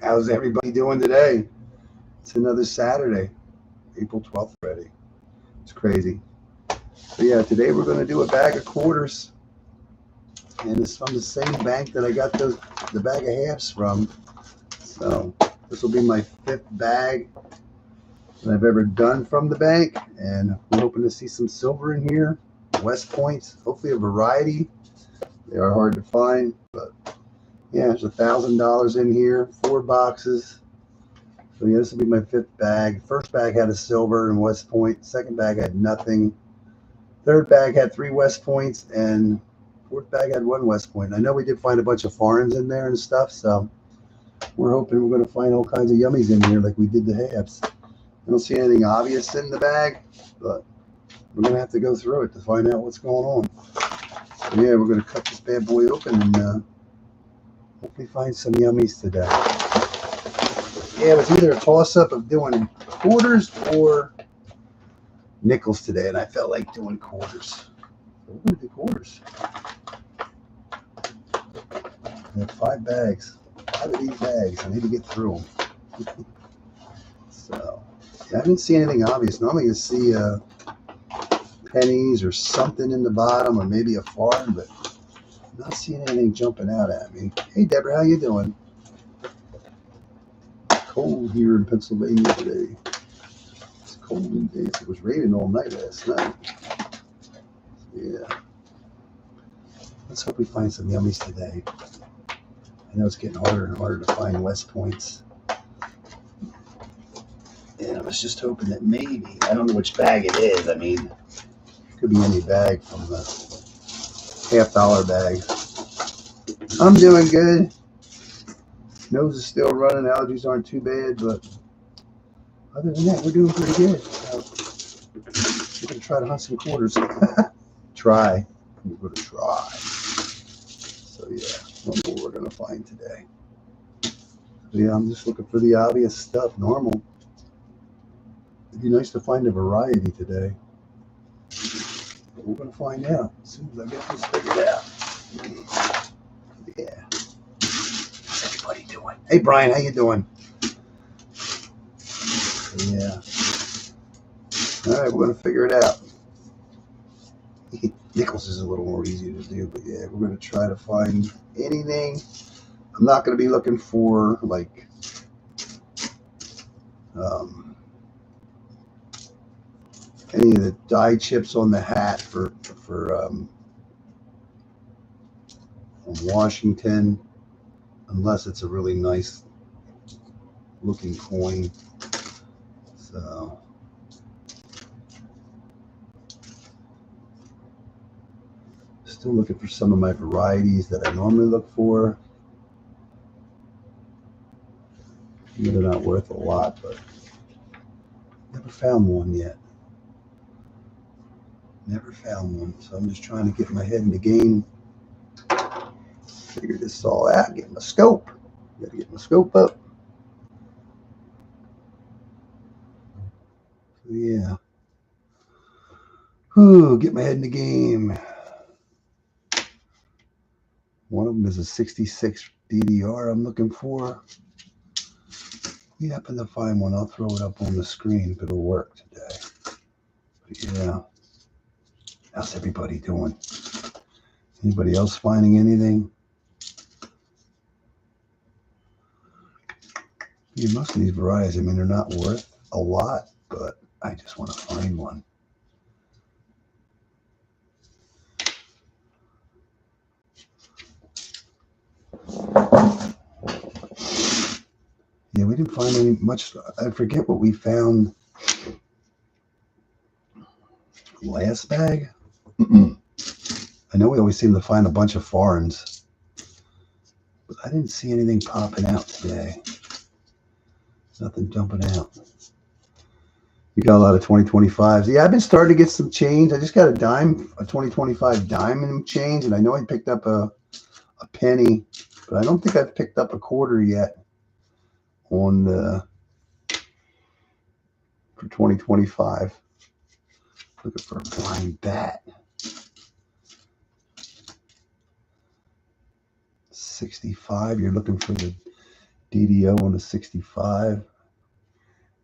How's everybody doing today? It's another Saturday, April 12th already. It's crazy. But yeah, today we're going to do a bag of quarters. And it's from the same bank that I got the bag of halves from. So this will be my fifth bag that I've ever done from the bank. And we're hoping to see some silver in here, West Points, hopefully a variety. They are hard to find, but yeah, there's $1,000 in here, 4 boxes. So yeah, this will be my fifth bag. First bag had a silver and West Point. Second bag had nothing. Third bag had 3 West Points, and fourth bag had 1 West Point. I know we did find a bunch of foreigns in there and stuff, so we're hoping we're going to find all kinds of yummies in here like we did the halves. I don't see anything obvious in the bag, but we're going to have to go through it to find out what's going on. So yeah, we're going to cut this bad boy open and hopefully find some yummies today. Yeah, it was either a toss-up of doing quarters or nickels today, and I felt like doing quarters. So we're going to do quarters. I have 5 bags. 5 of these bags. I need to get through them. So, yeah, I didn't see anything obvious. Normally you see pennies or something in the bottom, or maybe a foreign, but I'm not seeing anything jumping out at me. Hey, Deborah, how you doing? Cold here in Pennsylvania today. It's cold in days. It was raining all night last night. Yeah. Let's hope we find some yummies today. I know it's getting harder and harder to find West Points. And I was just hoping that maybe, I don't know which bag it is. I mean, it could be any bag from the $50 bag. I'm doing good. Nose is still running. Allergies aren't too bad, but other than that, we're doing pretty good. We're going to try to hunt some quarters. Try. We're going to try. So yeah, I don't know what we're going to find today. Yeah, I'm just looking for the obvious stuff, normal. It'd be nice to find a variety today. But we're going to find out as soon as I get this figured out. Yeah. How's everybody doing? Hey, Brian, how you doing? Yeah. All right, we're going to figure it out. Nickels is a little more easy to do, but yeah, we're going to try to find anything. I'm not going to be looking for like any of the dye chips on the hat for Washington, unless it's a really nice looking coin. So still looking for some of my varieties that I normally look for. They're not worth a lot, but never found one yet. Never found one, so I'm just trying to get my head in the game. Figure this all out. Get my scope. Gotta get my scope up. So yeah. Ooh, get my head in the game. One of them is a 66 DDR I'm looking for. If we happen to find one, I'll throw it up on the screen if it'll work today. But yeah. How's everybody doing? Anybody else finding anything? Yeah, most of these varieties, I mean, they're not worth a lot, but I just want to find one. Yeah, we didn't find any much. I forget what we found last bag. I know we always seem to find a bunch of foreigns, but I didn't see anything popping out today. Nothing jumping out. You got a lot of 2025s. Yeah, I've been starting to get some change. I just got a 2025 diamond change, and I know I picked up a penny, but I don't think I've picked up a quarter yet on the for 2025. Looking for a blind bat. 65. You're looking for the DDO on a 65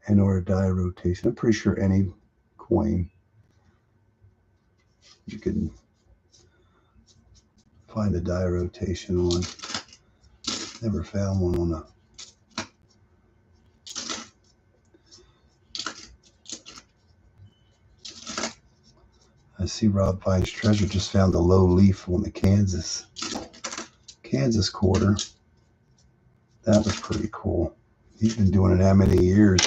and or a die rotation. I'm pretty sure any coin you can find a die rotation on. Never found one on a I see Rob Vine's Treasure just found a low leaf on the Kansas quarter. That was pretty cool. He's been doing it how many years?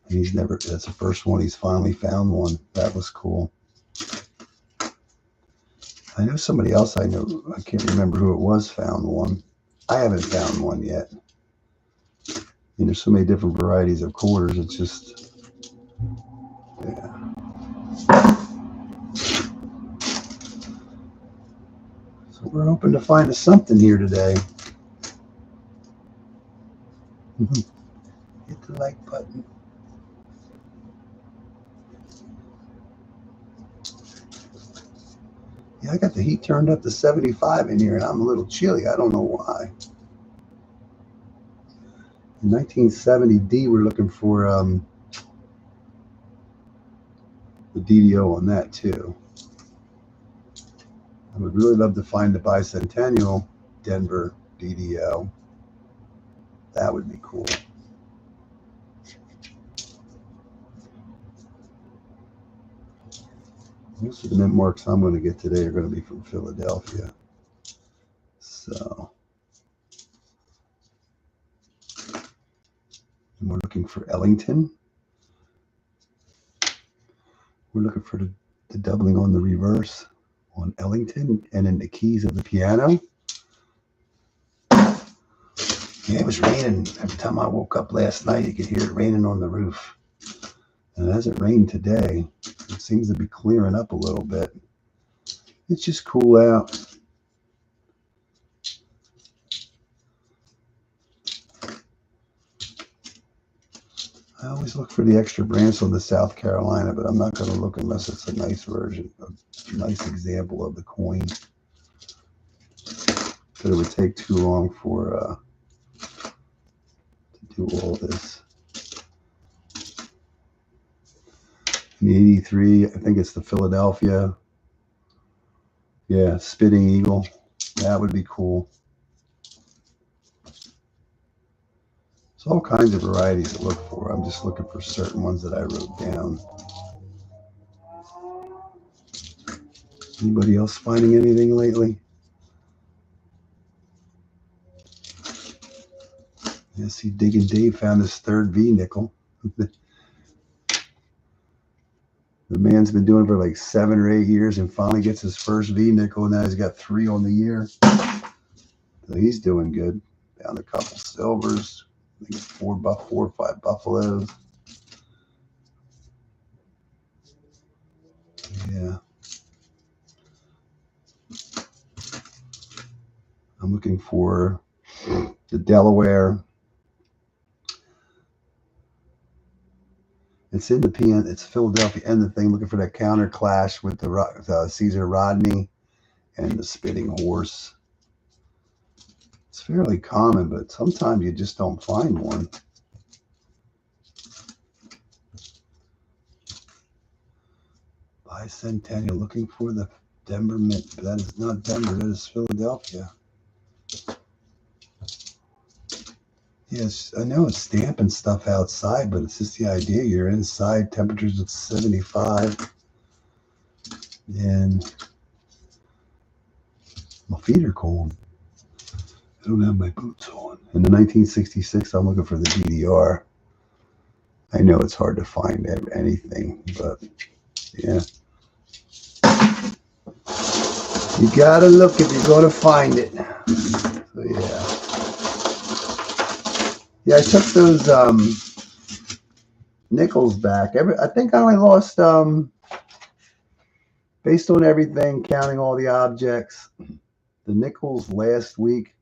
And he's never, that's the first one he's finally found one. That was cool. I know somebody else I know, I can't remember who it was, found one. I haven't found one yet. And there's so many different varieties of quarters, it's just, yeah. So we're hoping to find something here today. Hit the like button. Yeah, I got the heat turned up to 75 in here, and I'm a little chilly. I don't know why. In 1970D, we're looking for the DDO on that, too. I would really love to find the bicentennial Denver DDO. That would be cool. Most of the mint marks I'm going to get today are going to be from Philadelphia. So, and we're looking for Ellington. We're looking for the doubling on the reverse on Ellington and in the keys of the piano. Yeah, it was raining. Every time I woke up last night, you could hear it raining on the roof. And it hasn't rained today. It seems to be clearing up a little bit. It's just cool out. I always look for the extra branch on the South Carolina, but I'm not going to look unless it's a nice version, a nice example of the coin. But it would take too long for to do all this. In the 83, I think it's the Philadelphia. Yeah, Spitting Eagle. That would be cool. There's all kinds of varieties to look for. I'm just looking for certain ones that I wrote down. Anybody else finding anything lately? Yeah, see, Digging Dave found his third V nickel. The man's been doing it for like 7 or 8 years and finally gets his first V nickel, and now he's got 3 on the year. So he's doing good. Found a couple silvers. I think it's 4 or 5 buffaloes. Yeah. I'm looking for the Delaware. It's in the PN. It's Philadelphia and the thing. Looking for that counter clash with the Caesar Rodney and the Spitting Horse. It's fairly common, but sometimes you just don't find one. Bicentennial, looking for the Denver Mint. But that is not Denver, that is Philadelphia. Yes, I know it's stamping stuff outside, but it's just the idea. You're inside, temperatures at 75. And my feet are cold. I don't have my boots on. In the 1966, I'm looking for the DDR. I know it's hard to find anything, but yeah. You gotta look if you're gonna find it. So yeah. Yeah, I took those nickels back. I think I only lost, based on everything, counting all the objects, the nickels last week,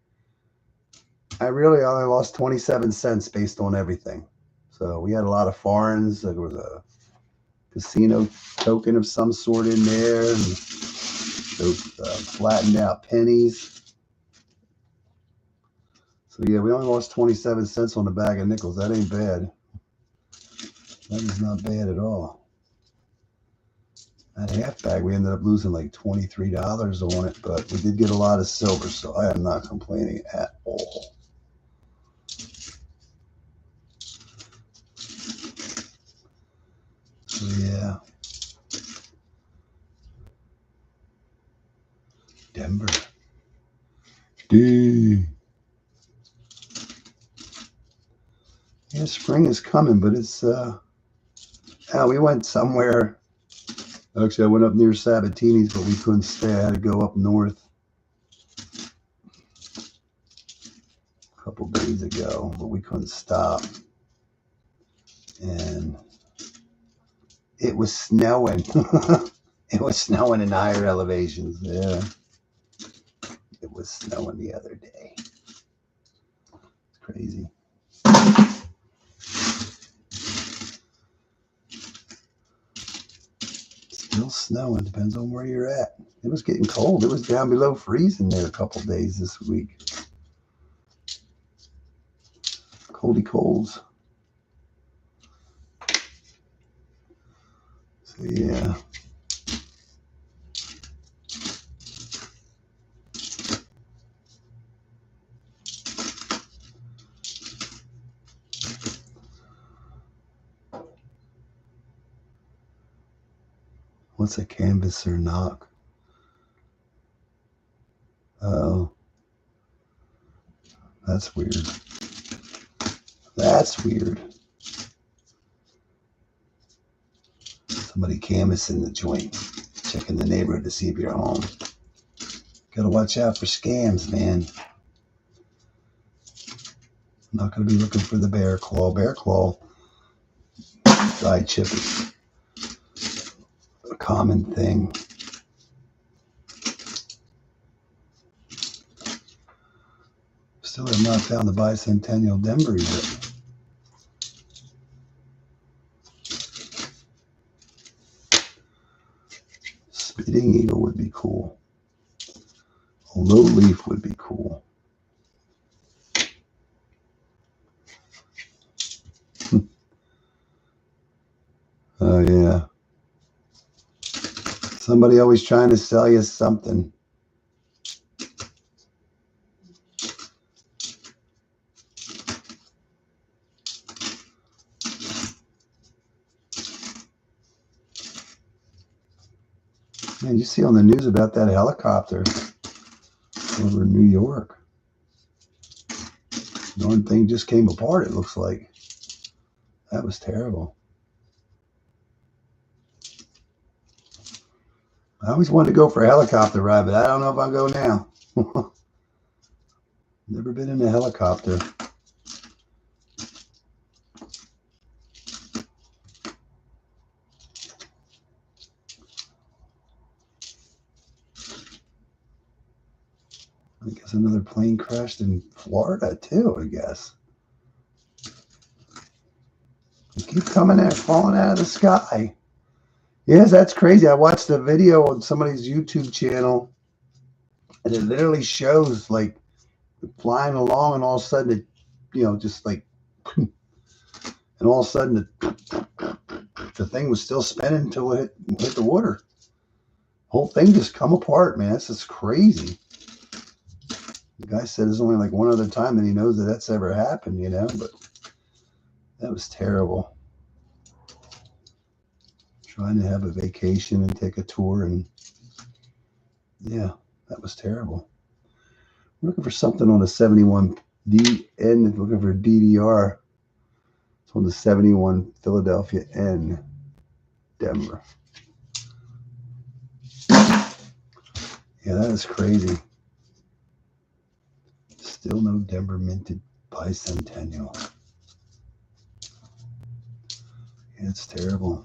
I really only lost 27 cents based on everything. So we had a lot of foreigns. There was a casino token of some sort in there, and those flattened out pennies. So yeah, we only lost 27 cents on the bag of nickels. That ain't bad. That is not bad at all. That half bag, we ended up losing like $23 on it, but we did get a lot of silver, so I am not complaining at all. So yeah. Denver. D. Yeah, spring is coming, but it's we went somewhere. Actually, I went up near Sabatini's, but we couldn't stay. I had to go up north a couple days ago, but we couldn't stop. And it was snowing. It was snowing in higher elevations. Yeah. It was snowing the other day. It's crazy. Still snowing. Depends on where you're at. It was getting cold. It was down below freezing there a couple days this week. Coldy colds. So yeah. What's a canvasser knock? Oh, that's weird. That's weird. Somebody canvassing the joint, checking the neighborhood to see if you're home. Gotta watch out for scams, man. I'm not gonna be looking for the bear claw. Bear claw, dried chip is a common thing. Still have not found the bicentennial Denver yet. Spitting eagle would be cool. A low leaf would be cool. Oh yeah. Somebody always trying to sell you something. Man, you see on the news about that helicopter over in New York. Darn thing just came apart, it looks like. That was terrible. I always wanted to go for a helicopter ride, but I don't know if I'll go now. Never been in a helicopter. I guess another plane crashed in Florida too, I guess. They keep coming out, falling out of the sky. Yes, that's crazy. I watched a video on somebody's YouTube channel, and it literally shows like flying along, and all of a sudden it, just like, and all of a sudden the thing was still spinning until it hit the water. Whole thing just come apart, man. That's just crazy. The guy said it's only like one other time that he knows that that's ever happened, but that was terrible. Trying to have a vacation and take a tour, and yeah, that was terrible. I'm looking for something on the 71D N, looking for DDR. It's on the 71 Philadelphia N, Denver. Yeah, that is crazy. Still no Denver minted bicentennial. Yeah, it's terrible.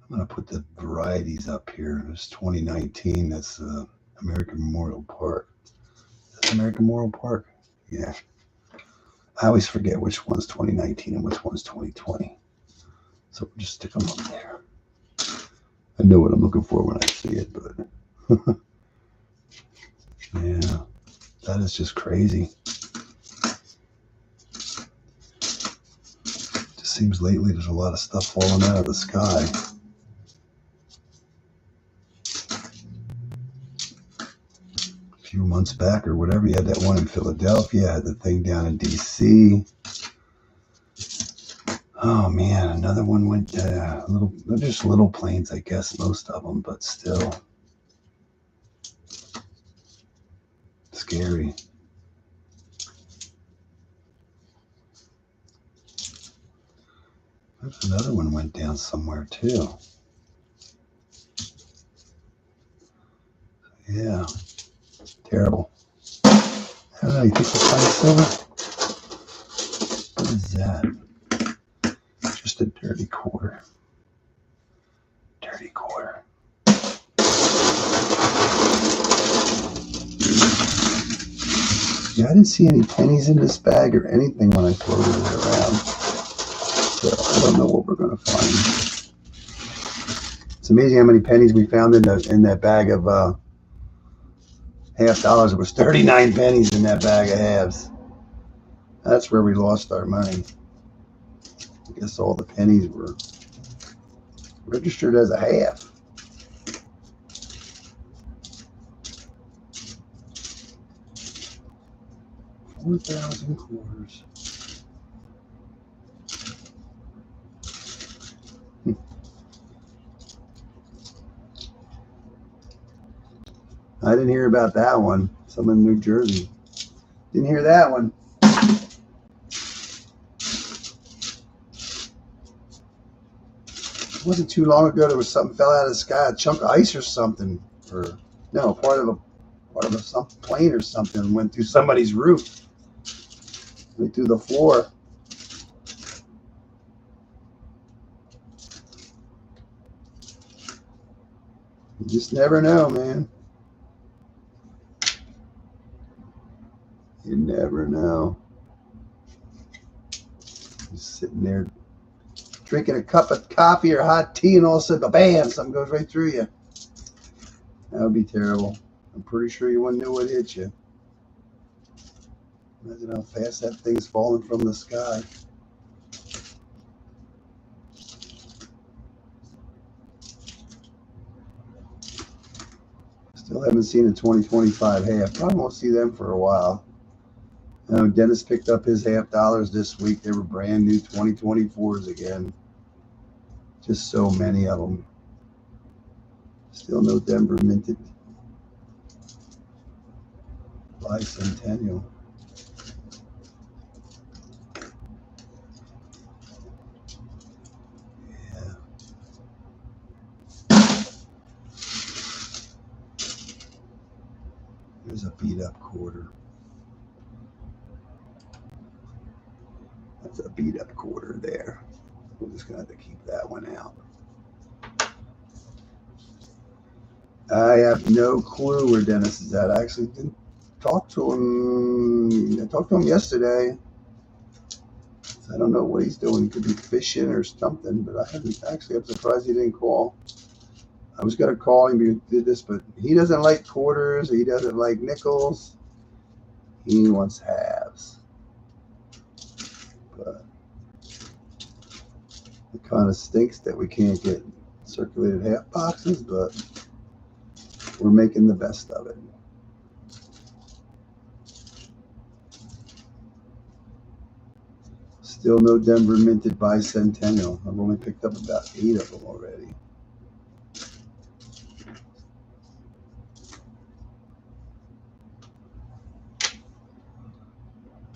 I'm going to put the varieties up here. There's 2019. That's American Memorial Park. That's American Memorial Park? Yeah. I always forget which one's 2019 and which one's 2020. So we'll just stick them up there. I know what I'm looking for when I see it, but yeah, that is just crazy. Just seems lately there's a lot of stuff falling out of the sky. A few months back or whatever, you had that one in Philadelphia, had the thing down in DC. Oh man, another one went they're just little planes, I guess, most of them, but still scary. There's another one went down somewhere too. Yeah, terrible. I don't know, you think we'll find silver? What is that? Just a dirty quarter. Dirty quarter. Yeah, I didn't see any pennies in this bag or anything when I floated it around. So I don't know what we're going to find. It's amazing how many pennies we found in that bag of $half. It was 39 pennies in that bag of halves. That's where we lost our money. I guess all the pennies were registered as a half. 4,000 quarters. I didn't hear about that one. Someone in New Jersey. Didn't hear that one. It wasn't too long ago there was something fell out of the sky, a chunk of ice or something, or no, part of some plane or something went through somebody's roof, went through the floor. You just never know, man. You never know. Just sitting there drinking a cup of coffee or hot tea, and all of a sudden, bam, something goes right through you. That would be terrible. I'm pretty sure you wouldn't know what hit you. Imagine how fast that thing's falling from the sky. Still haven't seen a 2025 half. Probably won't see them for a while. I know Dennis picked up his $half this week. They were brand new 2024s again. Just so many of them. Still no Denver minted bicentennial. Yeah. There's a beat up quarter. That's a beat up quarter there. We're just going to have to keep that one out. I have no clue where Dennis is at. I actually didn't talk to him. I talked to him yesterday. I don't know what he's doing. He could be fishing or something, but I haven't actually. I'm surprised he didn't call. I was going to call him to do this, but he doesn't like quarters. He doesn't like nickels. He wants halves. But it kind of stinks that we can't get circulated half boxes, but we're making the best of it. Still no Denver minted bicentennial. I've only picked up about 8 of them already.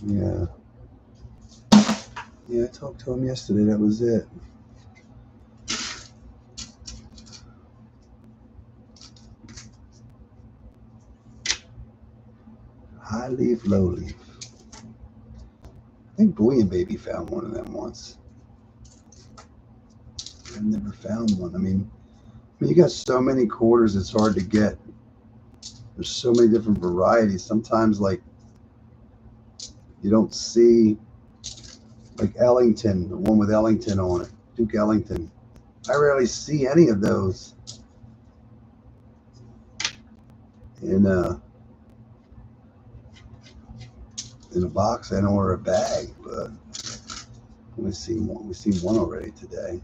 Yeah. Yeah, I talked to him yesterday. That was it. High leaf, low leaf. I think Boy and Baby found one of them once. I've never found one. I mean, you got so many quarters, it's hard to get. There's so many different varieties. Sometimes, like, you don't see, like Ellington, the one with Ellington on it, Duke Ellington. I rarely see any of those. in a box and or a bag, but we've seen one already today.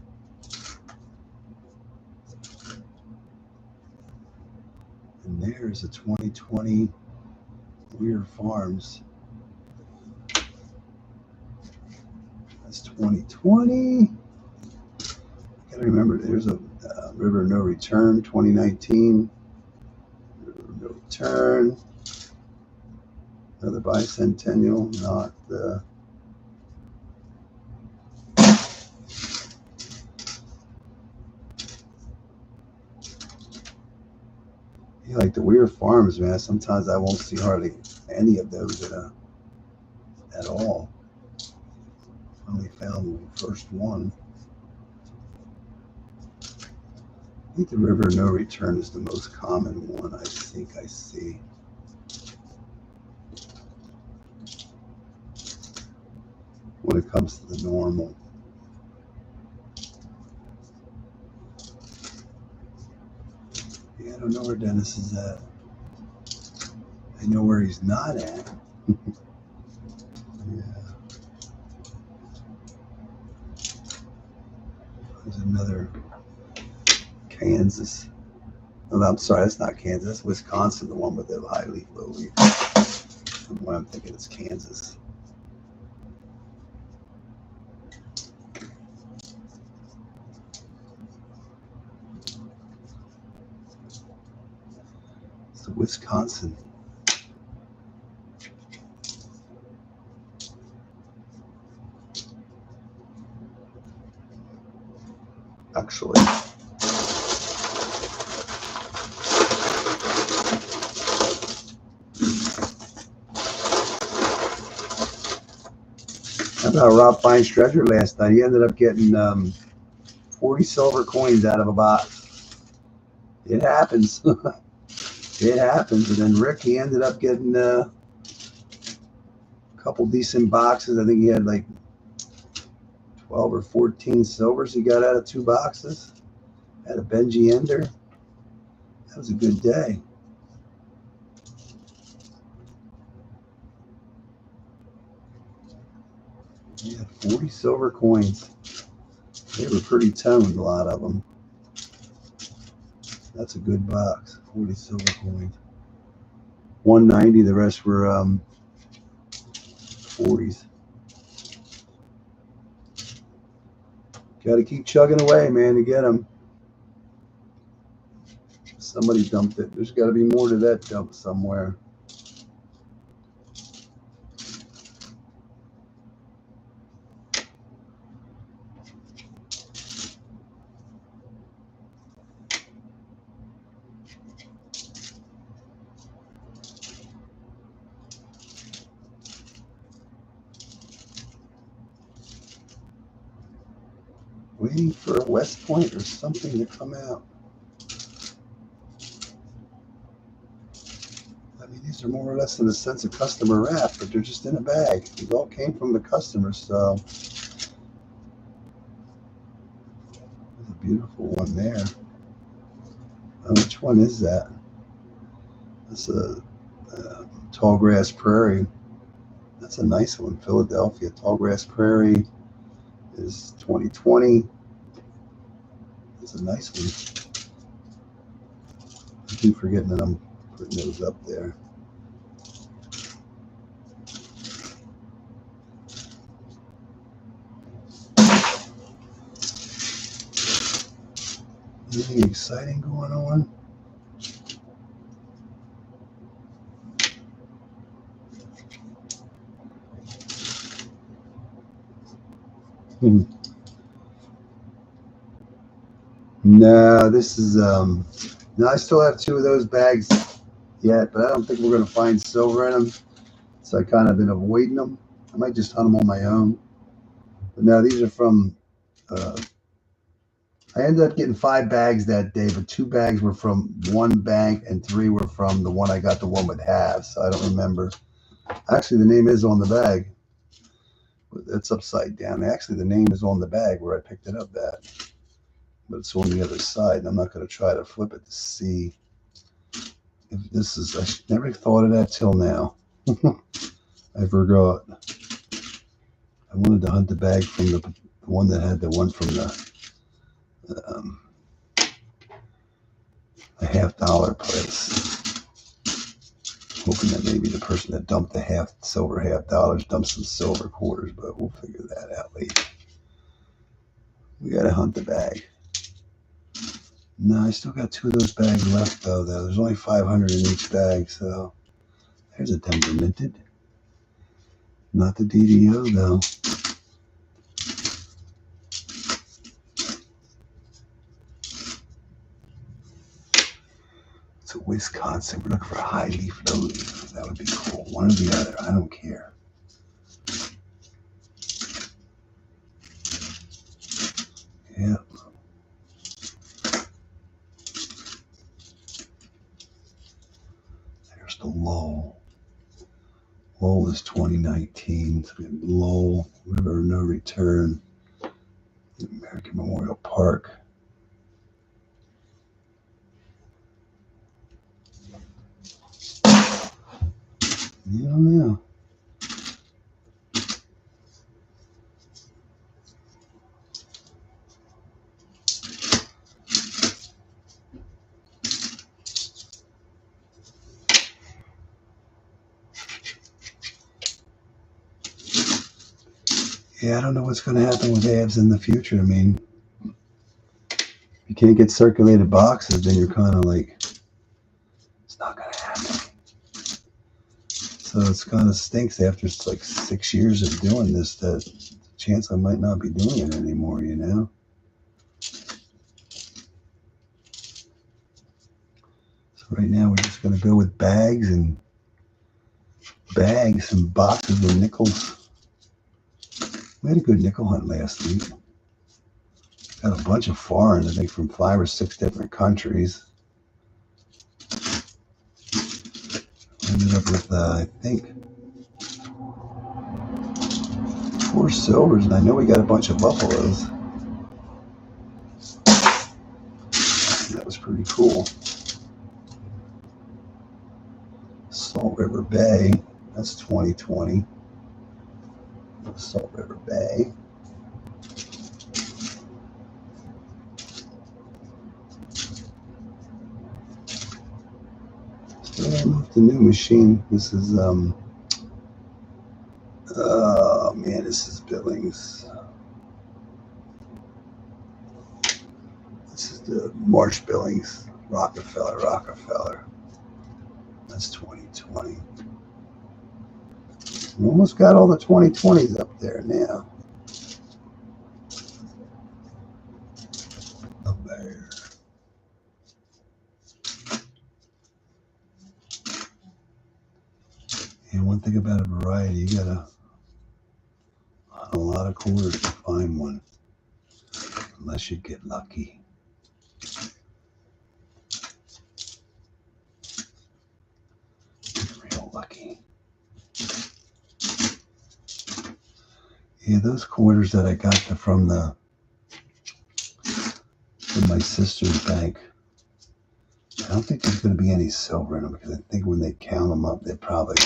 And there's a 2020 Weird Farms. That's 2020. I gotta remember, there's a River No Return 2019. River No Return. Another bicentennial, not the. Yeah, like the Weird Farms, man. Sometimes I won't see hardly any of those at all. I only found the first one. I think the River No Return is the most common one I think I see. When it comes to the normal. Yeah, I don't know where Dennis is at. I know where he's not at. Yeah. There's another Kansas. Oh, I'm sorry, that's not Kansas. That's Wisconsin, the one with the high leaf, low leaf. The one I'm thinking is Kansas. It's the Wisconsin. Actually. How about Rob Fine's treasure last night? He ended up getting 40 silver coins out of a box. It happens. It happens. And then Rick, he ended up getting a couple decent boxes. I think he had like 12 or 14 silvers he got out of 2 boxes. Had a Benji Ender. That was a good day. Yeah, 40 silver coins. They were pretty toned, a lot of them. That's a good box. 40 silver coins. 190, the rest were 40s. Got to keep chugging away, man, to get them. Somebody dumped it. There's got to be more to that dump somewhere. Waiting for a West Point or something to come out. I mean, these are more or less in the sense of customer wrap, but they're just in a bag. These all came from the customer, so. There's a beautiful one there. Which one is that? That's a Tall Grass Prairie. That's a nice one. Philadelphia Tall Grass Prairie is 2020. It's a nice one. I keep forgetting that I'm putting those up there. Anything exciting going on? No, this is no, I still have 2 of those bags yet, but I don't think we're going to find silver in them, so I kind of been avoiding them. I might just hunt them on my own. But no, these are from I ended up getting 5 bags that day, but 2 bags were from one bank and 3 were from the one I got, the one with halves. So I don't remember. Actually, the name is on the bag. It's upside down. Actually, the name is on the bag where I picked it up at. But it's on the other side, and I'm not going to try to flip it to see if this is, I never thought of that till now. I forgot. I wanted to hunt the bag from the one that had the one from um, the $50 place. Hoping that maybe the person that dumped the silver $50 dumped some silver quarters, but we'll figure that out later. We gotta hunt the bag. No, I still got 2 of those bags left though. There's only 500 in each bag, so there's a Denver minted. Not the DDO though. It's a Wisconsin. We're looking for a high leaf, low leaf. That would be cool. One or the other. I don't care. Yeah. There's the Lowell. Lowell is 2019. So we have Lowell, River No Return, American Memorial Park. I don't know. Yeah, I don't know what's going to happen with abs in the future. I mean, if you can't get circulated boxes, then you're kind of like, it's not going to happen. So it's kind of stinks after it's like 6 years of doing this that the chance I might not be doing it anymore, you know? So right now we're just going to go with bags and boxes of nickels. We had a good nickel hunt last week. Got a bunch of foreign, I think from 5 or 6 different countries. Ended up with, I think, 4 silvers, and I know we got a bunch of buffaloes. That was pretty cool. Salt River Bay, that's 2020. Salt River Bay. So I moved the new machine. This is, oh man, this is Billings. This is the Marsh Billings, Rockefeller. That's 2020. We almost got all the 2020s up there now. Up there. And one thing about a variety, you gotta hunt a lot of quarters to find one, unless you get lucky. Real lucky. Yeah, those quarters that I got from my sister's bank, I don't think there's going to be any silver in them, because I think when they count them up, they probably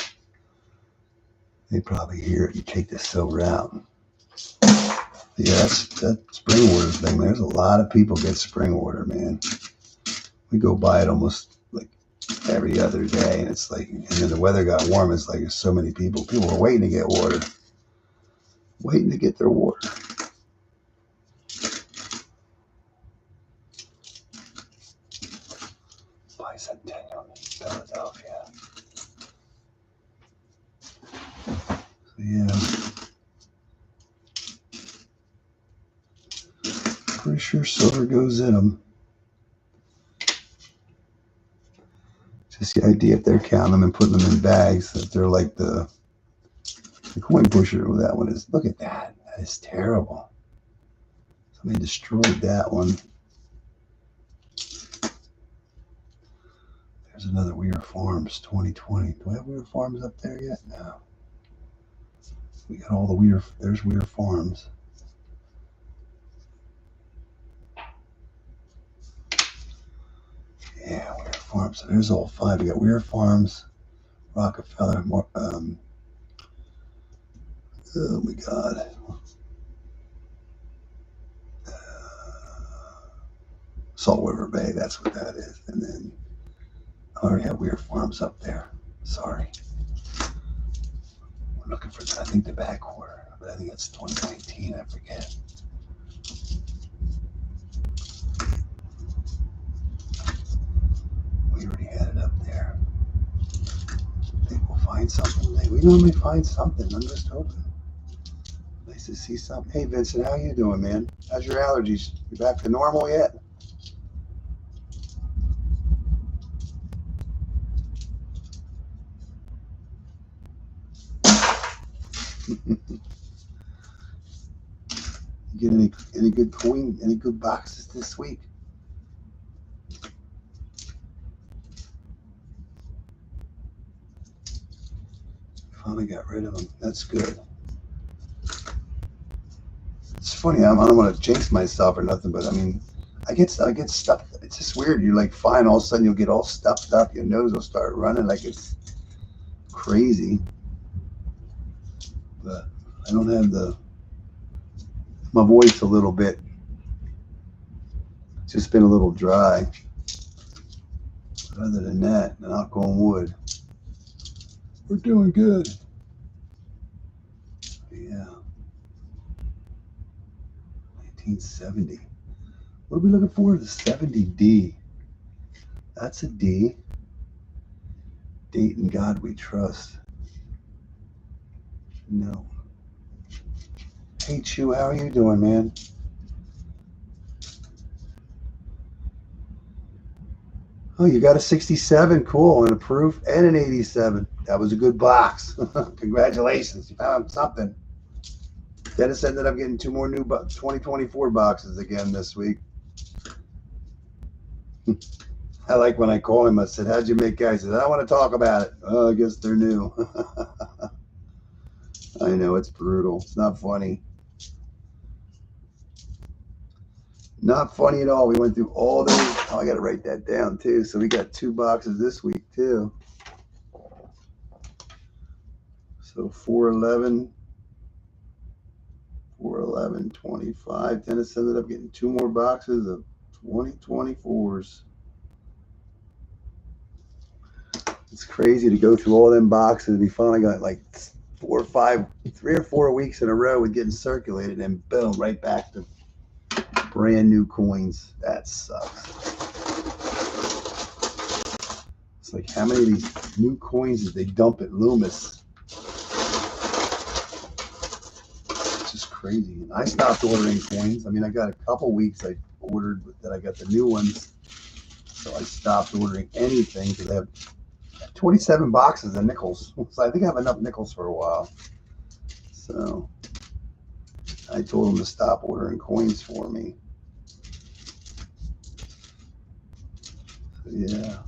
hear it and take the silver out. Yeah, that spring order thing. There's a lot of people get spring order, man. We go by it almost like every other day, and it's like, and then the weather got warm. It's like there's so many people. People are waiting to get water, waiting to get their water. Bicentennial, Philadelphia. So yeah. Pretty sure silver goes in them. Just the idea if they're counting them and putting them in bags, that they're like the coin pusher. Well, that one is. Look at that. That is terrible. Somebody destroyed that one. There's another Weir Farms 2020. Do I have Weir Farms up there yet? No. We got all the Weir. There's Weir Farms. Yeah, Weir Farms. So there's all five. We got Weir Farms, Rockefeller, oh my God. Salt River Bay, that's what that is. And then I already have Weir Farms up there. Sorry. We're looking for, I think, the back quarter, but I think it's 2019, I forget. We already had it up there. I think we'll find something. We normally find something. I'm just hoping. Nice to see something. Hey, Vincent, how you doing, man? How's your allergies? You back to normal yet? You get any good coin, any good boxes this week? Finally got rid of them. That's good. It's funny. I don't want to jinx myself or nothing, but I mean, I get stuff. It's just weird. You're like fine, all of a sudden you'll get all stuffed up. Your nose will start running like it's crazy. But I don't have my voice a little bit. It's just been a little dry. But other than that, knock on wood, we're doing good. Yeah. 1970. What are we looking for? The 70D. That's a D. Date in God we trust. No. Hey, Chew, how are you doing, man? Oh, you got a 67. Cool. And a proof and an 87. That was a good box. Congratulations. You found something. Dennis ended up getting two more new 2024 boxes again this week. I like when I call him, I said, how'd you make guys? He said, I don't want to talk about it. Oh, I guess they're new. I know, it's brutal. It's not funny. Not funny at all. We went through all those. Oh, I got to write that down too. So we got two boxes this week too. So 411, 25. Dennis ended up getting two more boxes of 2024s. It's crazy to go through all them boxes. We finally got like 3 or 4 weeks in a row with getting circulated, and boom, right back to brand new coins. That sucks. It's like, how many of these new coins did they dump at Loomis? It's just crazy. And I stopped ordering coins. I mean, I got a couple weeks I ordered that I got the new ones. So I stopped ordering anything because I have 27 boxes of nickels. So I think I have enough nickels for a while. So I told them to stop ordering coins for me. So yeah.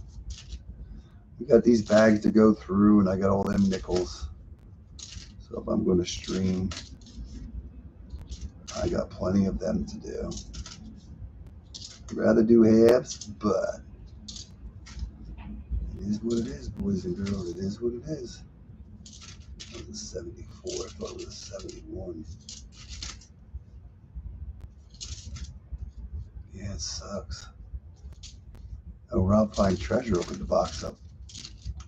We got these bags to go through, and I got all them nickels. So if I'm going to stream, I got plenty of them to do. I'd rather do halves, but it is what it is, boys and girls. It is what it is. It was 74. I thought it was 71. Yeah, it sucks. Oh, Rob Fine Treasure opened the box up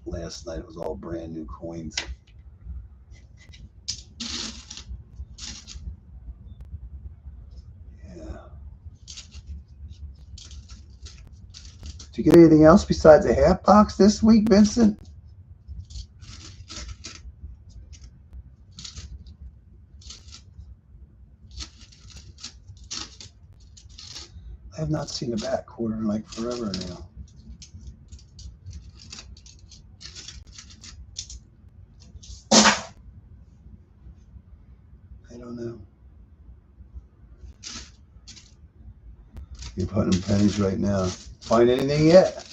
last night. It was all brand new coins. Yeah. Did you get anything else besides a half box this week, Vincent? I have not seen a back quarter in like forever now. I don't know. You're putting pennies right now. Find anything yet?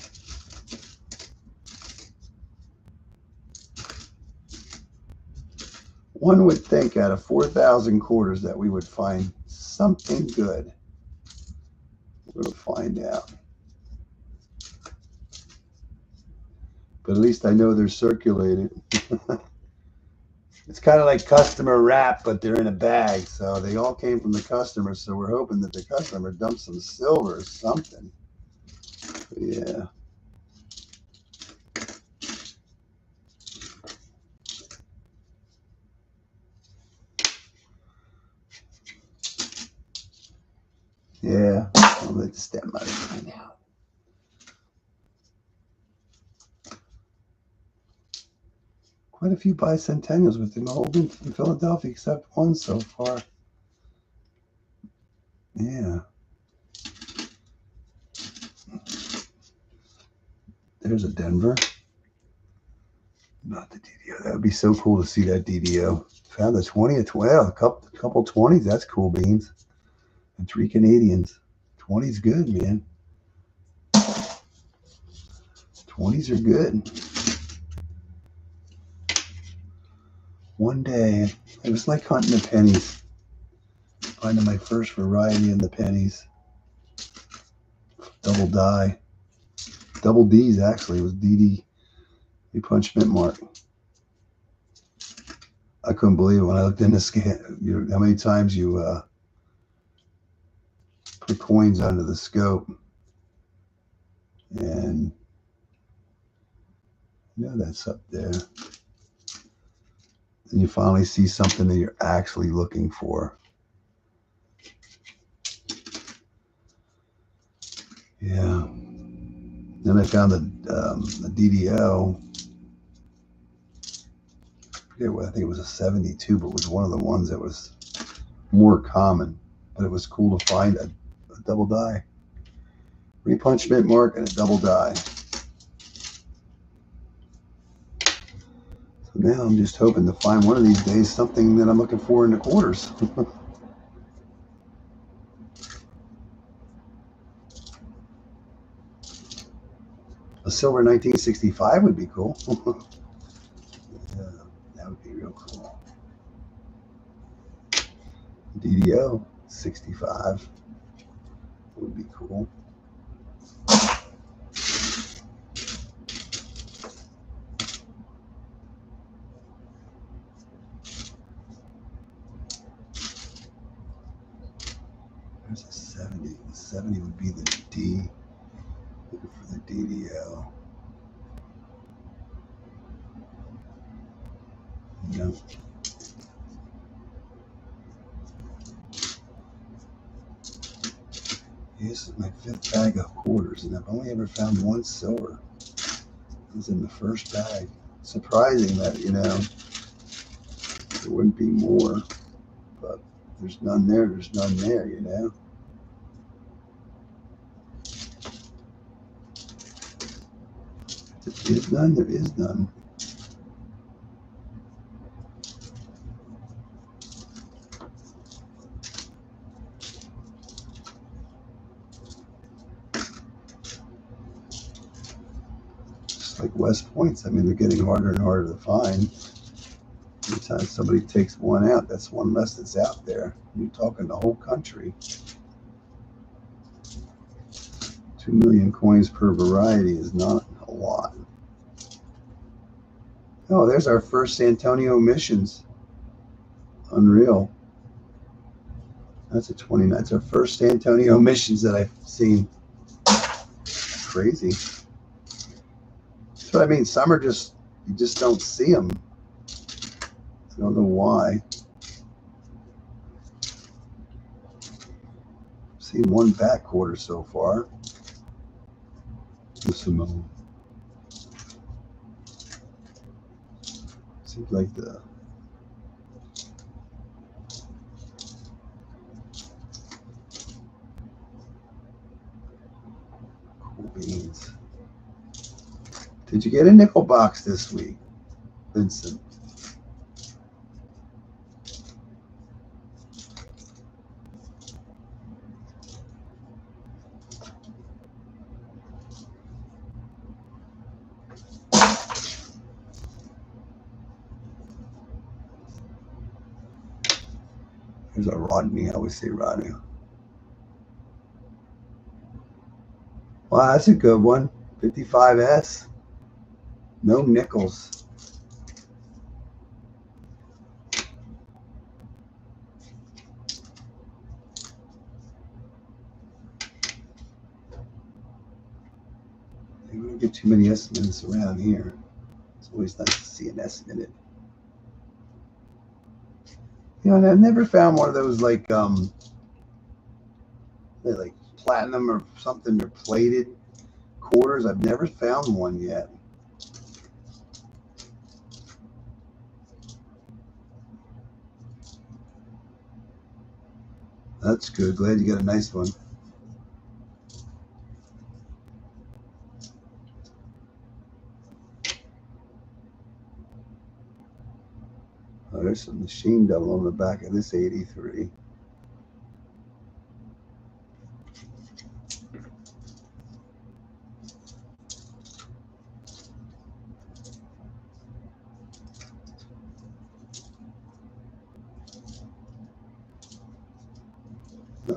One would think out of 4,000 quarters that we would find something good. We'll find out. But at least I know they're circulated. It's kind of like customer wrap, but they're in a bag. So they all came from the customer. So we're hoping that the customer dumps some silver or something. Yeah. Yeah. I'll let the stem out of now. Quite a few bicentennials with them all in Philadelphia, except one so far. Yeah. There's a Denver. Not the DDO. That would be so cool to see that DDO. Found the 20 at 12. A couple 20s. That's cool beans. And 3 Canadians. 20's good, man. 20s are good. One day, it was like hunting the pennies. Finding my first variety in the pennies. Double die. Double D's, actually. It was DD. They punched mint mark. I couldn't believe it when I looked in the scan. How many times you put coins under the scope. And that's up there. And you finally see something that you're actually looking for. Yeah. Then I found the DDO. I forget what, I think it was a 72, but it was one of the ones that was more common. But it was cool to find a double die. Repunch mint mark and a double die. So now I'm just hoping to find one of these days something that I'm looking for in the quarters. A silver 1965 would be cool. Yeah, that would be real cool. DDO 65 would be cool. There's a 70. The 70 would be the D. Looking for the DDO. No. This is my 5th bag of quarters, and I've only ever found one silver. It was in the first bag. Surprising that, there wouldn't be more. But there's none there, there's none there, If there is none, there is none. Just like West Points, I mean, they're getting harder and harder to find. Every time somebody takes one out, that's one less that's out there. You're talking the whole country. 2 million coins per variety is not a lot. Oh, there's our first Santonio missions. Unreal. That's a 29. That's our first Santonio missions that I've seen. Crazy. That's what I mean. Some are just, you just don't see them. I don't know why. I've seen one back quarter so far. Simone. Seems like the cool beans. Did you get a nickel box this week, Vincent? There's a Rodney. I always say Rodney. Wow, that's a good one. 55S. No nickels. We don't get too many S-minutes around here. It's always nice to see an S-minute. You know, and I've never found one of those like they're like platinum or something. They're plated quarters. I've never found one yet. That's good. Glad you got a nice one. Oh, there's some machine double on the back of this 83.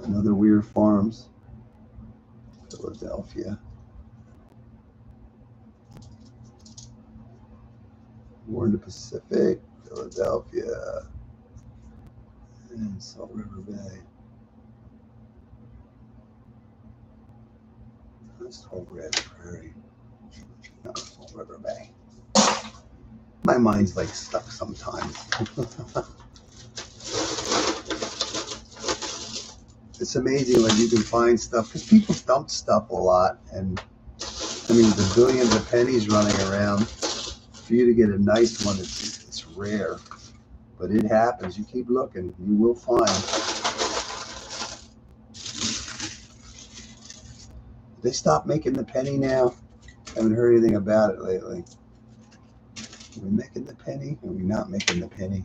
Another Weird Farms, Philadelphia. War in the Pacific, Philadelphia, and Salt River Bay. That's Tall Grass Prairie. No, Salt River Bay. My mind's like stuck sometimes. It's amazing when you can find stuff, because people dump stuff a lot, and I mean the billions of pennies running around. For you to get a nice one, it's rare, but it happens. You keep looking, you will find. They stopped making the penny now. Haven't heard anything about it lately. Are we making the penny? Are we not making the penny?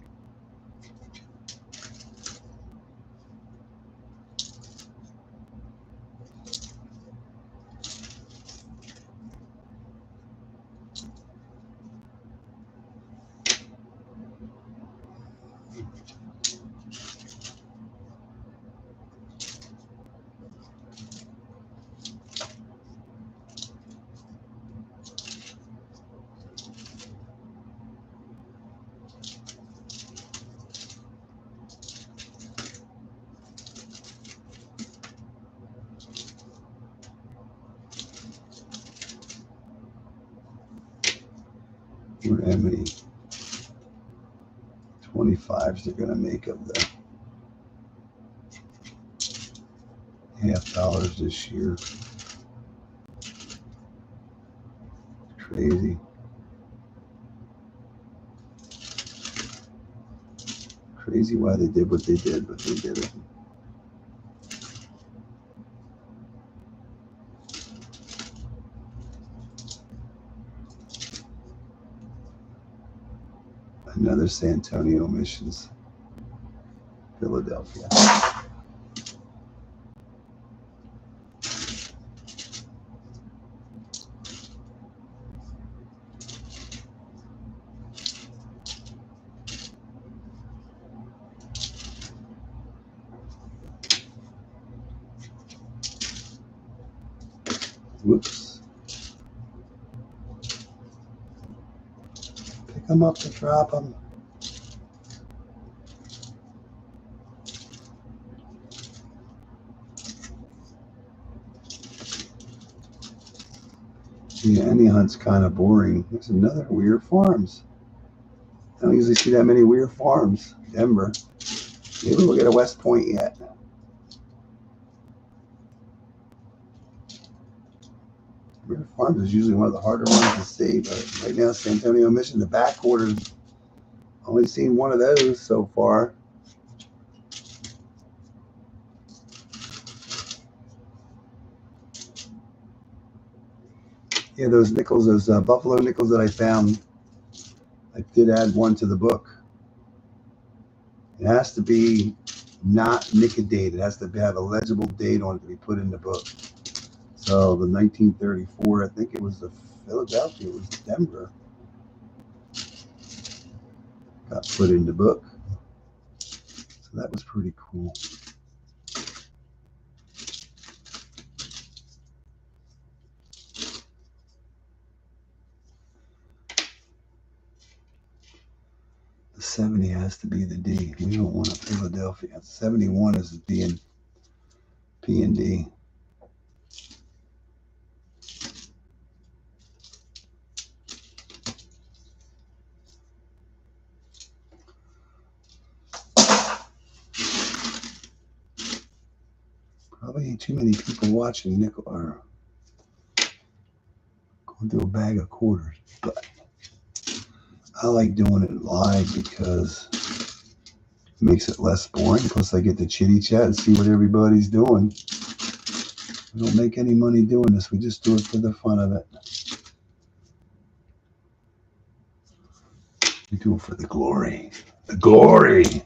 Wonder how many 25s they're going to make of the $50 this year. Crazy. Crazy why they did what they did, but they did it. Another San Antonio Missions, Philadelphia. Whoops. Pick them up to drop them. Yeah, any hunt's kind of boring. There's another Weird Farms. I don't usually see that many Weird Farms. Denver. Maybe we'll get a West Point yet. Weird Farms is usually one of the harder ones to see, but right now, San Antonio Mission, the back quarters, only seen one of those so far. Yeah, those nickels, those buffalo nickels that I found, I did add one to the book. It has to be not nickel dated. It has to have a legible date on it to be put in the book. So the 1934, I think it was the Philadelphia, it was Denver, got put in the book. So that was pretty cool. 70 has to be the D. We don't want a Philadelphia. 71 is the D and P and D. Probably ain't too many people watching nickel or going through a bag of quarters, but I like doing it live because it makes it less boring. Plus, I get to chitty chat and see what everybody's doing. We don't make any money doing this. We just do it for the fun of it. We do it for the glory. The glory!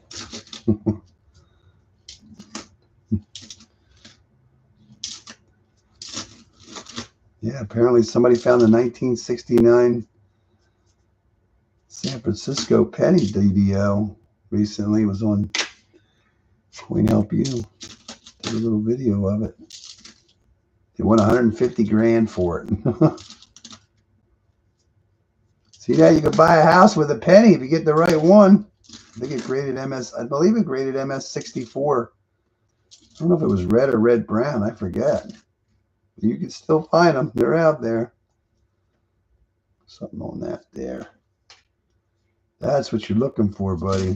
Yeah, apparently somebody found the 1969 San Francisco penny DDO recently. It was on Coin Help You. Did a little video of it. They won 150 grand for it. See that? You could buy a house with a penny if you get the right one. I think it graded MS. I believe it graded MS 64. I don't know if it was red or red brown. I forget. You can still find them. They're out there. Something on that there. That's what you're looking for, buddy.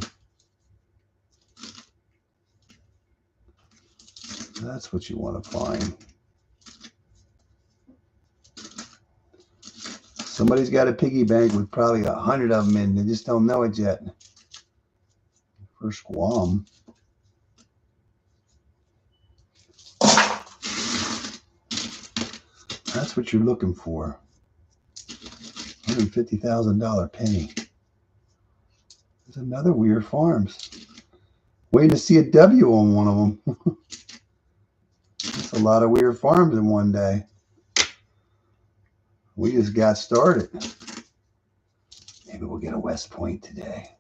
That's what you want to find. Somebody's got a piggy bank with probably 100 of them in. They just don't know it yet. First Guam. That's what you're looking for. $150,000 penny. There's another Weird Farms. Waiting to see a W on one of them. That's a lot of Weird Farms in one day. We just got started. Maybe we'll get a West Point today.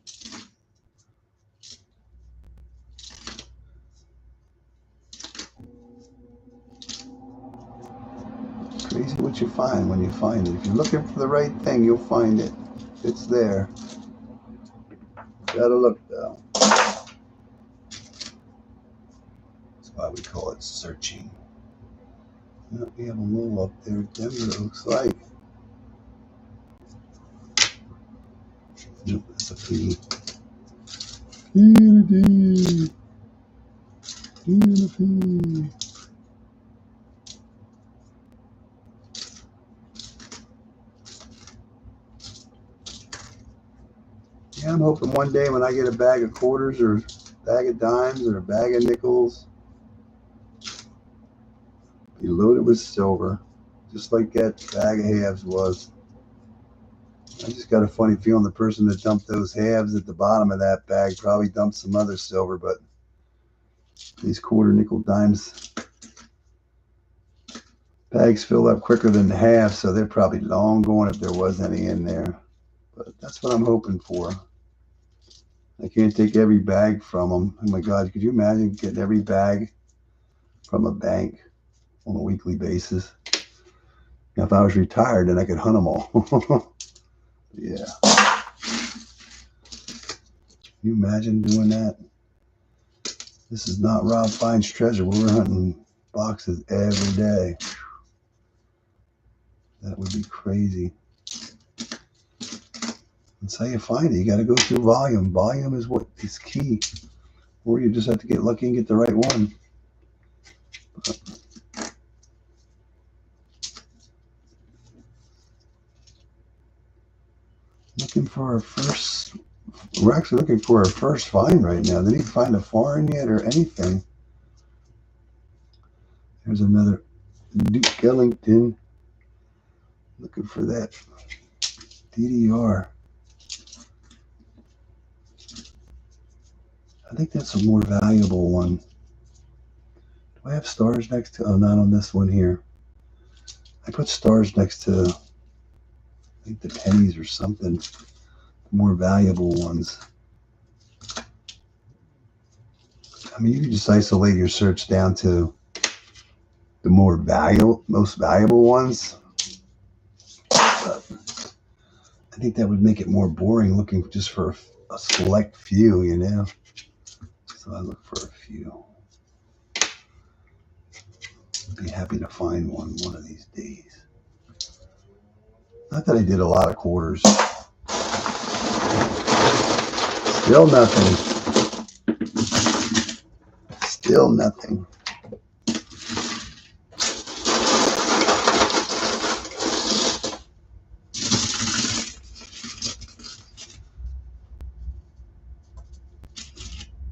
Crazy what you find when you find it. If you're looking for the right thing, you'll find it. It's there. Gotta look though. That's why we call it searching. Well, we have a little up there at Denver, it looks like. Nope, that's a P. P and a D. P and a P. Yeah, I'm hoping one day when I get a bag of quarters or a bag of dimes or a bag of nickels, be loaded with silver, just like that bag of halves was. I just got a funny feeling the person that dumped those halves at the bottom of that bag probably dumped some other silver, but these quarter nickel dimes bags fill up quicker than the halves, so they're probably long gone if there was any in there. But that's what I'm hoping for. I can't take every bag from them. Oh my God, could you imagine getting every bag from a bank on a weekly basis? Now, if I was retired, then I could hunt them all. Yeah. Can you imagine doing that? This is not Rob Fine's treasure. We're hunting boxes every day. That would be crazy. That's how you find it. You got to go through volume. Volume is what is key. Or you just have to get lucky and get the right one. Looking for our first. We're actually looking for our first find right now. They didn't find a foreign yet or anything. There's another Duke Ellington. Looking for that DDR. I think that's a more valuable one. Do I have stars next to? Oh, not on this one here. I put stars next to, I think, the pennies or something. The more valuable ones. I mean, you can just isolate your search down to the most valuable ones. But I think that would make it more boring looking just for a select few, you know. So I look for a few. Be happy to find one of these days. Not that I did a lot of quarters. Still nothing. Still nothing.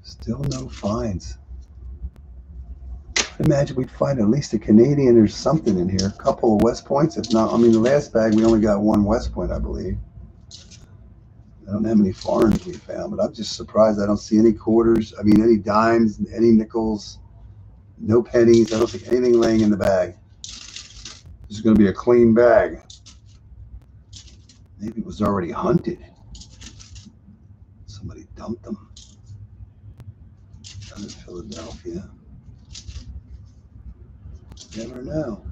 Still no finds. I imagine we'd find at least a Canadian or something in here. A couple of West Points, if not. I mean, the last bag we only got one West Point, I believe. I don't know how many foreigns we found, but I'm just surprised I don't see any quarters. I mean, any dimes, any nickels, no pennies. I don't think anything laying in the bag. This is going to be a clean bag. Maybe it was already hunted. Somebody dumped them. Down in Philadelphia. Never know.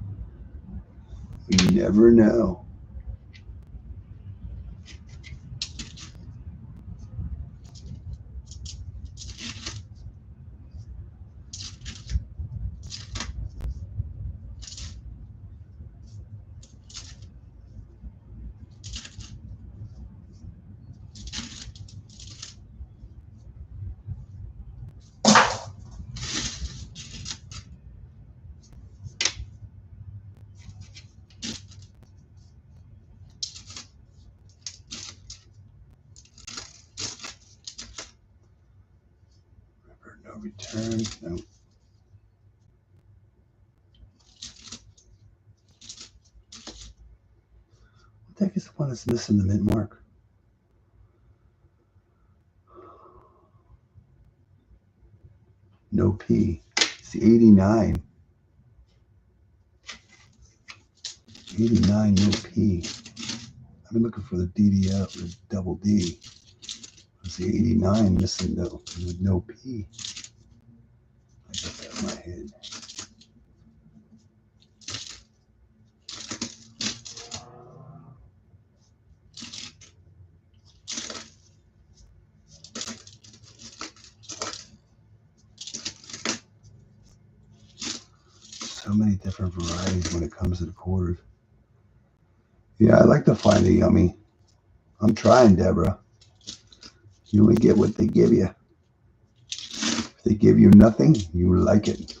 You never know. No return. No. What the heck is the one that's missing the mint mark? No P. It's the 89. 89, no P. I've been looking for the DDL, the double D. It's the 89 missing no P. I got that in my head. So many different varieties when it comes to the quarters. Yeah, I like to find a yummy. I'm trying, Deborah. You only get what they give you. If they give you nothing, you like it.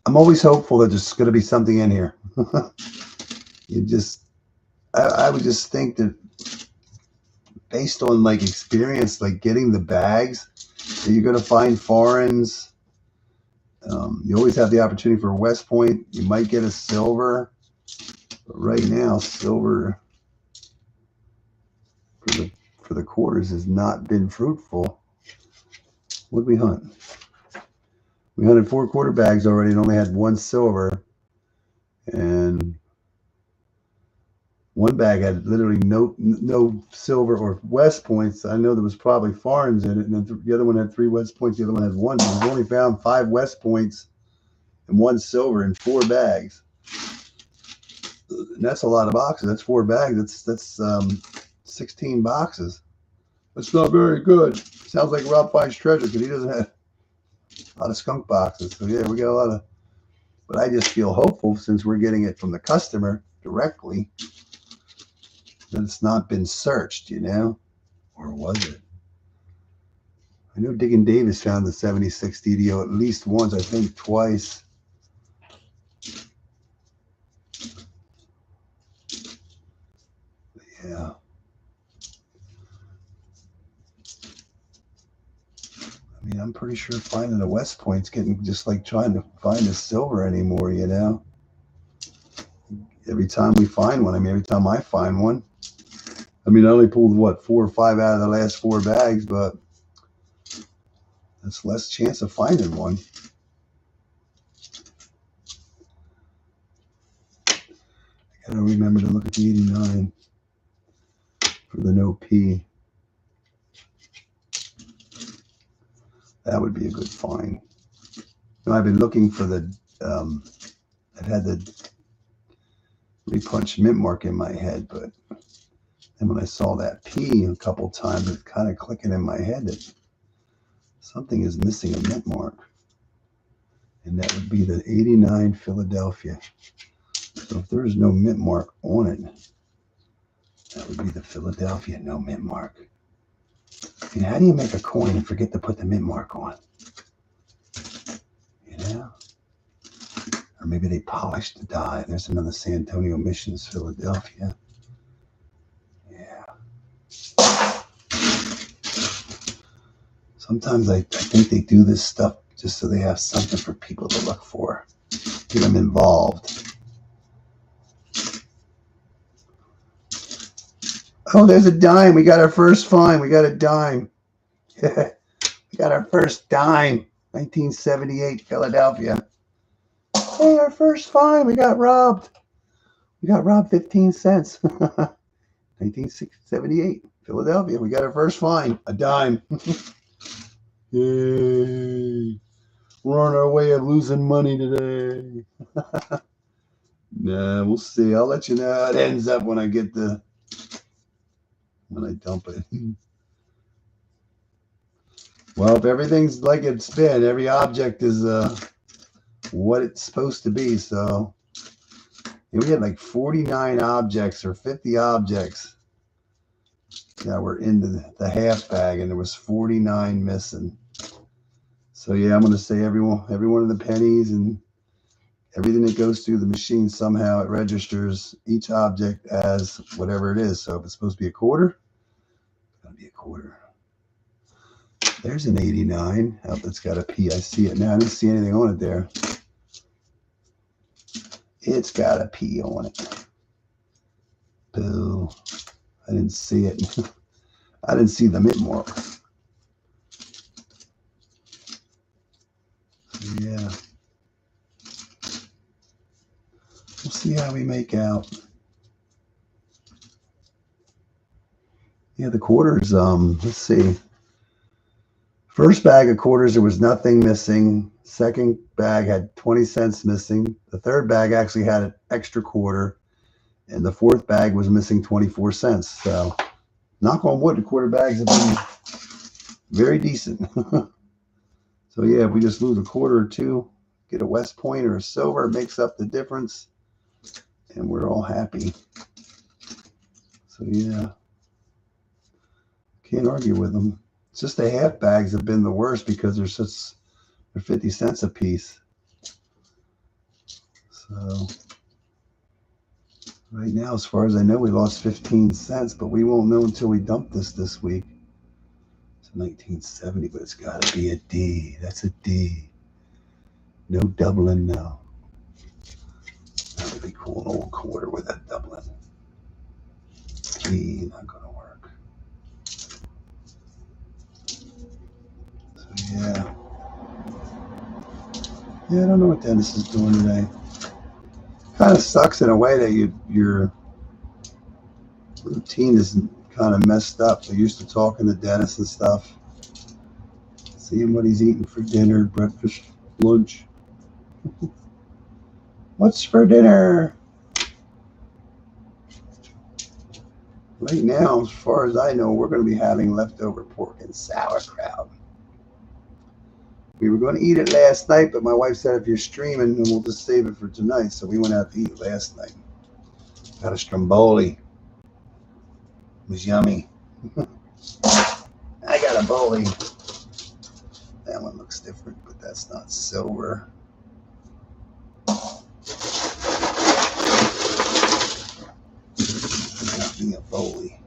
I'm always hopeful that there's going to be something in here. I would just think that based on like experience, like getting the bags, that you're going to find foreigns. You always have the opportunity for a West Point. You might get a silver. But right now, silver for the quarters has not been fruitful. What did we hunt? We hunted 4 quarter bags already and only had 1 silver. And one bag had literally no silver or West Points. I know there was probably foreigns in it. And then the other one had 3 West Points. The other one had 1. So we've only found 5 West Points and 1 silver in 4 bags. And that's a lot of boxes. That's 4 bags. That's 16 boxes. That's not very good. Sounds like Rob finds treasure because he doesn't have a lot of skunk boxes. So yeah, we got a lot of, but I just feel hopeful since we're getting it from the customer directly that it's not been searched, you know? Or was it? I know Diggin' Davis found the 76 DDO at least once, I think twice. Yeah. I mean, I'm pretty sure finding a West Point's getting just like trying to find a silver anymore, you know? Every time we find one, I mean, every time I find one, I mean, I only pulled, what, 4 or 5 out of the last 4 bags, but that's less chance of finding one. I gotta remember to look at the 89 for the no P. That would be a good find. You know, I've been looking for the, I've had the really punched mint mark in my head, but then when I saw that P a couple times, it kind of clicking in my head that something is missing a mint mark. And that would be the 89 Philadelphia. So if there's no mint mark on it, that would be the Philadelphia, no mint mark. And how do you make a coin and forget to put the mint mark on? You know? Or maybe they polished the die. There's another San Antonio Missions, Philadelphia. Yeah. Sometimes I think they do this stuff just so they have something for people to look for. Get them involved. Oh, there's a dime. We got our first find. We got a dime. We got our first dime. 1978 Philadelphia. Hey, our first find. We got robbed. We got robbed 15 cents. 1978 Philadelphia. We got our first find. A dime. Yay. We're on our way of losing money today. Nah, we'll see. I'll let you know how it ends up when I dump it. Well, if everything's like it's been, every object is what it's supposed to be. So we had like 49 objects or 50 objects that were in the half bag, and there was 49 missing. So yeah, I'm going to say every one of the pennies and everything that goes through the machine, somehow it registers each object as whatever it is. So if it's supposed to be a quarter, it's going to be a quarter. There's an 89. Oh, it's got a P. I see it now. I didn't see anything on it there. It's got a P on it. Boo. I didn't see it. I didn't see the mint mark. Yeah. We'll see how we make out. Yeah, the quarters, let's see. First bag of quarters, there was nothing missing. Second bag had 20 cents missing. The third bag actually had an extra quarter. And the fourth bag was missing 24 cents. So, knock on wood, the quarter bags have been very decent. So, yeah, if we just lose a quarter or two, get a West Point or a silver, it makes up the difference. And we're all happy. So, yeah. Can't argue with them. It's just the half bags have been the worst because they're 50 cents a piece. So right now, as far as I know, we lost 15 cents, but we won't know until we dump this week. It's 1970, but it's got to be a D. That's a D. No doubling now. That would be cool. An old quarter with a doubling. D, not going to work. So yeah. Yeah, I don't know what Dennis is doing today. Kind of sucks in a way that your routine is kind of messed up. They're used to talking to Dennis and stuff, seeing what he's eating for dinner, breakfast, lunch. What's for dinner? Right now, as far as I know, we're going to be having leftover pork and sauerkraut. We were going to eat it last night, but my wife said if you're streaming, then we'll just save it for tonight. So we went out to eat last night. Got a stromboli. It was yummy. I got a boli. That one looks different, but that's not silver. Got me a boli.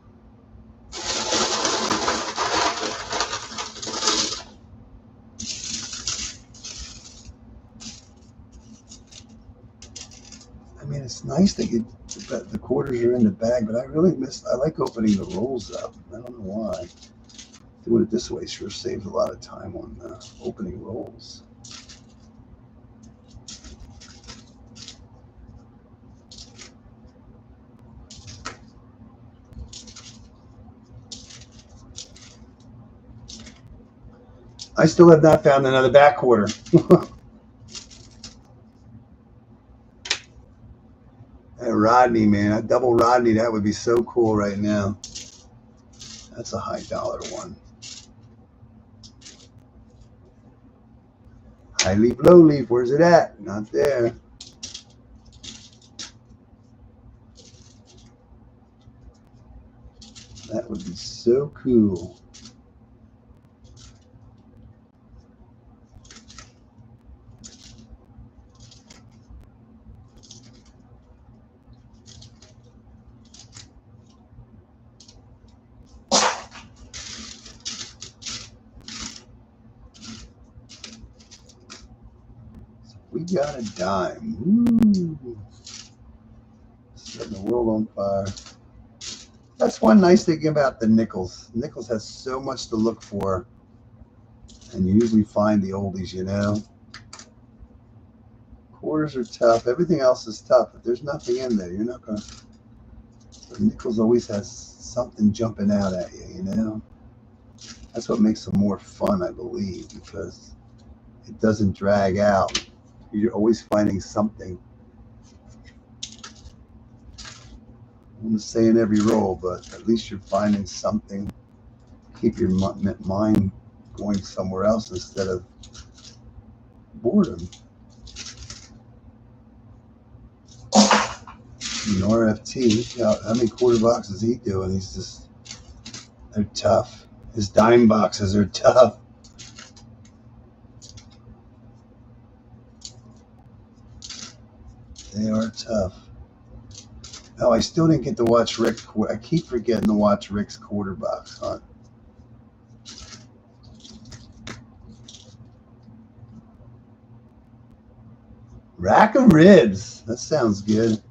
I mean, it's nice that the quarters are in the bag, but I like opening the rolls up. I don't know why. Doing it this way sure saves a lot of time on opening rolls. I still have not found another back quarter. That Rodney, man, that double Rodney, that would be so cool right now. That's a high dollar one. High leaf, low leaf, where's it at? Not there. That would be so cool. We got a dime. Ooh. Setting the world on fire. That's one nice thing about the nickels. Nickels has so much to look for. And you usually find the oldies, you know. Quarters are tough. Everything else is tough. If there's nothing in there, you're not going to. The nickels always has something jumping out at you, you know. That's what makes them more fun, I believe, because it doesn't drag out. You're always finding something. I want to say in every roll, but at least you're finding something. Keep your mind going somewhere else instead of boredom. An RFT, how many quarter boxes he doing? He's just, they're tough. His dime boxes are tough. They are tough. Oh, I still didn't get to watch Rick. I keep forgetting to watch Rick's quarter box hunt. Rack of ribs. That sounds good.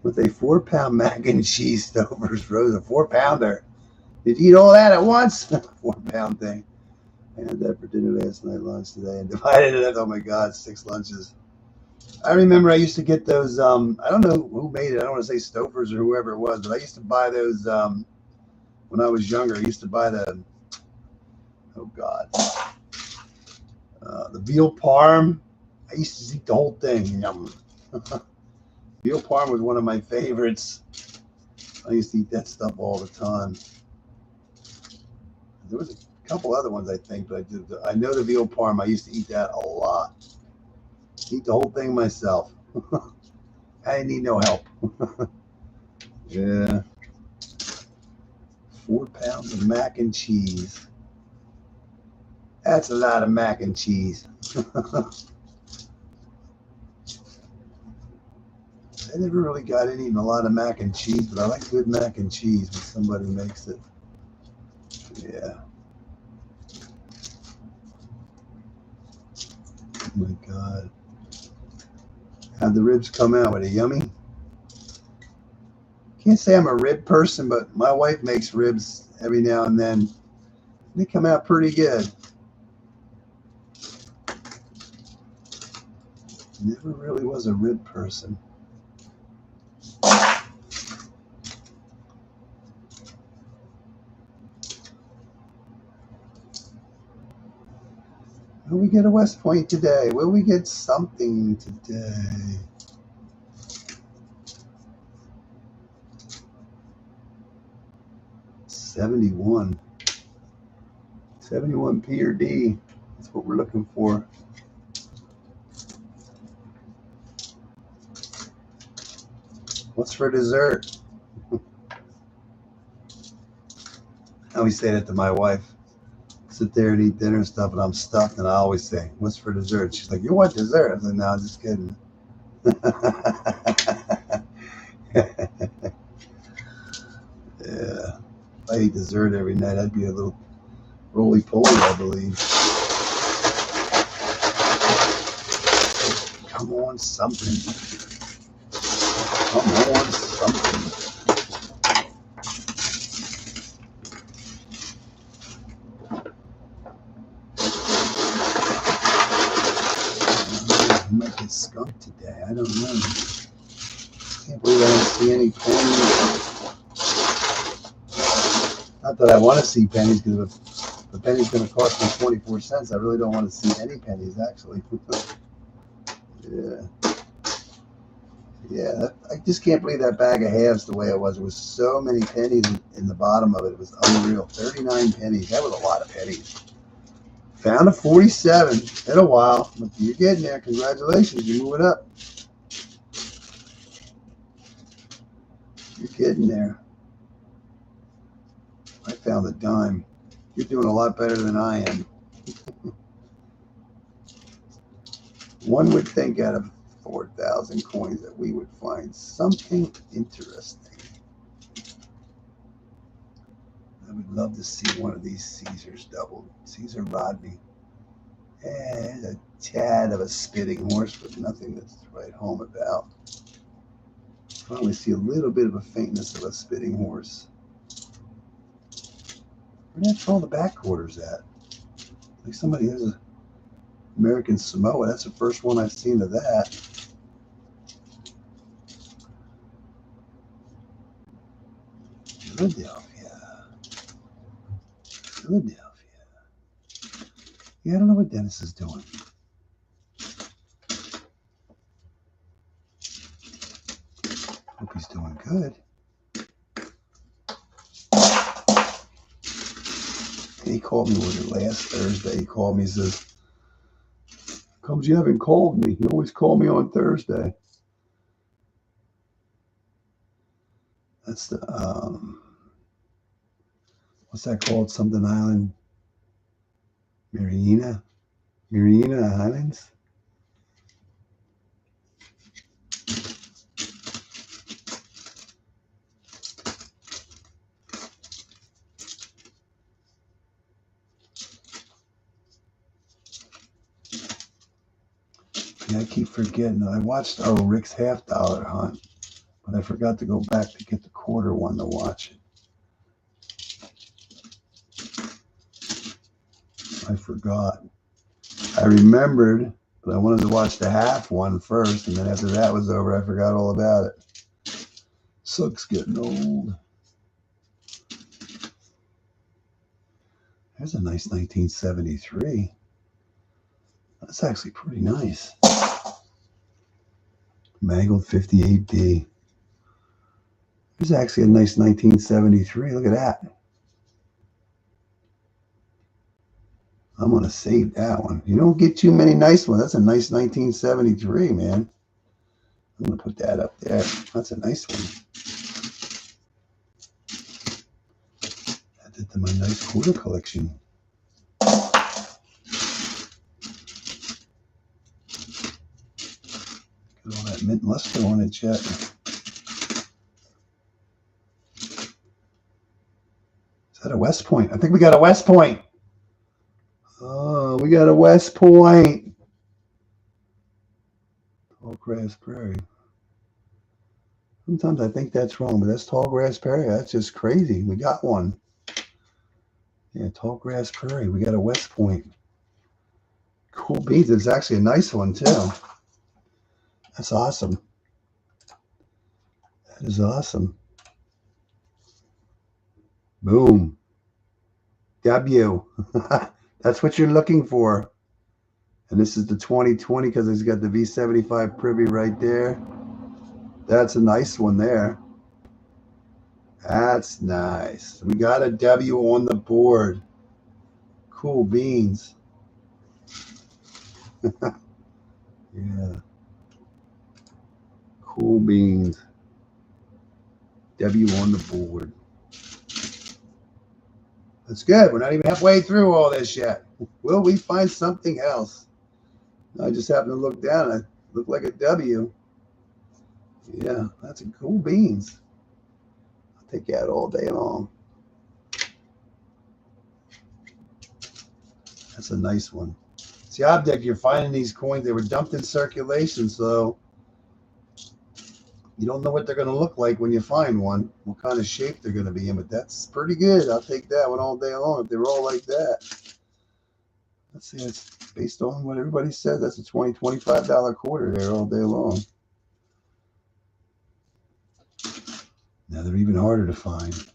With a 4-pound mac and cheese Stover's Rose, a 4-pounder. Did you eat all that at once? 4-pound thing. I had that for dinner last night, lunch today, and divided it up. Oh my God, 6 lunches. I remember I used to get those. I don't know who made it. I don't want to say Stouffer's or whoever it was, but I used to buy those when I was younger. I used to buy the, oh God, the veal parm. I used to eat the whole thing. Yum. Veal parm was one of my favorites. I used to eat that stuff all the time. There was a couple other ones I think, but I know the veal parm. I used to eat that a lot. Eat the whole thing myself. I didn't need no help. Yeah. 4 pounds of mac and cheese. That's a lot of mac and cheese. I never really got into eating a lot of mac and cheese, but I like good mac and cheese when somebody makes it. Yeah. Oh my God. How'd the ribs come out? Were they yummy? Can't say I'm a rib person, but my wife makes ribs every now and then. They come out pretty good. Never really was a rib person. Will we get a West Point today? Will we get something today? $71 P or D. That's what we're looking for. What's for dessert? I always say that to my wife. Sit there and eat dinner and stuff, and I'm stuffed, and I always say, "What's for dessert?" She's like, "You want dessert?" I was like, "No, I'm just kidding." Yeah, if I ate dessert every night, I'd be a little roly-poly, I believe. Come on, something. Come on, something. I might get skunked today. I don't know. Can't believe I don't see any pennies. Not that I want to see pennies, because if the penny's going to cost me 24 cents, I really don't want to see any pennies, actually. Yeah. Yeah, I just can't believe that bag of halves the way it was. There was so many pennies in the bottom of it. It was unreal. 39 pennies. That was a lot of pennies. Found a 47. In a while, but you're getting there. Congratulations. You're moving up. You're getting there. I found a dime. You're doing a lot better than I am. One would think out of 4,000 coins that we would find something interesting. I would love to see one of these Caesars doubled. Caesar Rodney. And a tad of a spitting horse, but nothing that's to write home about. Finally see a little bit of a faintness of a spitting horse. Where the heck's all the back quarters at? Like somebody has an American Samoa. That's the first one I've seen of that. Philadelphia. Yeah, I don't know what Dennis is doing. Hope he's doing good. He called me last Thursday. He called me and says, "How comes you haven't called me? You always call me on Thursday." That's the what's that called? Something Island, Mariana Islands. Yeah, I keep forgetting. I watched Rick's $50 hunt, but I forgot to go back to get the quarter one to watch it. I forgot. I remembered, but I wanted to watch the half one first, and then after that was over, I forgot all about it. Sucks getting old. There's a nice 1973. That's actually pretty nice. Mangled 58D. There's actually a nice 1973. Look at that. I'm going to save that one. You don't get too many nice ones. That's a nice 1973, man. I'm going to put that up there. That's a nice one. Add it to my nice quarter collection. Got all that mint luster on it yet. Is that a West Point? I think we got a West Point. Oh, we got a West Point. Tall Grass Prairie. Sometimes I think that's wrong, but that's Tall Grass Prairie. That's just crazy. We got one. Yeah, Tall Grass Prairie. We got a West Point. Cool beans. It's actually a nice one, too. That's awesome. That is awesome. Boom. W. That's what you're looking for. And this is the 2020 because it's got the V75 privy right there. That's a nice one there. That's nice. We got a W on the board. Cool beans. Yeah. Cool beans. W on the board. That's good. We're not even halfway through all this yet. Will we find something else? I just happened to look down. I look like a W. Yeah, that's a cool beans. I'll take that all day long. That's a nice one. It's the object. You're finding these coins. They were dumped in circulation, so you don't know what they're going to look like when you find one, what kind of shape they're going to be in, but that's pretty good. I'll take that one all day long if they're all like that. Let's see, it's based on what everybody said. That's a $20, $25 quarter there all day long. Now they're even harder to find.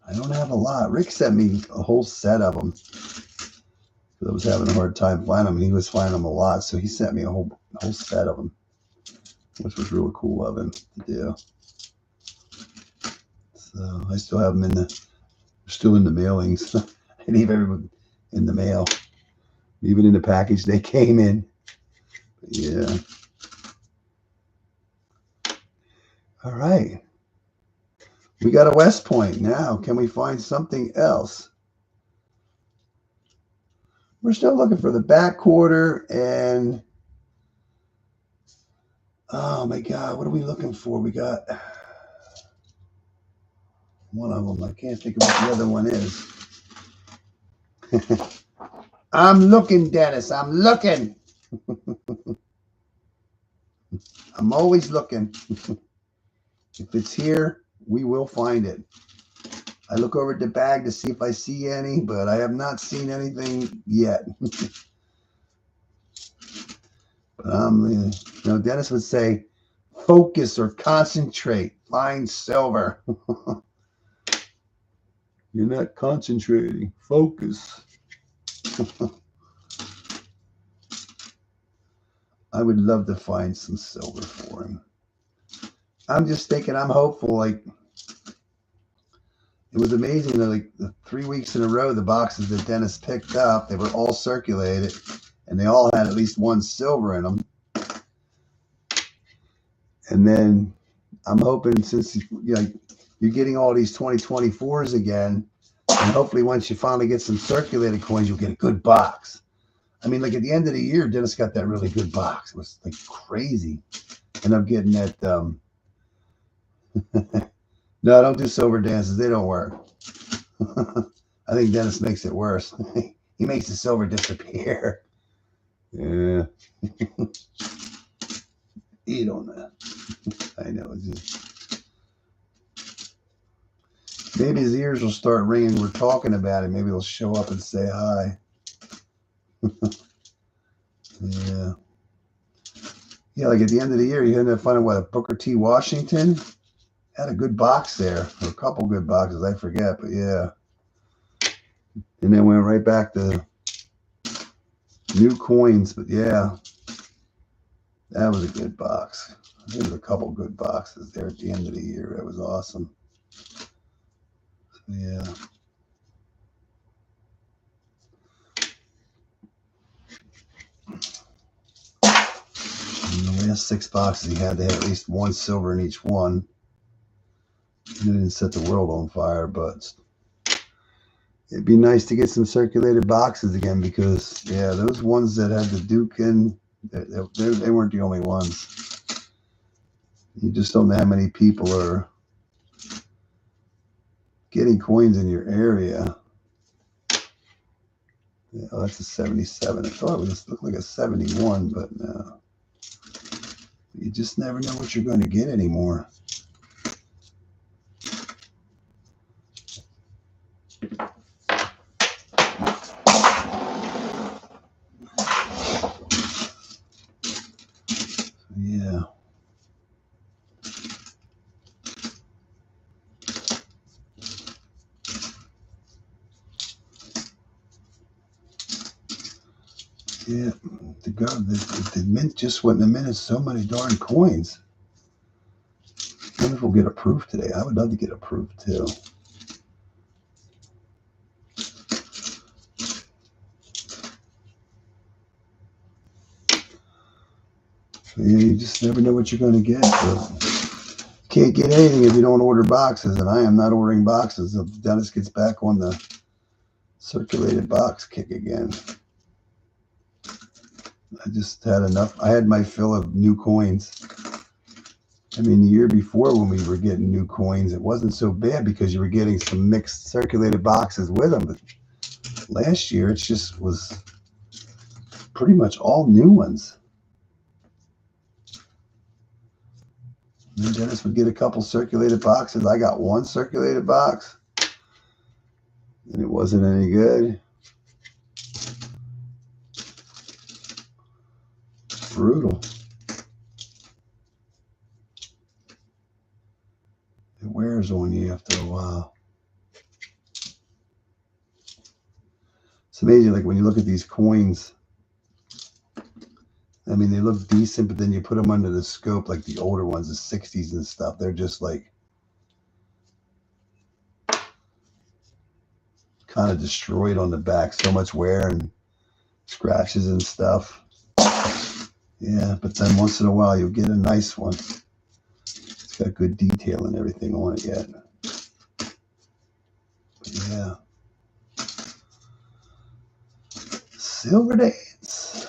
I don't have a lot. Rick sent me a whole set of them. I was having a hard time finding them, and he was finding them a lot. So he sent me a whole set of them, which was really cool of him to do. So I still have them still in the mailings. I leave everyone in the mail, even in the package they came in. But yeah. All right. We got a West Point now. Can we find something else? We're still looking for the back quarter and oh my God, what are we looking for? We got one of them. I can't think of what the other one is. I'm looking, Dennis. I'm looking. I'm always looking. If it's here, we will find it. I look over at the bag to see if I see any, but I have not seen anything yet. But Dennis would say, focus or concentrate. Find silver. You're not concentrating. Focus. I would love to find some silver for him. I'm just thinking, I'm hopeful. Like, it was amazing that like the 3 weeks in a row, the boxes that Dennis picked up, they were all circulated, and they all had at least one silver in them. And then I'm hoping, since you're getting all these 2024s again, and hopefully once you finally get some circulated coins, you'll get a good box. I mean, like at the end of the year, Dennis got that really good box. It was like crazy. And I'm getting that. No, don't do silver dances. They don't work. I think Dennis makes it worse. He makes the silver disappear. Yeah. You don't know. I know. Maybe his ears will start ringing. We're talking about it. Maybe he'll show up and say hi. Yeah. Yeah, like at the end of the year, you end up finding what, a Booker T. Washington? Had a good box there, or a couple good boxes, I forget, but yeah. And then went right back to new coins, but yeah, that was a good box. There was a couple good boxes there at the end of the year. That was awesome. So, yeah. In the last 6 boxes he had, they had at least one silver in each one. He didn't set the world on fire, but it'd be nice to get some circulated boxes again, because yeah, those ones that had the Duke in, they weren't the only ones. You just don't know how many people are getting coins in your area. Yeah, oh, that's a 77. I thought it looked like a 71, but no. You just never know what you're going to get anymore. Yeah. Yeah, the mint just went in a minute. So many darn coins. I wonder if we'll get approved today. I would love to get approved too. So yeah, you just never know what you're going to get. But can't get anything if you don't order boxes, and I am not ordering boxes until Dennis gets back on the circulated box kick again. I just had enough. I had my fill of new coins. I mean, the year before when we were getting new coins, it wasn't so bad because you were getting some mixed circulated boxes with them. But last year, it just was pretty much all new ones. And Dennis would get a couple circulated boxes. I got one circulated box, and it wasn't any good. Brutal. It wears on you after a while. It's amazing, like when you look at these coins, I mean, they look decent, but then you put them under the scope, like the older ones, the 60s and stuff. They're just like kind of destroyed on the back. So much wear and scratches and stuff. Yeah, but then once in a while you'll get a nice one. It's got good detail and everything on it yet. But yeah. Silver Dance.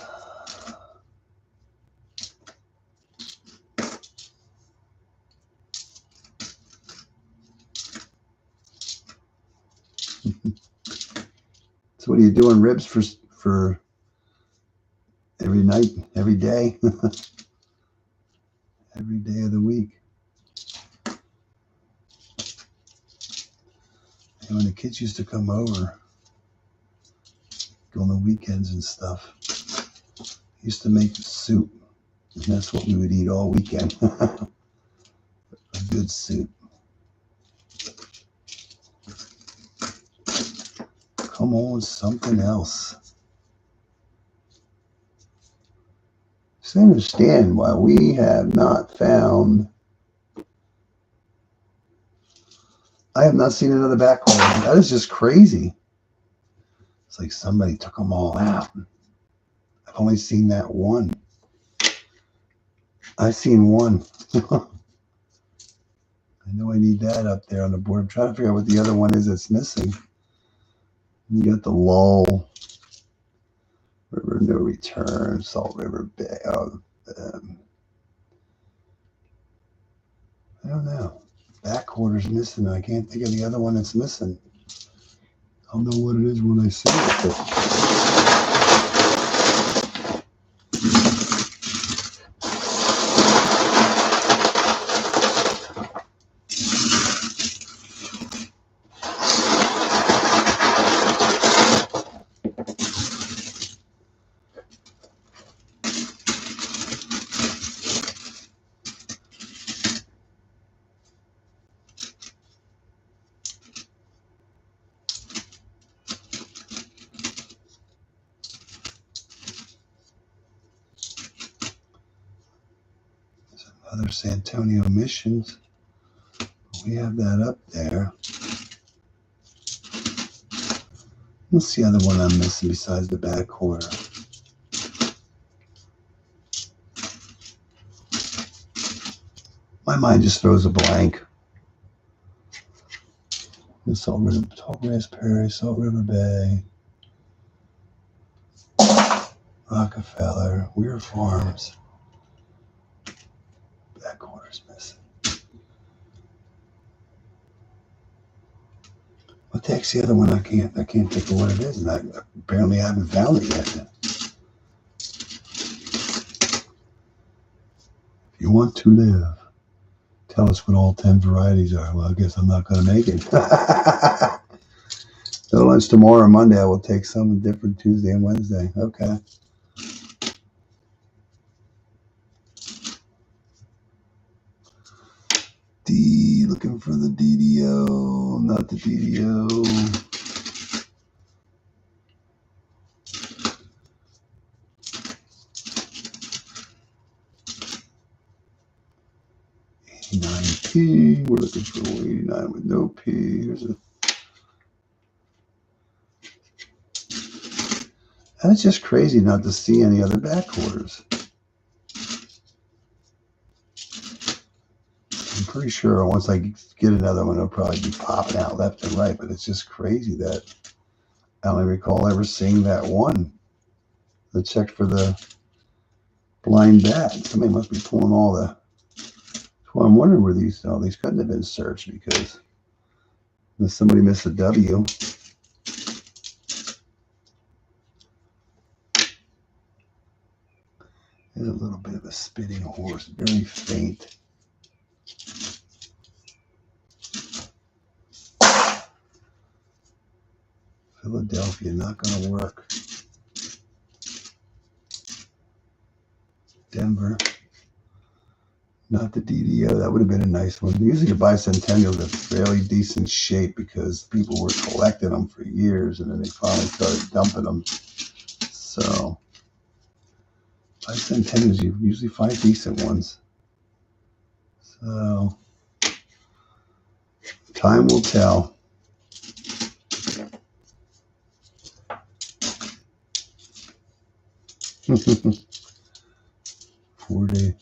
So what are you doing, ribs for every night, every day? Every day of the week. And when the kids used to come over on the weekends and stuff, I used to make soup. And that's what we would eat all weekend. A good soup. Come on, something else. Just understand why we have not found. I have not seen another back quarter. That is just crazy. It's like somebody took them all out. I've only seen that one. I've seen one. I know I need that up there on the board. I'm trying to figure out what the other one is that's missing. You got the Lull, River No Return, Salt River Bay. I don't know. Back quarter's missing. I can't think of the other one that's missing. I'll know what it is when I see it. But other Santonio missions. We have that up there. What's the other one I'm missing besides the back quarter? My mind just throws a blank. Salt River, Tall Grass Prairie, Salt River Bay, Rockefeller, Weir Farms. Back quarter's missing. What the heck's the other one? I can't think of what it is, and I apparently haven't found it yet. If you want to live, tell us what all 10 varieties are. Well, I guess I'm not going to make it. So lunch tomorrow or Monday, I will take some different Tuesday and Wednesday. Okay. D, looking for the DDO, not the DDO. P. We're looking for 89 with no P. Here's a. And it's just crazy not to see any other back quarters. I'm pretty sure once I get another one, it'll probably be popping out left and right. But it's just crazy that I only recall ever seeing that one. I checked for the blind bat. Somebody must be pulling all the. Well, I'm wondering where these couldn't have been searched because unless somebody missed a W. There's a little bit of a spitting horse, very faint. Philadelphia, not going to work. Denver, Not the DDO. That would have been a nice one. Usually, your bicentennials are fairly decent shape because people were collecting them for years, and then they finally started dumping them. So, bicentennials, you usually find decent ones. So, time will tell. $4.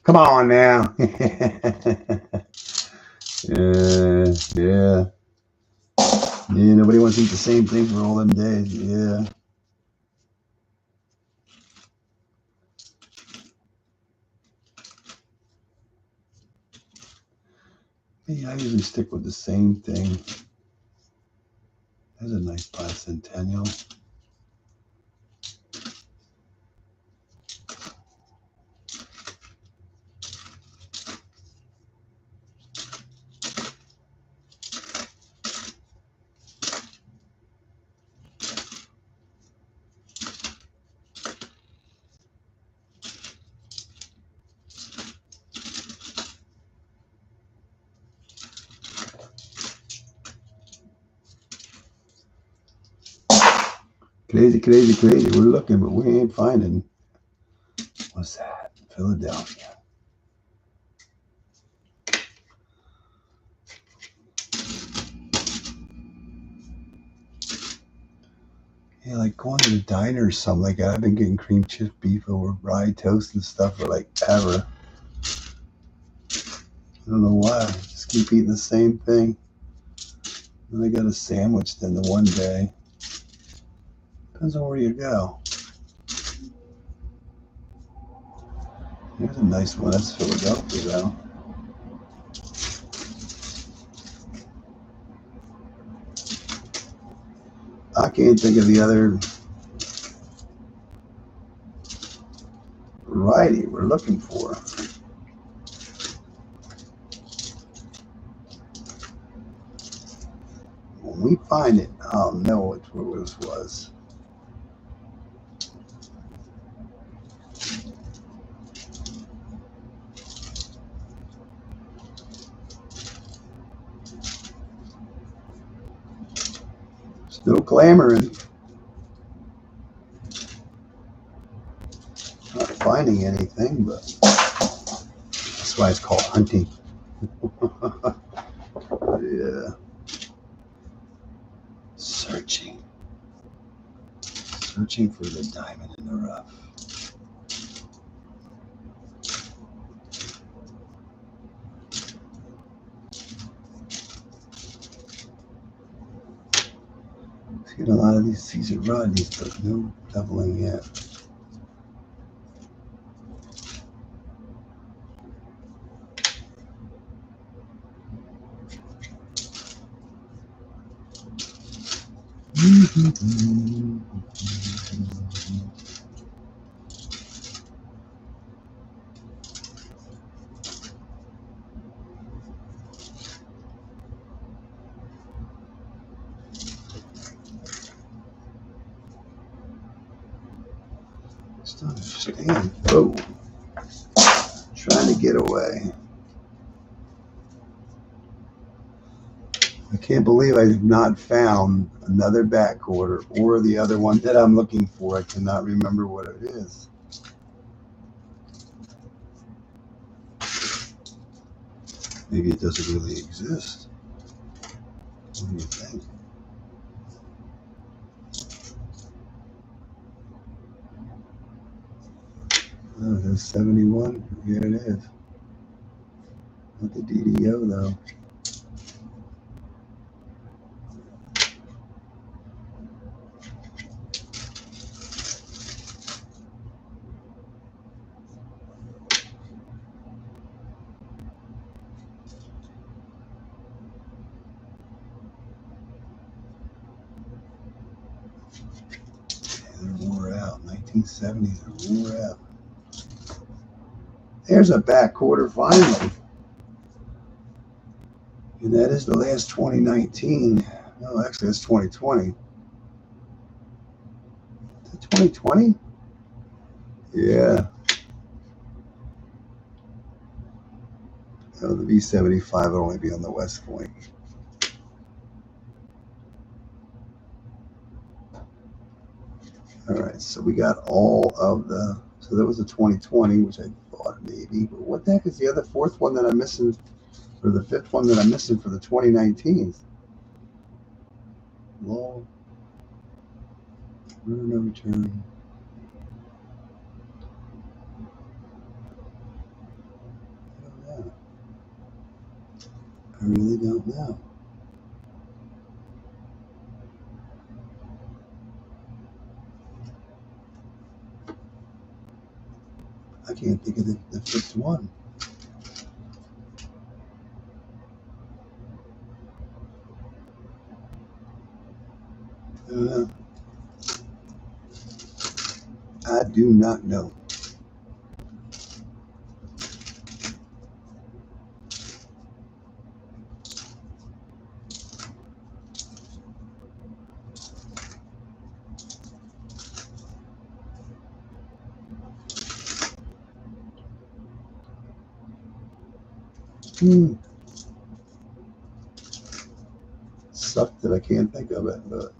Come on now. Yeah. Yeah, nobody wants to eat the same thing for all them days. Yeah. Yeah, I usually stick with the same thing. There's a nice bicentennial. Crazy, crazy, crazy. We're looking, but we ain't finding. What's that? Philadelphia. Yeah, like going to the diner or something like that. I've been getting cream cheese beef over rye toast and stuff for like ever. I don't know why. I just keep eating the same thing. Then I got a sandwich then the one day. Depends on where you go. Here's a nice one. That's Philadelphia though. I can't think of the other variety we're looking for. When we find it, I'll know what this was. Still clamoring. Not finding anything, but that's why it's called hunting. Yeah. Searching. Searching for the diamond in the rough. Get a lot of these Caesar Rodneys, but no doubling yet. Just understand. Oh, trying to get away. I can't believe I have not found another back quarter or the other one that I'm looking for. I cannot remember what it is. Maybe it doesn't really exist. What do you think? Oh, there's 71. Yeah, it is. Not the DDO though. They're wore out. 1970s are wore out. There's a back quarter finally. And that is the last 2019. No, actually, it's 2020. Is it 2020? Yeah. Oh, the B-75 will only be on the West Point. All right, so we got all of the, so there was a 2020, which I thought maybe, but what the heck is the other fourth one that I'm missing, or the fifth one that I'm missing for the 2019s? Low, no return. I don't know. I really don't know. I can't think of the fifth one. I do not know. Sucked that I can't think of it, but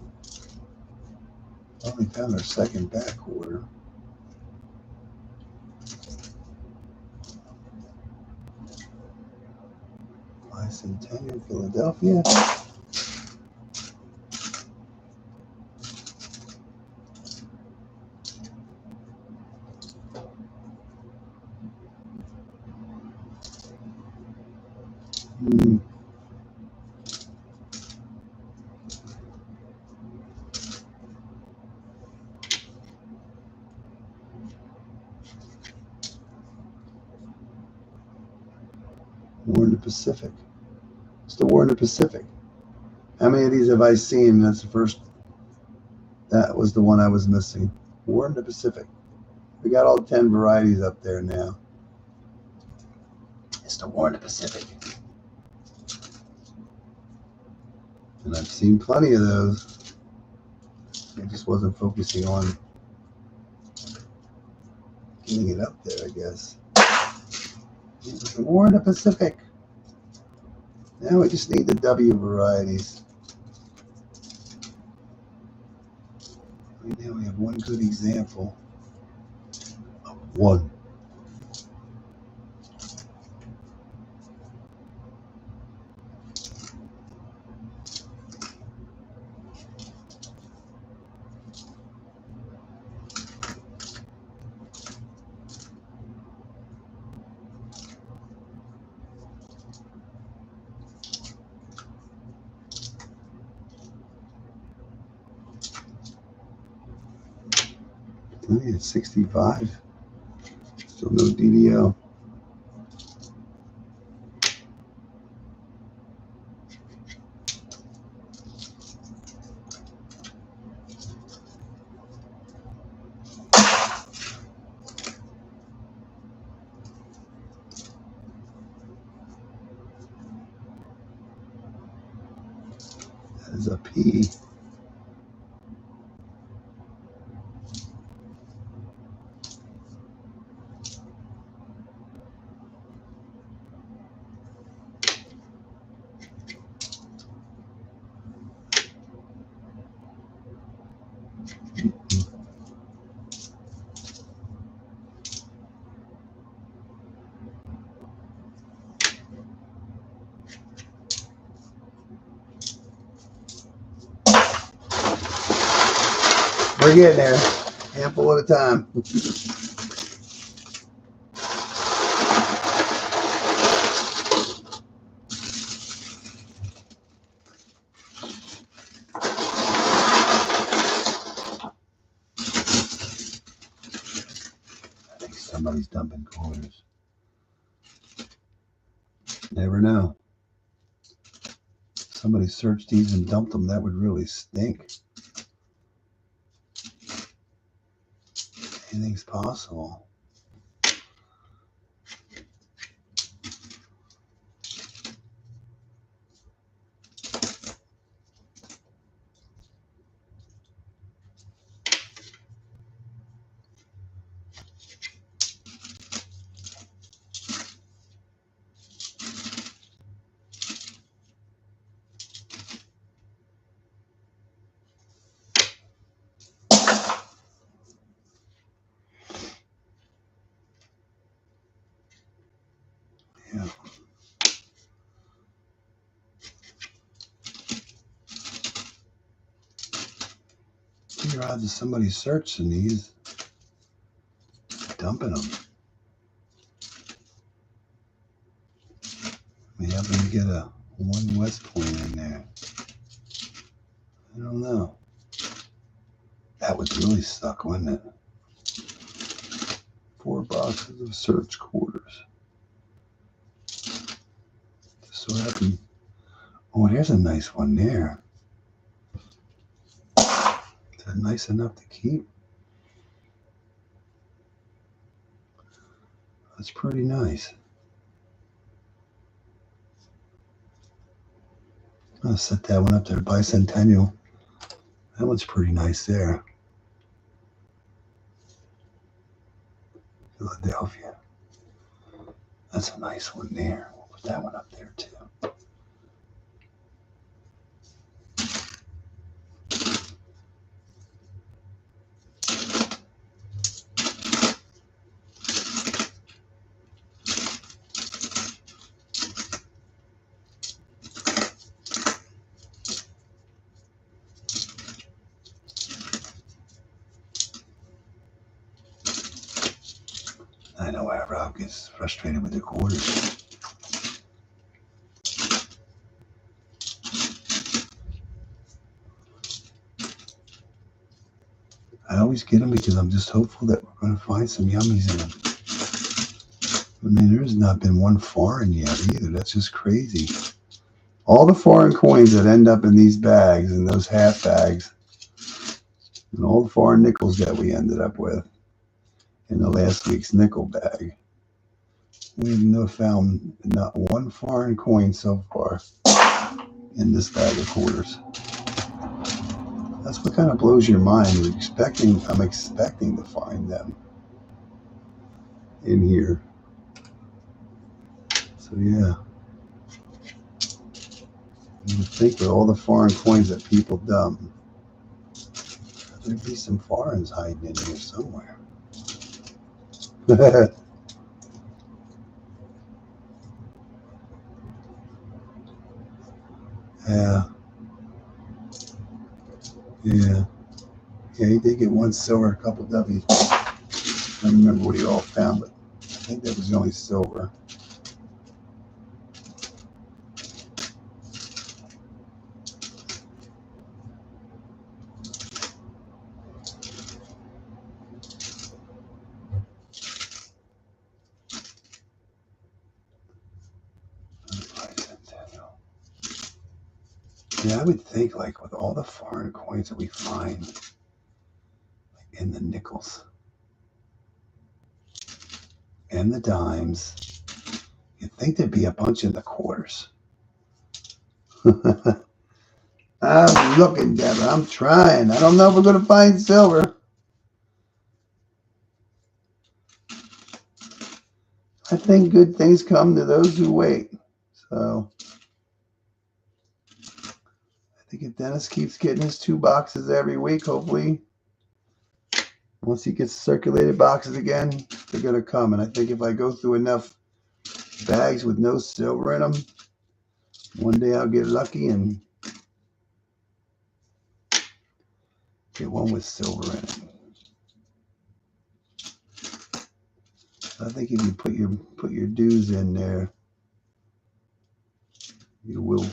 I only found our second back order. Bicentennial, Philadelphia. War in the Pacific. It's the War in the Pacific. How many of these have I seen? That's the first. That was the one I was missing. War in the Pacific. We got all 10 varieties up there now. It's the War in the Pacific. And I've seen plenty of those. I just wasn't focusing on getting it up there, I guess. The War in the Pacific. Now we just need the W varieties. Right now we have one good example of one. It's 65. Still no DDO. That is a P. We're getting there. Handful at a time. I think somebody's dumping quarters. Never know. Somebody searched these and dumped them. That would really stink. Anything's possible. Yeah. Figure out that somebody searching these, dumping them. We happen to get a 1 West Point in there. I don't know. That would really suck, wouldn't it? 4 boxes of search quarters. Just so happen. Oh, there's a nice one there. Is that nice enough to keep? That's pretty nice. I'm going to set that one up there, Bicentennial. That one's pretty nice there. Philadelphia. That's a nice one there. We'll put that one up there too. I know why Rob gets frustrated with the quarters. I always get them because I'm just hopeful that we're going to find some yummies in them. I mean, there's not been one foreign yet either. That's just crazy. All the foreign coins that end up in these bags and those half bags, and all the foreign nickels that we ended up with in the last week's nickel bag, we've found not one foreign coin so far in this bag of quarters. That's what kind of blows your mind. I'm expecting to find them in here. So yeah, you would think with all the foreign coins that people dump, there'd be some foreigns hiding in here somewhere. Yeah. Yeah. Yeah, he did get 1 silver, a couple W's. I don't remember what he all found, but I think that was the only silver. Yeah, I would think like with all the foreign coins that we find like in the nickels and the dimes, you'd think there'd be a bunch in the quarters. I'm looking, Deborah. I'm trying. I don't know if we're going to find silver. I think good things come to those who wait. So I think if Dennis keeps getting his 2 boxes every week, hopefully, once he gets circulated boxes again, they're going to come. And I think if I go through enough bags with no silver in them, one day I'll get lucky and get one with silver in it. I think if you put your dues in there, you will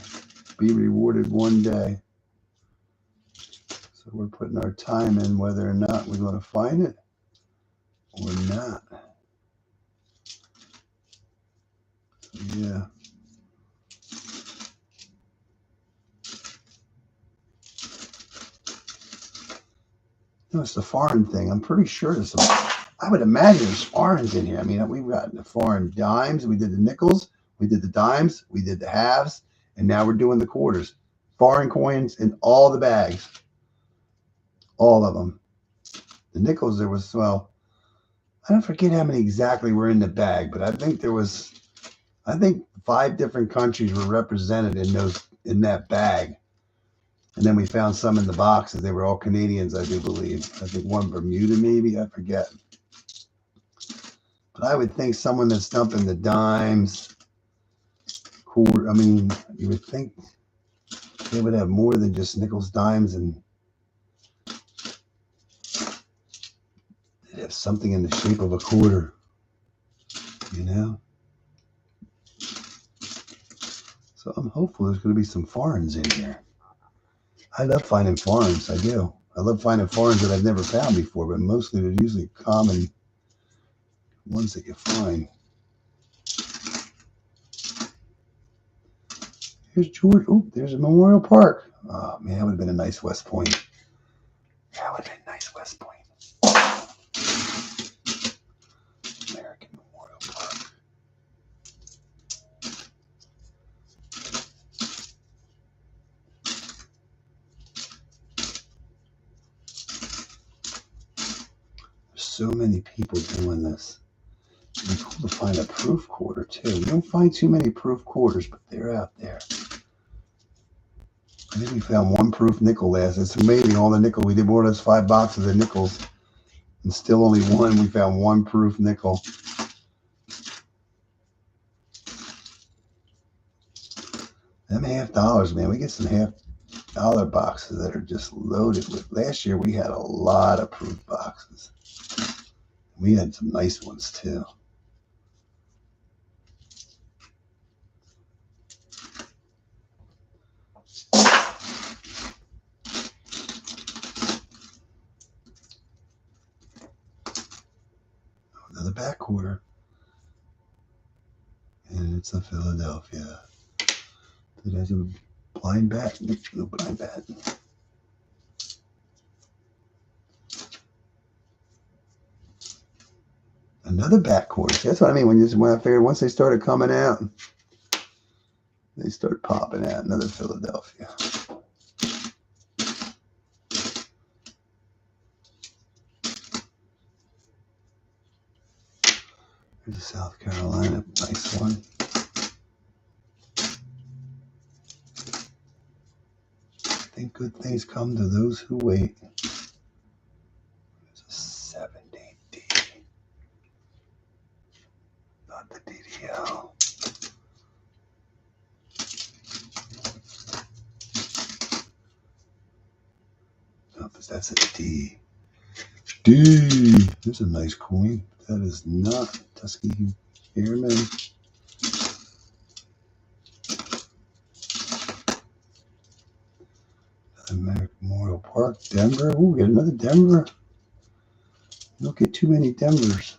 be rewarded one day. So we're putting our time in whether or not we're going to find it or not. So yeah. No, it's the foreign thing. I'm pretty sure there's some. I would imagine there's foreigns in here. I mean, we've got the foreign dimes. We did the nickels. We did the dimes. We did the halves. And now we're doing the quarters. Foreign coins in all the bags. All of them. The nickels, there was, well, I don't forget how many exactly were in the bag, but I think 5 different countries were represented in that bag. And then we found some in the boxes. They were all Canadians, I do believe. I think one Bermuda, maybe. I forget. But I would think someone that's dumping the dimes quarter. I mean, you would think they would have more than just nickels, dimes, and they'd have something in the shape of a quarter, you know? So I'm hopeful there's going to be some foreigns in here. I love finding foreigns. I do. I love finding foreigns that I've never found before, but mostly they're usually common ones that you find. Here's George. Oh, there's a Memorial Park. Oh, man, that would have been a nice West Point. That would have been nice West Point. American Memorial Park. There's so many people doing this. It'd be cool to find a proof quarter, too. You don't find too many proof quarters, but they're out there. I think we found one proof nickel last. It's amazing, all the nickel. We did more or less 5 boxes of nickels, and still only one. We found one proof nickel. Them $50, man. We get some $50 boxes that are just loaded with. Last year we had a lot of proof boxes. We had some nice ones too. Another back quarter. And it's a Philadelphia. It has a blind bat. No blind bat. Another back quarter. That's what I mean when I figured once they started coming out, they start popping out. Another Philadelphia. There's a South Carolina. Nice one. I think good things come to those who wait. There's a 70D. Not the DDL. No, but that's a D. D. There's a nice coin. That is not Tuskegee Airmen. American Memorial Park, Denver. Ooh, we got another Denver. You don't get too many Denvers.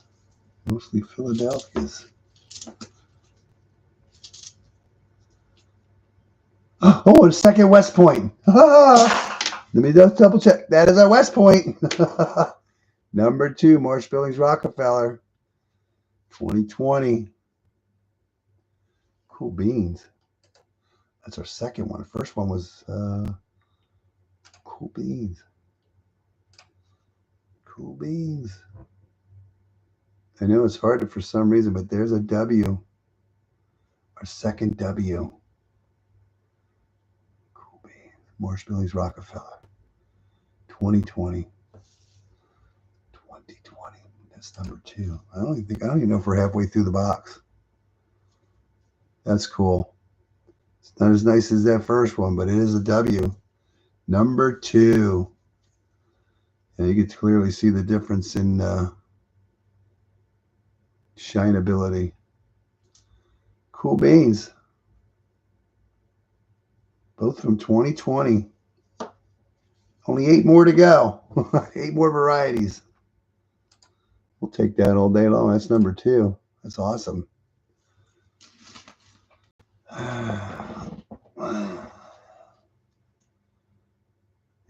Mostly Philadelphias. Oh, a second West Point. Let me just double check. That is our West Point. Number 2, Marsh Billings Rockefeller. 2020. Cool beans. That's our second one. The first one was cool beans. Cool beans. I know it's hard for some reason, but there's a W. Our second W. Cool beans. Marsh Billings Rockefeller. 2020. 2020. That's number 2. I don't even know if we're halfway through the box. That's cool. It's not as nice as that first one, but it is a W. Number 2. And you can clearly see the difference in shineability. Cool beans. Both from 2020. Only 8 more to go. 8 more varieties. We'll take that all day long. That's number 2. That's awesome.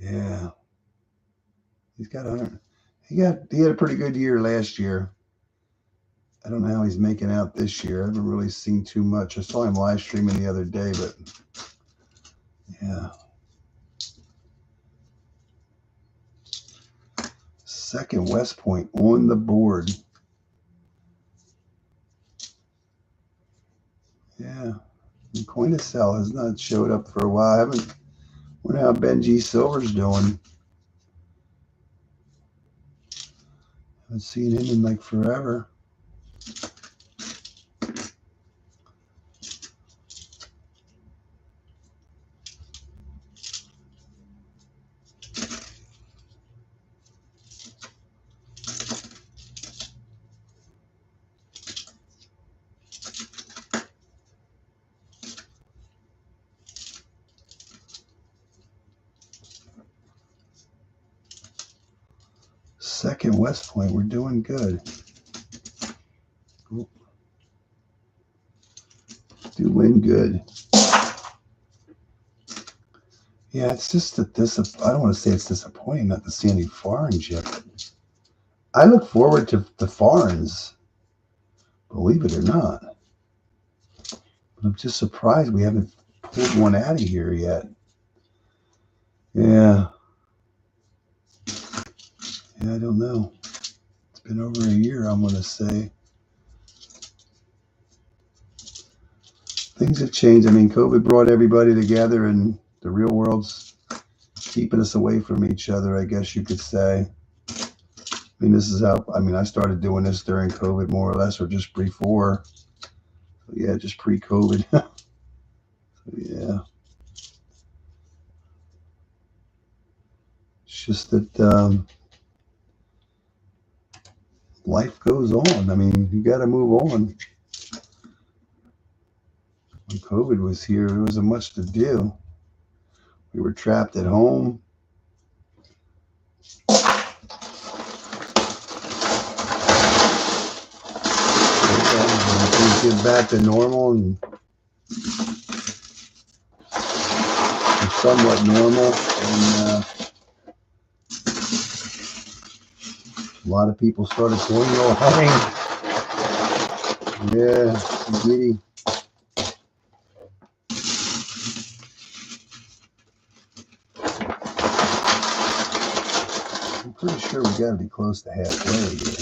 Yeah. He had a pretty good year last year. I don't know how he's making out this year. I haven't really seen too much. I saw him live streaming the other day, but yeah. Second West Point on the board. Yeah. The coin to sell has not showed up for a while. I wonder how Benji Silver's doing. Haven't seen him in like forever. Second West Point, we're doing good. Doing good. Yeah, it's just that I don't want to say it's disappointing not to see any foreigns yet. I look forward to the foreigns, believe it or not. But I'm just surprised we haven't pulled one out of here yet. Yeah. Yeah, I don't know. It's been over a year, I'm going to say. Things have changed. I mean, COVID brought everybody together, and the real world's keeping us away from each other, I guess you could say. I mean, this is how, I started doing this during COVID, more or less, or just before. Yeah, just pre-COVID. Yeah. It's just that life goes on. I mean, you got to move on. When COVID was here, there wasn't much to do. We were trapped at home. Things get back to normal and somewhat normal. And a lot of people started going away. Yeah, giddy. I'm pretty sure we got to be close to halfway here.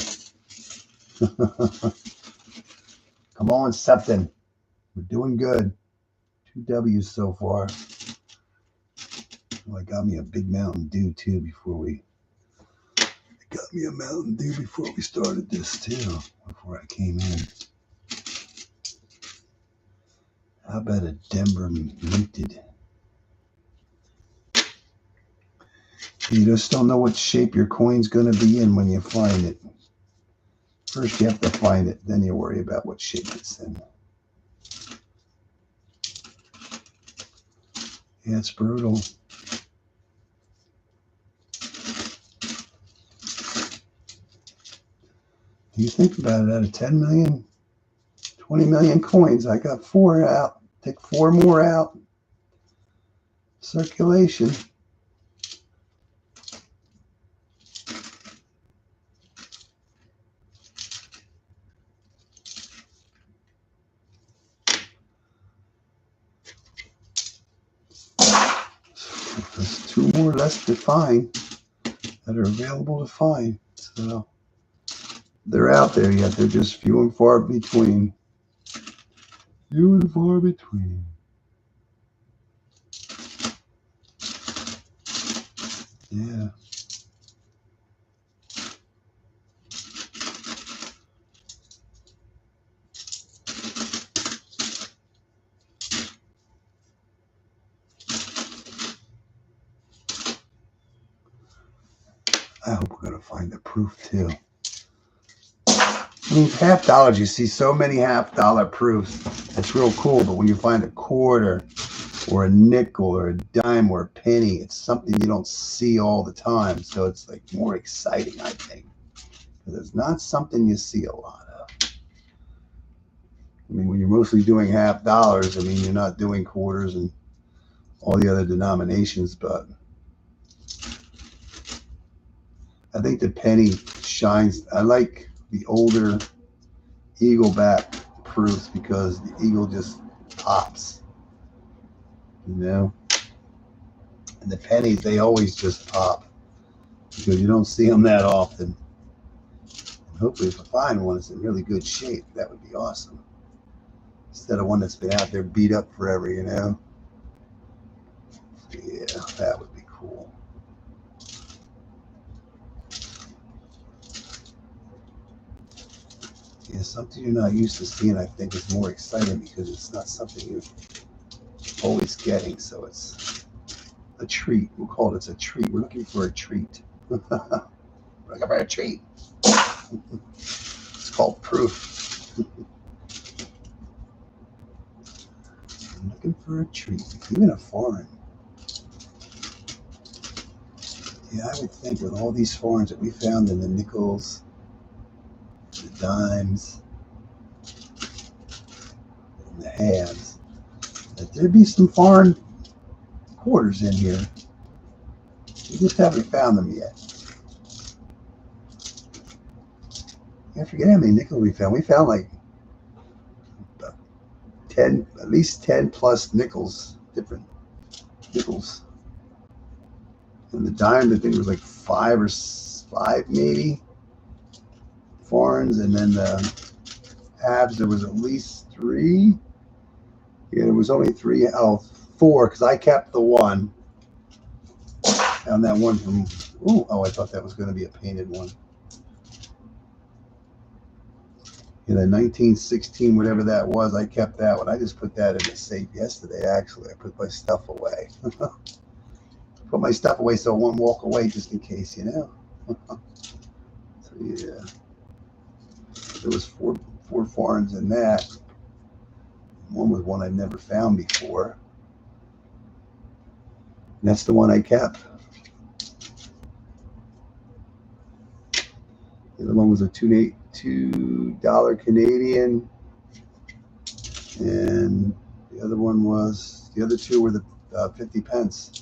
Come on, something. We're doing good. 2 W's so far. Well, I got me a big Mountain Dew too got me a Mountain Dew before we started this too, before I came in. How about a Denver Minted? You just don't know what shape your coin's going to be in when you find it. First you have to find it, then you worry about what shape it's in. Yeah, it's brutal. You think about it, out of 10 million, 20 million coins, I got 4 out. Take 4 more out. Circulation. There's 2 more left to find that are available to find. So they're out there yet. They're just few and far between. Few and far between. Yeah. I hope we're going to find the proof too. I mean, half dollars, you see so many half-dollar proofs. That's real cool. But when you find a quarter or a nickel or a dime or a penny, it's something you don't see all the time. So it's like more exciting, I think. Because it's not something you see a lot of. I mean, when you're mostly doing half dollars, I mean, you're not doing quarters and all the other denominations, but I think the penny shines. I like the older eagle back proofs because the eagle just pops, you know. And the pennies, they always just pop because you don't see them that often. And hopefully, if I find one that's in really good shape, that would be awesome. Instead of one that's been out there beat up forever, you know. Yeah, that would be cool. Yeah, something you're not used to seeing, I think, is more exciting because it's not something you're always getting. So it's a treat. We'll call it a treat. We're looking for a treat. We're looking for a treat. It's called proof. I'm looking for a treat. Even a foreign. Yeah, I would think with all these foreigns that we found in the nickels, the dimes, and the halves, that there'd be some foreign quarters in here. We just haven't found them yet. I forget how many nickels we found. We found like 10, at least 10 plus nickels, different nickels. And the dimes, I think it was like five maybe foreigns, and then the halves there was at least 3. Yeah, there was only 3. Oh, 4 because I kept the one. Found that one from. Oh, I thought that was going to be a painted one. Yeah, the 1916, whatever that was, I kept that one. I just put that in the safe yesterday. Actually, I put my stuff away. Put my stuff away so I won't walk away just in case, you know. So yeah, there was four foreigns in that. One was one I'd never found before. And that's the one I kept. The other one was a $2 Canadian, and the other 2 were the 50 pence.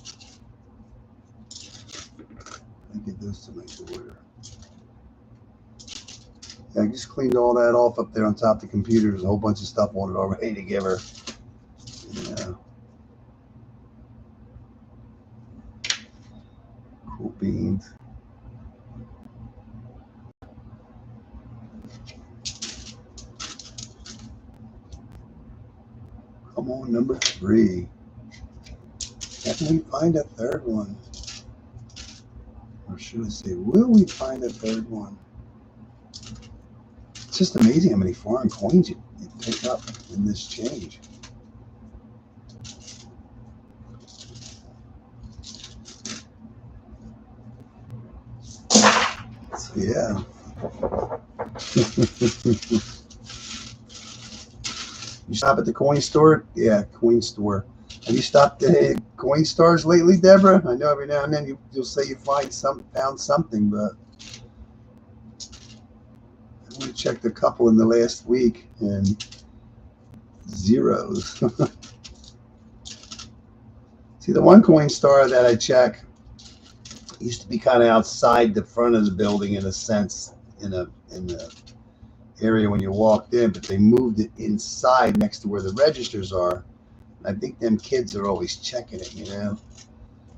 I give those to my daughter. Yeah, I just cleaned all that off up there on top of the computer. There's a whole bunch of stuff on it already to give her. Yeah. Cool beans. Come on, number 3. Can we find a third one? Or should I say, will we find a third one? It's just amazing how many foreign coins you pick up in this change. So yeah. You stop at the coin store? Yeah, coin store. Have you stopped at any coin stores lately, Deborah? I know every now and then you'll say you found something, but I only checked a couple in the last week and zeros. See, the one coin store that I check used to be kind of outside the front of the building in a sense, in the area when you walked in, but they moved it inside next to where the registers are. I think them kids are always checking it, you know.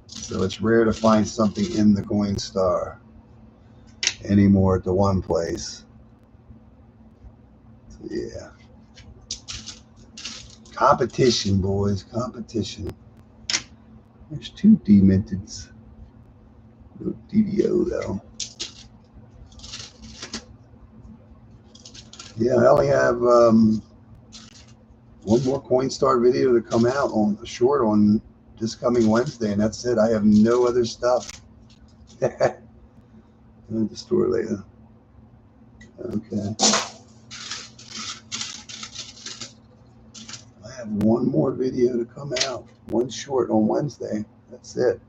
So it's rare to find something in the coin star anymore at the one place. So yeah. Competition, boys. Competition. There's 2 deminteds. No DDO though. Yeah, I only have one more Coinstar video to come out on short on this coming Wednesday, and that's it. I have no other stuff. At the store later. Okay. I have one more video to come out. One short on Wednesday. That's it.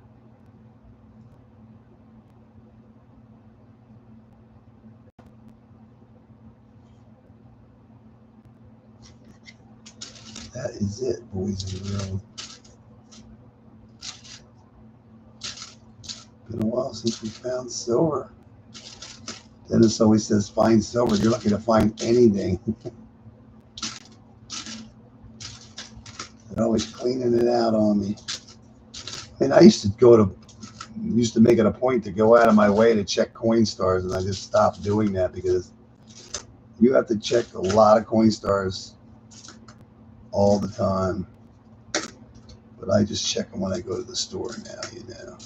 That is it, boys and girls. Been a while since we found silver. Dennis always says, find silver. You're lucky to find anything. They're always cleaning it out on me. I mean, I used to make it a point to go out of my way to check coin stars, and I just stopped doing that because you have to check a lot of coin stars all the time. But I just check them when I go to the store now, you know.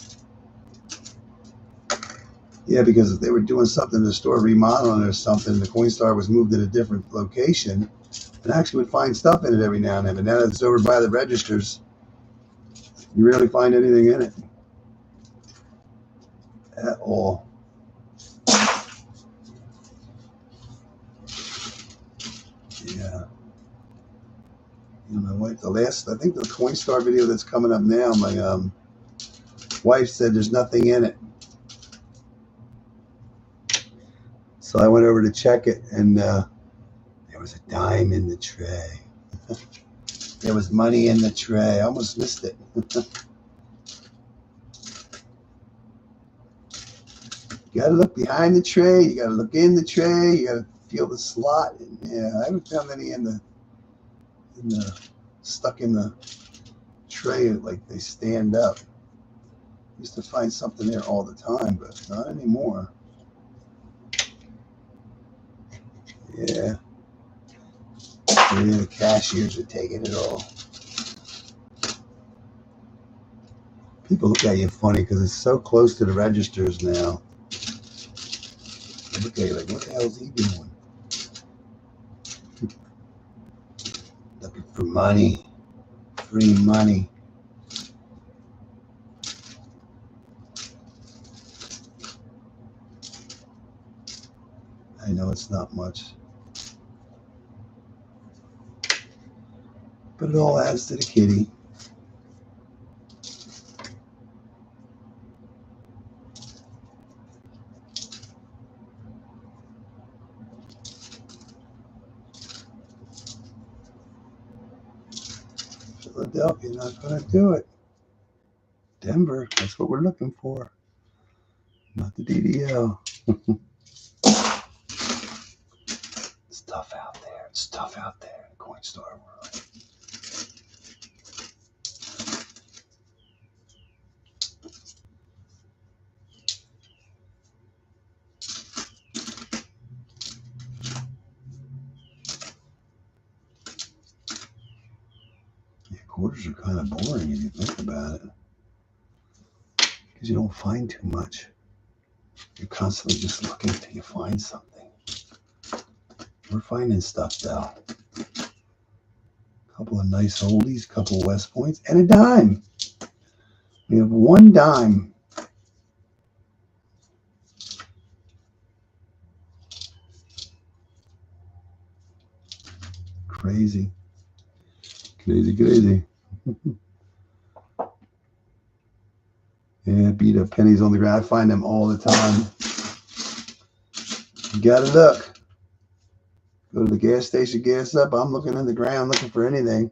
Yeah, because if they were doing something in the store, remodeling or something, the Coinstar was moved in a different location, and I actually would find stuff in it every now and then. But now that it's over by the registers, you rarely find anything in it at all. Yeah. You know, my wife, I think the Coinstar video that's coming up now, my wife said there's nothing in it. So I went over to check it, and there was a dime in the tray. There was money in the tray. I almost missed it. You gotta look behind the tray. You gotta look in the tray. You gotta feel the slot. And yeah, I haven't found any in the stuck in the tray like they stand up. Used to find something there all the time, but not anymore. Yeah. Maybe the cashiers are taking it all. People look at you funny because it's so close to the registers now. They look at you like, what the hell is he doing? Looking for money. Free money. I know it's not much, but it all adds to the kitty. Philadelphia, not going to do it. Denver, that's what we're looking for. Not the DDL. It's tough out there. It's tough out there in Coinstar world. Yeah, quarters are kind of boring if you think about it, because you don't find too much. You're constantly just looking until you find something. We're finding stuff though. A couple of nice oldies, a couple of West Points, and a dime. We have one dime. Crazy. Crazy, crazy. Yeah, beat up pennies on the ground. I find them all the time. You gotta look. Go to the gas station, gas up. I'm looking in the ground, looking for anything.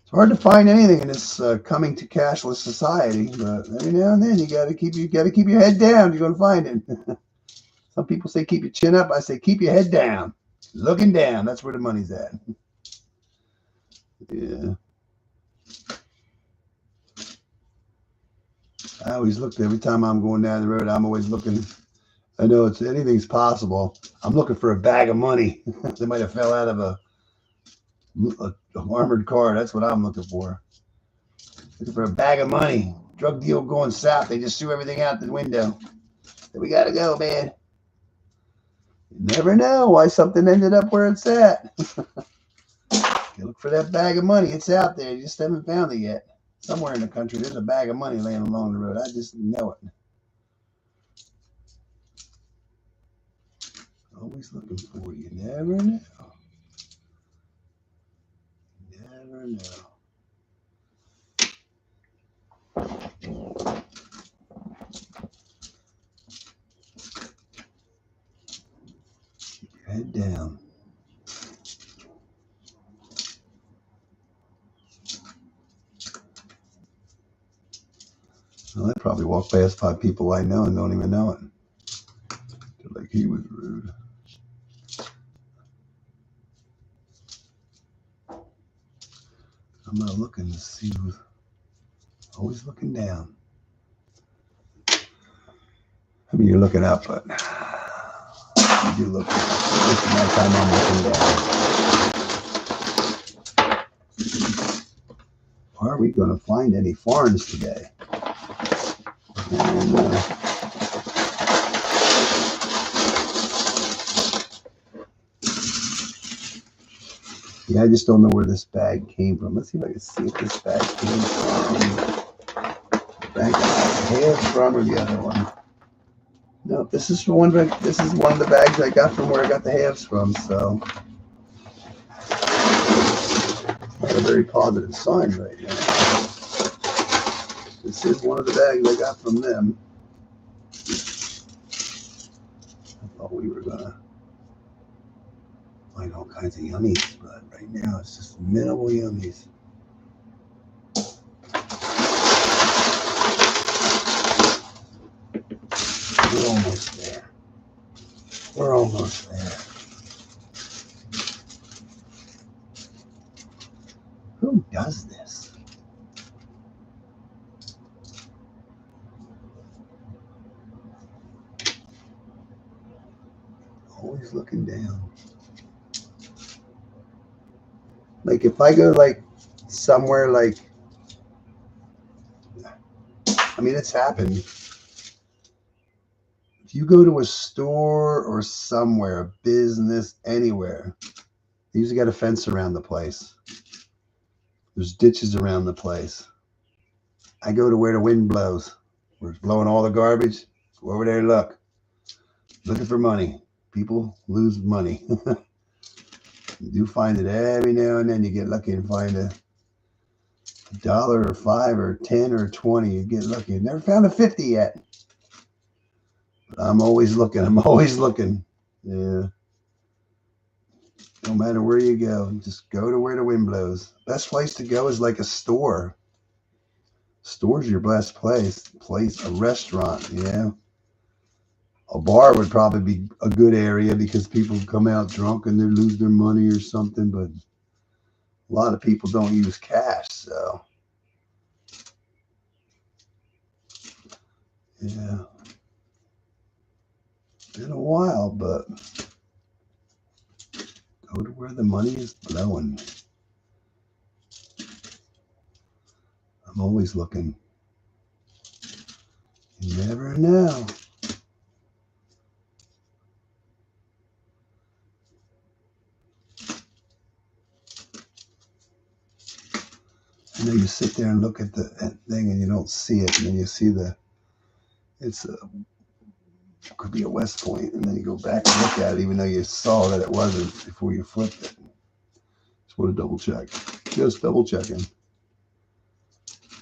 It's hard to find anything in this coming to cashless society, but every now and then you gotta keep your head down. You're gonna find it. Some people say keep your chin up. I say keep your head down, looking down. That's where the money's at. Yeah. I always look every time I'm going down the road. I'm always looking. I know anything's possible. I'm looking for a bag of money. They might have fell out of a armored car. That's what I'm looking for. Looking for a bag of money. Drug deal going south. They just threw everything out the window. So we gotta go, man. You never know why something ended up where it's at. You look for that bag of money. It's out there. You just haven't found it yet. Somewhere in the country, there's a bag of money laying along the road. I just know it. Always looking for you. Never know. Never know. Keep your head down. Well, I probably walk past 5 people I know and don't even know it. They're like, he was rude. I'm not looking to see who's always looking down. I mean, you're looking up, but you do look down. This is my time I'm looking down. Are we going to find any foreigns today? And, yeah, I just don't know where this bag came from. Let's see if I can see if this bag came from. The bag I got the halves from, or the other one. No, this is one. This is one of the bags I got from where I got the halves from. So, not a very positive sign right now. This is one of the bags I got from them. thought we were gonna find all kinds of yummies, but right now it's just minimal yummies. We're almost there. We're almost there. Who does this? Always looking down. Like if I go like somewhere like, I mean, it's happened. If you go to a store or somewhere, a business, anywhere, they usually got a fence around the place. There's ditches around the place. I go to where the wind blows, where it's blowing all the garbage. Go over there and look. Looking for money. People lose money. You do find it every now and then. You get lucky and find a dollar or $5 or 10 or 20. You get lucky. You never found a 50 yet. But I'm always looking. I'm always looking. Yeah. No matter where you go, just go to where the wind blows. Best place to go is like a store. Store's your best place. A restaurant, you know. A bar would probably be a good area because people come out drunk and they lose their money or something, but a lot of people don't use cash, so yeah. Been a while, but go to where the money is blowing. I'm always looking. You never know. I know you sit there and look at the thing and you don't see it, and then you see could be a West Point, and then you go back and look at it, even though you saw that it wasn't before you flipped it. Just want to double check. Just double checking.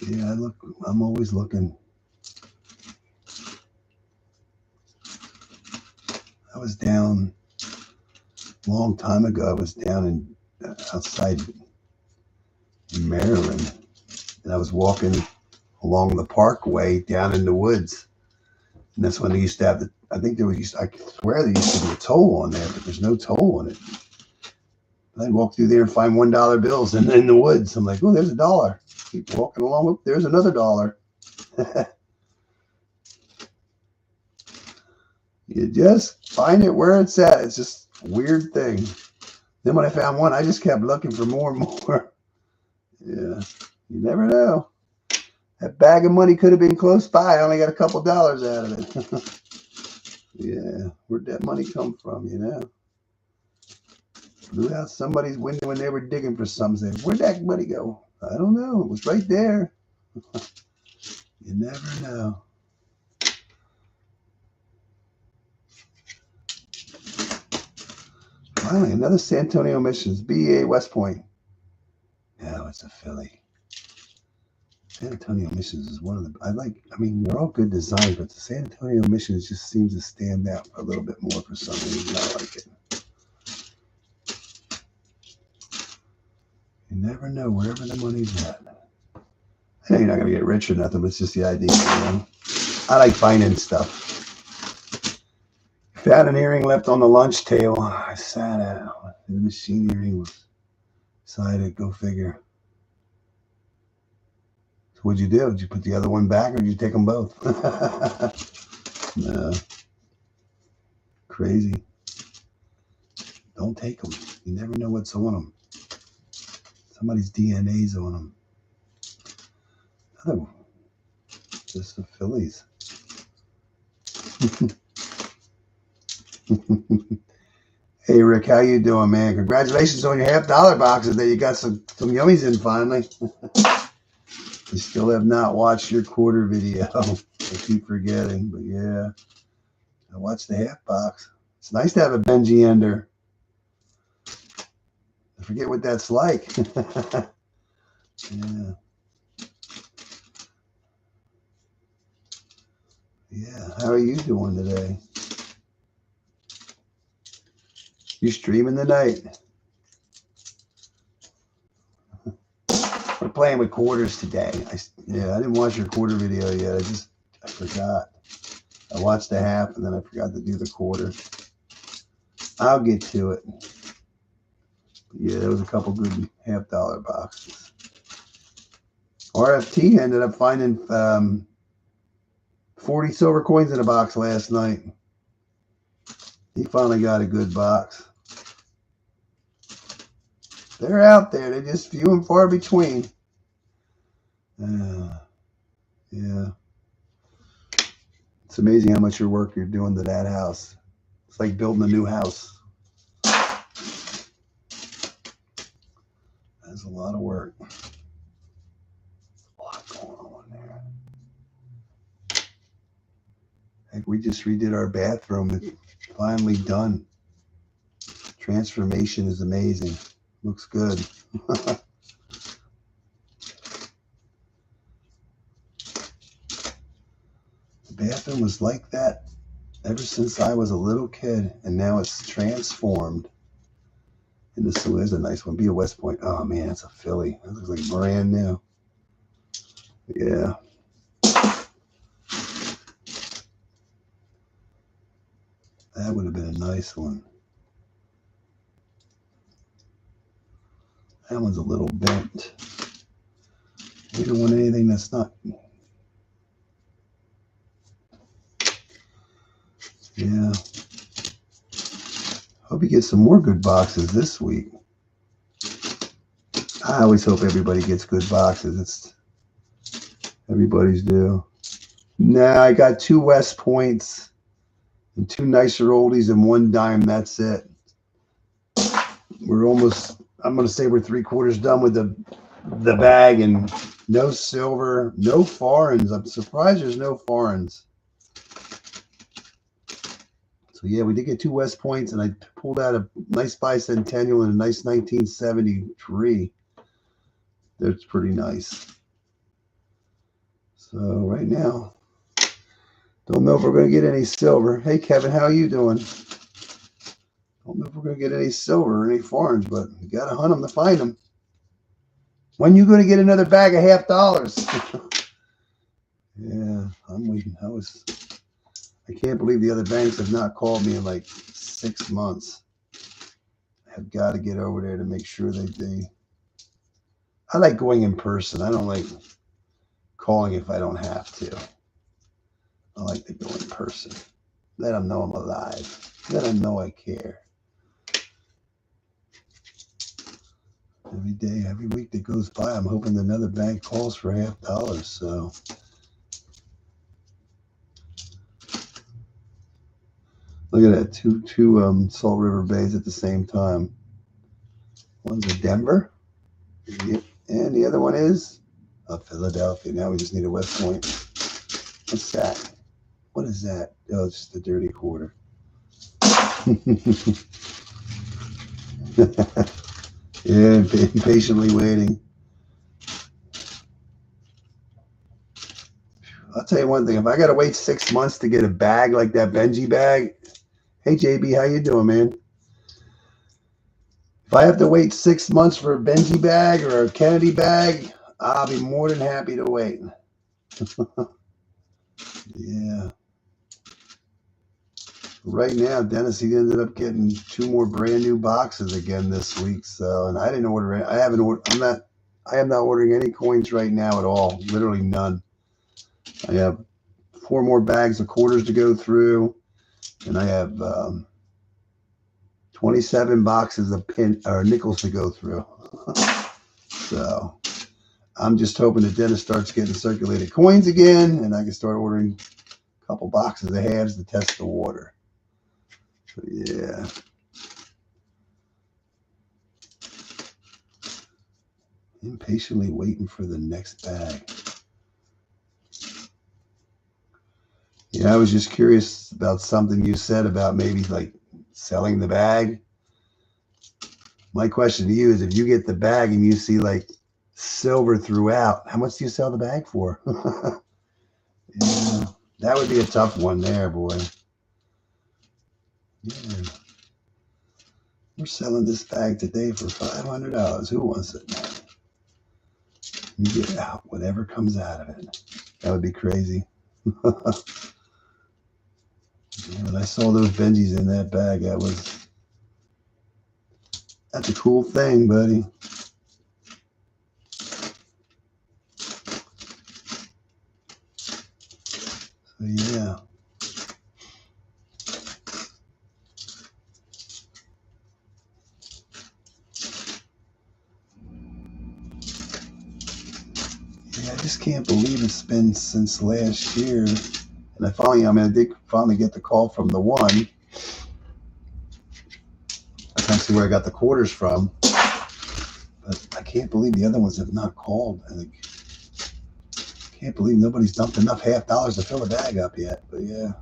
Yeah, I'm always looking. I was down a long time ago. I was down outside in Maryland, and I was walking along the parkway down in the woods, and that's when they used to have I swear there used to be a toll on there, but there's no toll on it. I'd walk through there and find $1 bills in the woods. I'm like, oh, there's $1. Keep walking along. Oh, there's another $1. You just find it where it's at. It's just a weird thing. Then when I found one, I just kept looking for more and more. Yeah, you never know. That bag of money could have been close by. I only got a couple dollars out of it. Yeah, where'd that money come from, you know? Blew out somebody's window when they were digging for something. Where'd that money go? I don't know. It was right there. You never know. Finally, another San Antonio Missions. BA West Point. No, it's a Philly. San Antonio Missions is one of the, I mean, they're all good designs, but the San Antonio Missions just seems to stand out a little bit more for some reason. I like it. You never know wherever the money's at. I know you're not going to get rich or nothing, but it's just the idea, you know? I like finding stuff. Found an earring left on the lunch table. I sat out. The machine earring was decided, go figure. So what'd you do? Did you put the other one back or did you take them both? No. Crazy. Don't take them. You never know what's on them. Somebody's DNA's on them. Oh, just the Phillies. Hey Rick, how you doing, man? Congratulations on your $50 boxes that you got some yummies in finally. You still have not watched your quarter video. I keep forgetting, but yeah, I watched the half box. It's nice to have a Benji ender. I forget what that's like. Yeah. Yeah, how are you doing today? You streaming tonight? We're playing with quarters today. I didn't watch your quarter video yet. I forgot. I watched the half and then I forgot to do the quarter. I'll get to it. Yeah, there was a couple good $50 boxes. RFT ended up finding 40 silver coins in a box last night. He finally got a good box. They're out there. They're just few and far between. Yeah. It's amazing how much work you're doing to that house. It's like building a new house. That's a lot of work. A lot going on there. Heck, we just redid our bathroom. It's finally done. Transformation is amazing. Looks good. The bathroom was like that ever since I was a little kid, and now it's transformed. And this is a nice one. Be a West Point. Oh man, it's a Philly. That looks like brand new. Yeah. That would have been a nice one. That one's a little bent. We don't want anything that's not. Yeah. Hope you get some more good boxes this week. I always hope everybody gets good boxes. Everybody's due. Nah, I got 2 West Points and 2 nicer oldies and 1 dime. That's it. We're almost, I'm going to say we're 3/4 done with the bag, and no silver, no foreigns. I'm surprised there's no foreigns. So yeah, we did get 2 West Points, and I pulled out a nice bicentennial and a nice 1973. That's pretty nice. So right now, don't know if we're going to get any silver. Hey Kevin, how are you doing? Don't know if we're going to get any silver or any foreigns, but you got to hunt them to find them. When you going to get another bag of $50? Yeah, I'm waiting. I can't believe the other banks have not called me in like 6 months. I have got to get over there to make sure they I like going in person. I don't like calling if I don't have to. I like to go in person. Let them know I'm alive. Let them know I care. Every day, every week that goes by, I'm hoping another bank calls for $50. So look at that, two Salt River Bays at the same time. One's a Denver, and the other one is a Philadelphia. Now we just need a West Point. What's that? What is that? Oh, it's just a dirty quarter. Yeah, patiently waiting. I'll tell you one thing. If I got to wait 6 months to get a bag like that Benji bag, hey JB, how you doing, man? If I have to wait 6 months for a Benji bag or a Kennedy bag, I'll be more than happy to wait. Yeah. Right now, Dennis, he ended up getting 2 more brand new boxes again this week. So, and I didn't order any. I am not ordering any coins right now at all. Literally none. I have 4 more bags of quarters to go through, and I have 27 boxes of nickels to go through. So I'm just hoping that Dennis starts getting circulated coins again, and I can start ordering a couple boxes of halves to test the water. So yeah. Impatiently waiting for the next bag. Yeah, I was just curious about something you said about maybe like selling the bag. My question to you is, if you get the bag and you see like silver throughout, how much do you sell the bag for? Yeah, that would be a tough one there, boy. Yeah. We're selling this bag today for $500. Who wants it now? You get out whatever comes out of it. That would be crazy. When I saw those Benjis in that bag, that's a cool thing, buddy. So yeah. Yeah, I just can't believe it's been since last year. And I did finally get the call from the one. I can't see where I got the quarters from. But I can't believe the other ones have not called. I can't believe nobody's dumped enough $50 to fill the bag up yet. But yeah,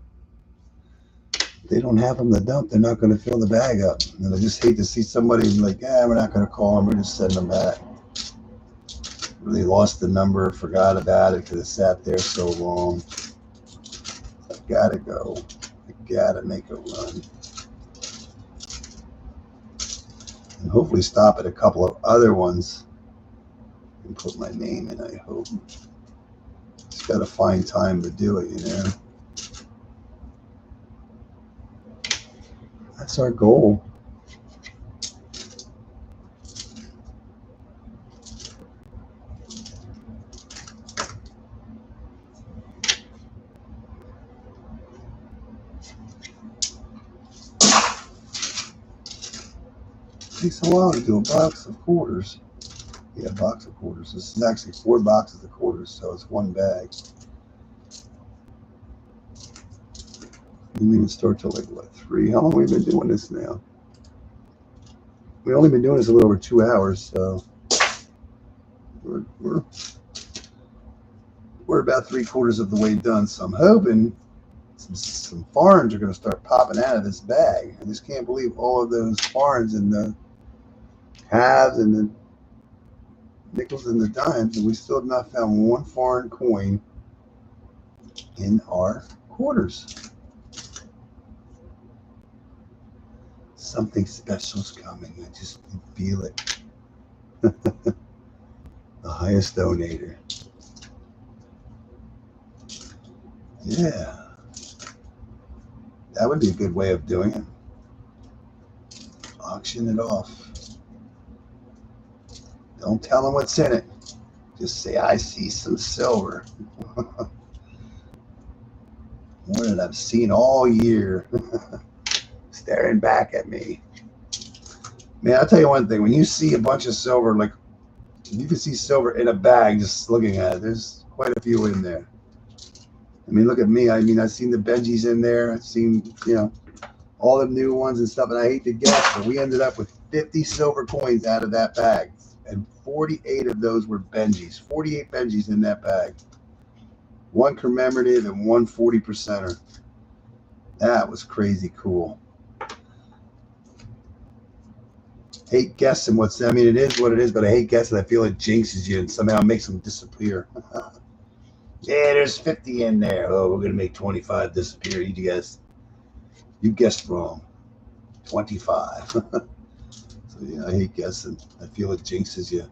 if they don't have them to dump, they're not going to fill the bag up. And I just hate to see somebody like, we're not going to call them. We're just sending them back. Really lost the number, forgot about it because it sat there so long. I gotta go. I gotta make a run. And hopefully stop at a couple of other ones and put my name in, I hope. Just gotta find time to do it, That's our goal. It takes a while to do a box of quarters. Yeah, a box of quarters. This is actually 4 boxes of quarters, so it's one bag. Didn't even start till like, what, 3? How long have we been doing this now? We've only been doing this a little over 2 hours, so we're about 3/4 of the way done. So I'm hoping some foreigns are going to start popping out of this bag. I just can't believe all of those foreigns and the halves and the nickels and the dimes, and we still have not found one foreign coin in our quarters. Something special's coming. I just feel it. The highest donator. Yeah. That would be a good way of doing it. Auction it off. Don't tell them what's in it. Just say, I see some silver. More than I've seen all year. Staring back at me. Man, I'll tell you one thing. When you see a bunch of silver, like you can see silver in a bag just looking at it. There's quite a few in there. I mean, look at me. I mean, I've seen the Benjis in there. I've seen, all the new ones and stuff. And I hate to guess, but we ended up with 50 silver coins out of that bag. And 48 of those were Benjis. 48 Benjis in that bag. 1 commemorative and 1 40%er. That was crazy cool. Hate guessing I mean, it is what it is, but I hate guessing. I feel it jinxes you and somehow makes them disappear. Yeah, there's 50 in there. Oh, we're going to make 25 disappear. You guessed wrong. 25. So, yeah, I hate guessing. I feel it jinxes you.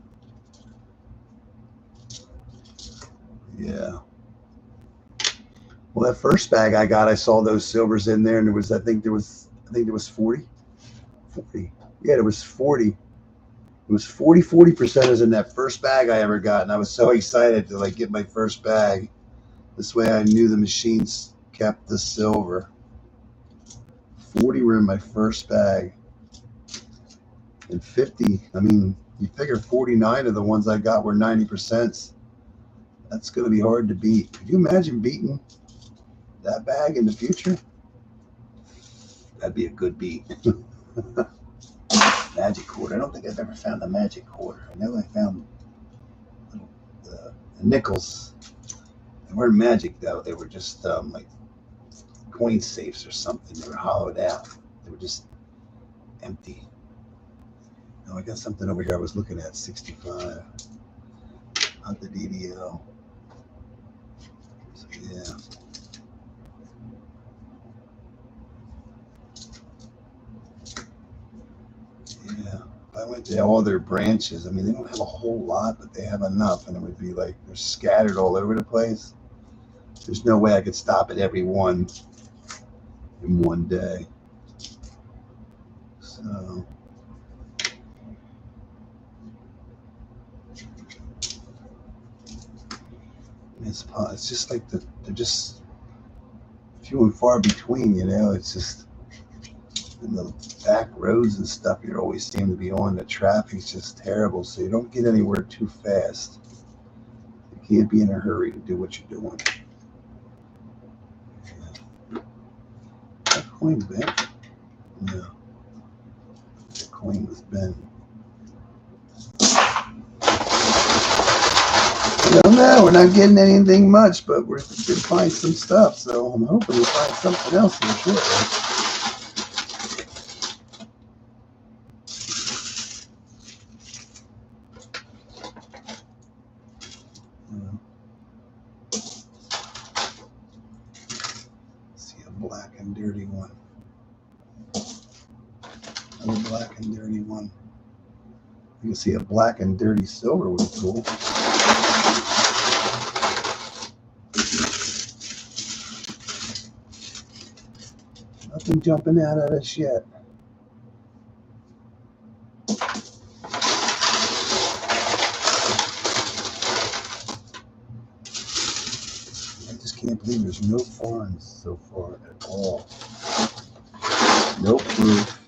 Yeah. Well, that first bag I got, I saw those silvers in there, and I think there was 40. 40. Yeah, there was 40. It was 40%ers in that first bag I ever got, and I was so excited to get my first bag. This way I knew the machines kept the silver. 40 were in my first bag. And 50, I mean, you figure 49 of the ones I got were 90%. That's going to be hard to beat. Could you imagine beating that bag in the future? That'd be a good beat. Magic quarter. I don't think I've ever found a magic quarter. I know I found the nickels. They weren't magic, though. They were just like coin safes or something. They were hollowed out. They were just empty. Oh, I got something over here I was looking at. 65. Not the DDL. So, yeah. I went to all their branches, I mean, they don't have a whole lot, but they have enough, and it would be like they're scattered all over the place. There's no way I could stop at every one in one day. So it's just like they're just few and far between, you know. It's just in the back roads and stuff, you always seem to be on. The traffic's just terrible, so you don't get anywhere too fast. You can't be in a hurry to do what you're doing. That coin bent? No. The coin was bent. I don't know. We're not getting anything much, but we're going to find some stuff. So I'm hoping we'll find something else here shortly. See a black and dirty one. Another black and dirty one. You can see a black and dirty silver would be cool. Nothing jumping out at us yet. I just can't believe there's no foreigns so far at all. No proof.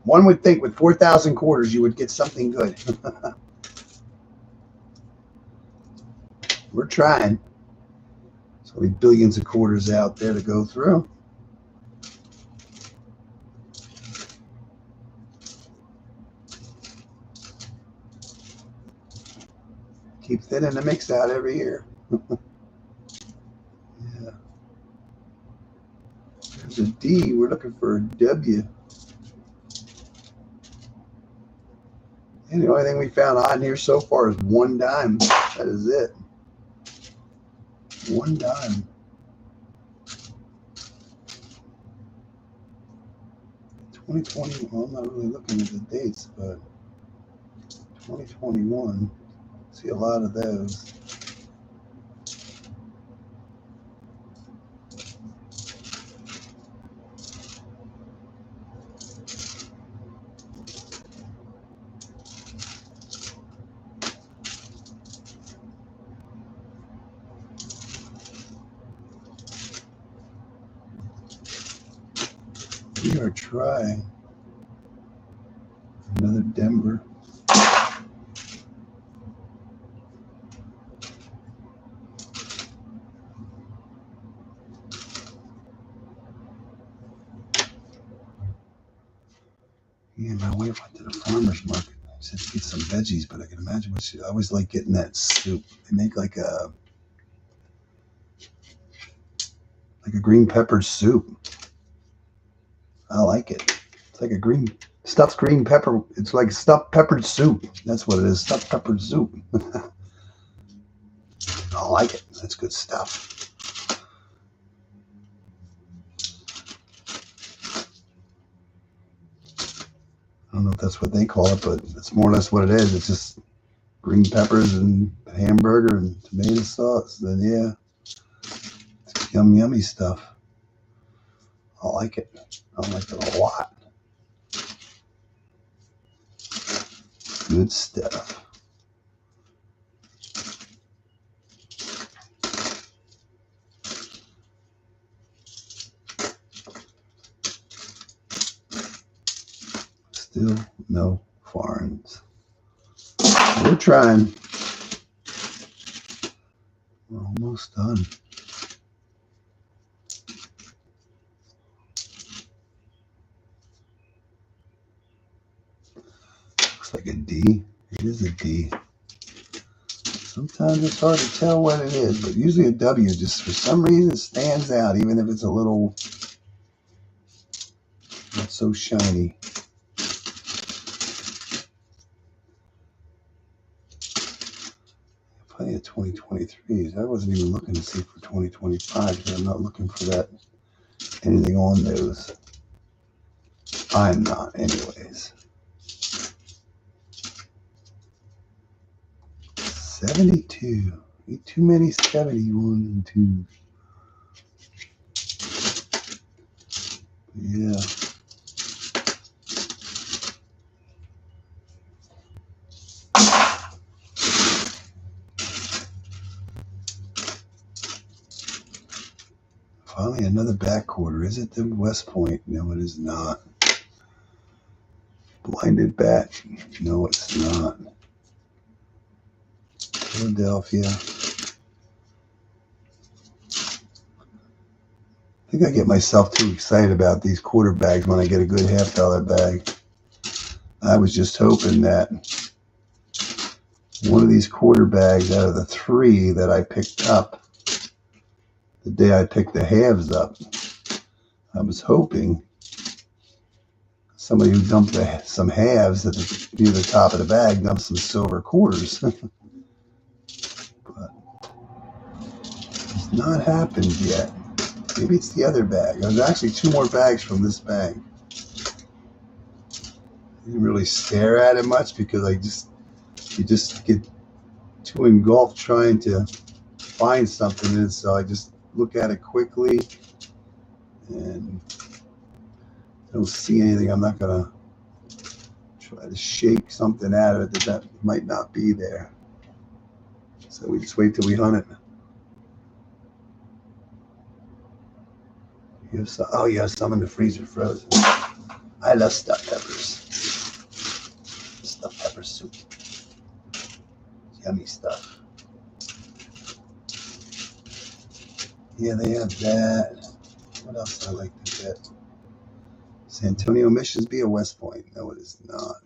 One would think with 4,000 quarters you would get something good. We're trying. There's only billions of quarters out there to go through. Keep thinning the mix out every year. Yeah. There's a D. We're looking for a W. And the only thing we found on here so far is one dime. That is it. One dime. 2020. Well, I'm not really looking at the dates, but 2021. See a lot of those. We are trying. Another Denver. Yeah, my wife went to the farmer's market. She said to get some veggies, but I can imagine what I always like getting that soup. They make like a green pepper soup. I like it. It's like a stuffed green pepper. It's like stuffed peppered soup. That's what it is, stuffed peppered soup. I like it. That's good stuff. I don't know if that's what they call it, but it's more or less what it is. It's just green peppers and hamburger and tomato sauce. Then yeah, it's yummy stuff. I like it. I like it a lot. Good stuff. Still no foreigns. We're trying. We're almost done. Looks like a D. It is a D. Sometimes it's hard to tell what it is, but usually a W just for some reason stands out, even if it's a little not so shiny. Plenty of 2023s. I wasn't even looking to see for 2025 because I'm not looking for that anything on those. I'm not, anyways. 72. Ain't too many 71 and 2. Yeah. Finally, another back quarter. Is it the West Point? No, it is not. Blinded bat? No, it's not. Philadelphia. I think I get myself too excited about these quarter bags when I get a good $50 bag. I was just hoping that one of these quarter bags out of the 3 that I picked up the day I picked the halves up, I was hoping somebody who dumped some halves near the top of the bag dumped some silver quarters. But it's not happened yet. Maybe it's the other bag. There's actually 2 more bags from this bag. I didn't really stare at it much because you just get too engulfed trying to find something, and so I just look at it quickly and I don't see anything. I'm not gonna try to shake something out of it that might not be there. So we just wait till we hunt it. You have some, oh, you have some in the freezer frozen. I love stuffed peppers. Stuffed pepper soup. Yummy stuff. Yeah, they have that. What else do I like to get? San Antonio Missions be a West Point? No, it is not.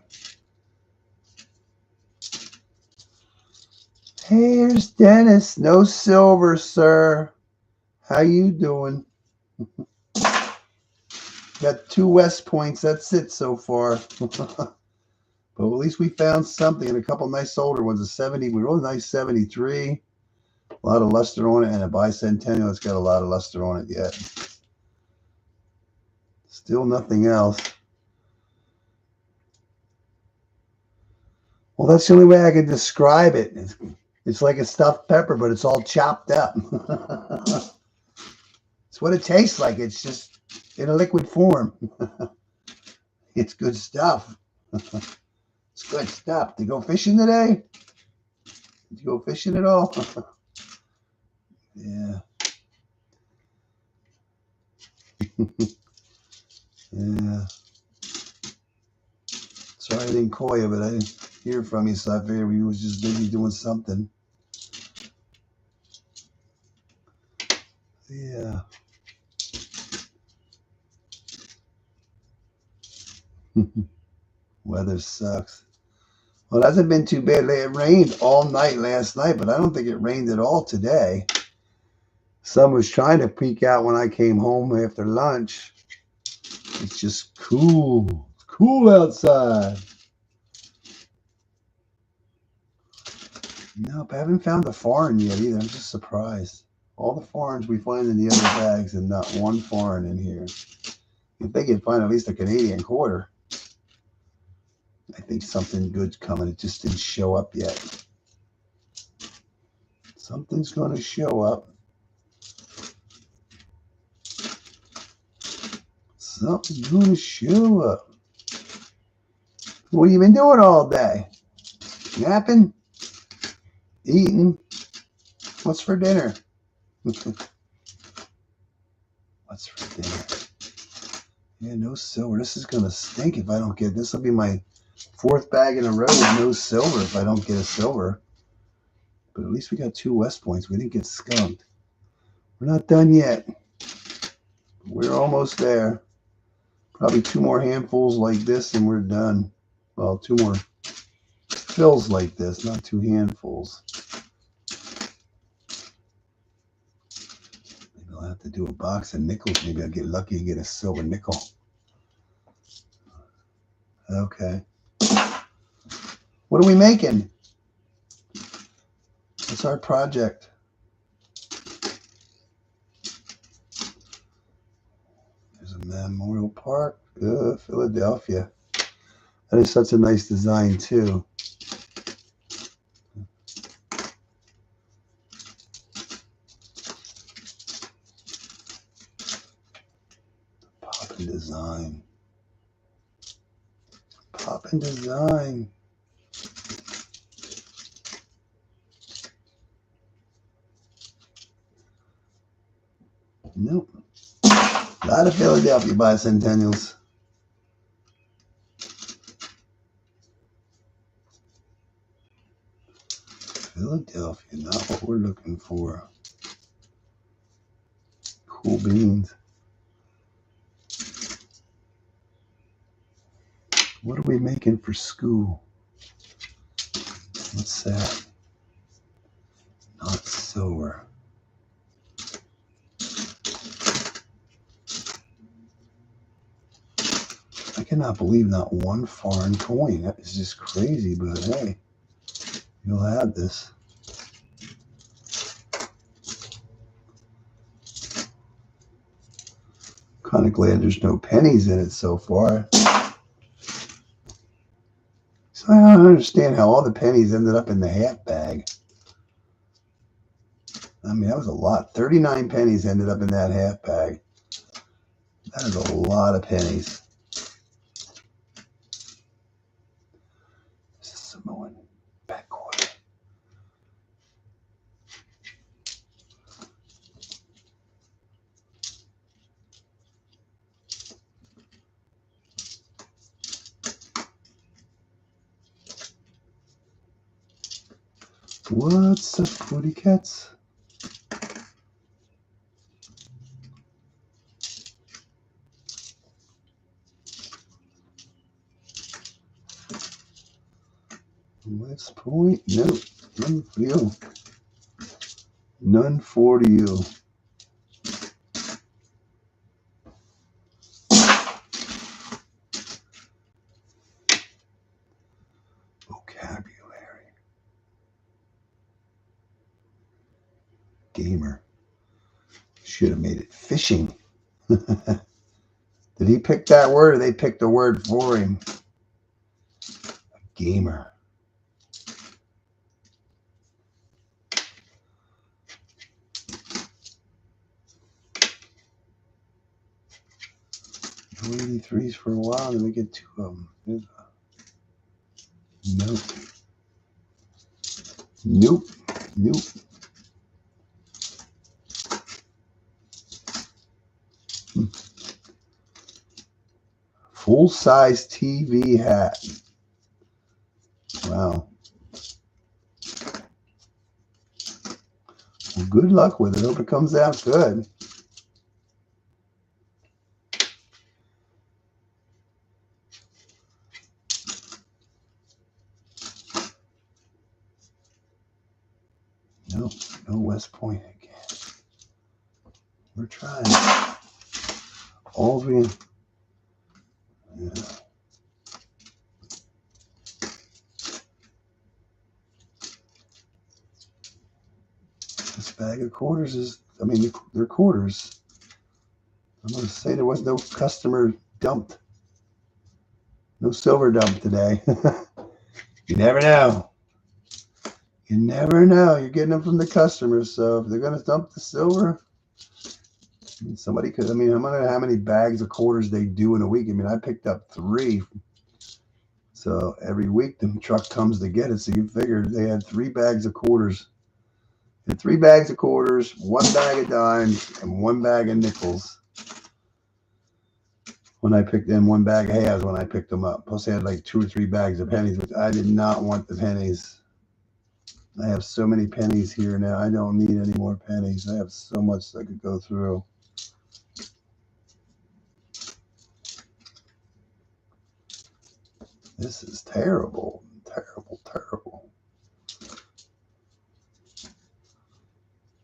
Here's Dennis. No silver, sir. How you doing? Got 2 West Points. That's it so far. But at least we found something, and a couple nice older ones. A 70, really nice 73. A lot of luster on it, and a bicentennial that's got a lot of luster on it yet. Still nothing else. Well, that's the only way I can describe it. It's like a stuffed pepper, but it's all chopped up. It's what it tastes like. It's just in a liquid form. It's good stuff. It's good stuff. Did you go fishing today? Did you go fishing at all? Yeah. Yeah. Sorry I didn't call you, but I didn't hear from you, so I figured you was just busy doing something. Yeah. Weather sucks. Well, it hasn't been too bad. It rained all night last night, but I don't think it rained at all today. Sun was trying to peek out when I came home after lunch. It's just cool. It's cool outside. Nope, I haven't found the foreign yet either. I'm just surprised. All the foreigns we find in the other bags and not one foreign in here. You'd think you'd find at least a Canadian quarter. I think something good's coming. It just didn't show up yet. Something's going to show up. Something's going to show up. What have you been doing all day? Napping? Eating? What's for dinner? What's for dinner? Yeah, no silver. This is going to stink if I don't get this. Will be my 4th bag in a row with no silver if I don't get a silver. But at least we got 2 West Points. We didn't get skunked. We're not done yet. We're almost there. Probably 2 more handfuls like this and we're done. Well, 2 more fills like this, not 2 handfuls. Maybe I'll have to do a box of nickels. Maybe I'll get lucky and get a silver nickel. Okay. What are we making? What's our project? There's a Memorial Park, Philadelphia. That is such a nice design too. Poppin' design. Poppin' design. Nope. A lot of Philadelphia bicentennials. Philadelphia, not what we're looking for. Cool beans. What are we making for school? What's that? Not silver. I cannot believe not one foreign coin. That is just crazy, but hey, you'll have this. Kind of glad there's no pennies in it so far. So I don't understand how all the pennies ended up in the half bag. I mean, that was a lot. 39 pennies ended up in that half bag. That is a lot of pennies. This is Samoan BAG-4000. What's up, footy cats? West Point? Nope. None for you. None for you. Vocabulary. Gamer. Should have made it fishing. Did he pick that word or they picked the word for him? A gamer. No 83s for a while, then we get two of them. Nope. Nope. Nope. Full-size TV hat. Wow. Well, good luck with it. Hope it comes out good. Nope. No West Point again. We're trying. All we... Yeah. This bag of quarters is, I mean, they're quarters. I'm going to say there was no customer dumped. No silver dump today. You never know. You never know. You're getting them from the customers. So if they're going to dump the silver, somebody could, I mean, I don't know how many bags of quarters they do in a week. I mean, I picked up 3. So every week the truck comes to get it. So you figure they had 3 bags of quarters. And 3 bags of quarters, 1 bag of dimes, and 1 bag of nickels. When I picked in 1 bag of halves when I picked them up. Plus they had like 2 or 3 bags of pennies, which I did not want the pennies. I have so many pennies here now. I don't need any more pennies. I have so much I could go through. This is terrible. Terrible, terrible.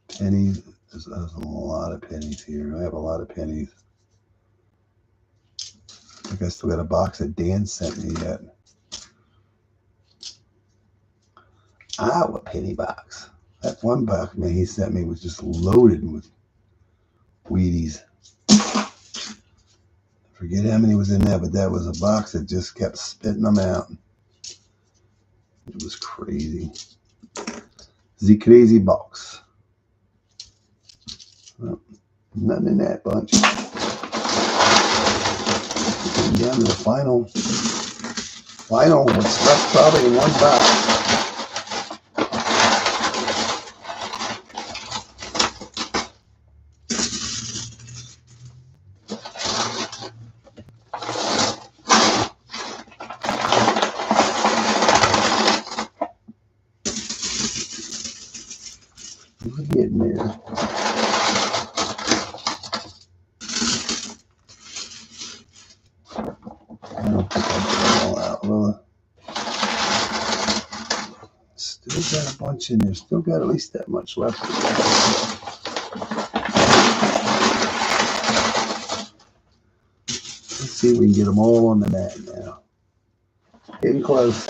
Pennies. There's a lot of pennies here. I have a lot of pennies. I think I still got a box that Dan sent me yet. Iowa penny box. That one box, man, he sent me was just loaded with Wheaties. Forget how many was in there, but that was a box that just kept spitting them out. It was crazy. The crazy box. Well, nothing in that bunch. Getting down to the final. What's left probably in one box. We're getting there. I don't think I'll get them all out, will I? Still got a bunch in there. Still got at least that much left. Let's see if we can get them all on the mat now. Getting close.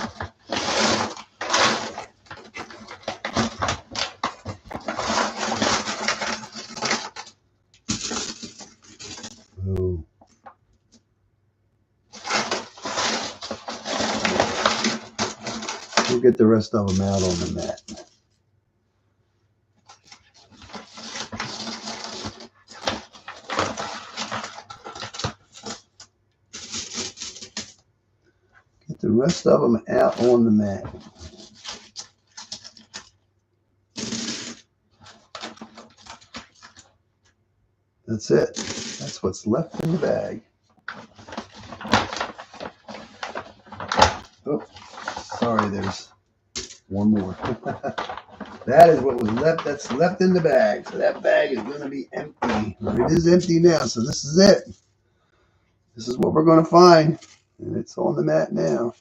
Ooh. We'll get the rest of them out on the mat. Get the rest of them out on the mat. That's it. That's what's left in the bag. Oh, sorry, there's one more. That is what was left. That's left in the bag. So that bag is going to be empty. It is empty now, so this is it. This is what we're going to find. And it's on the mat now.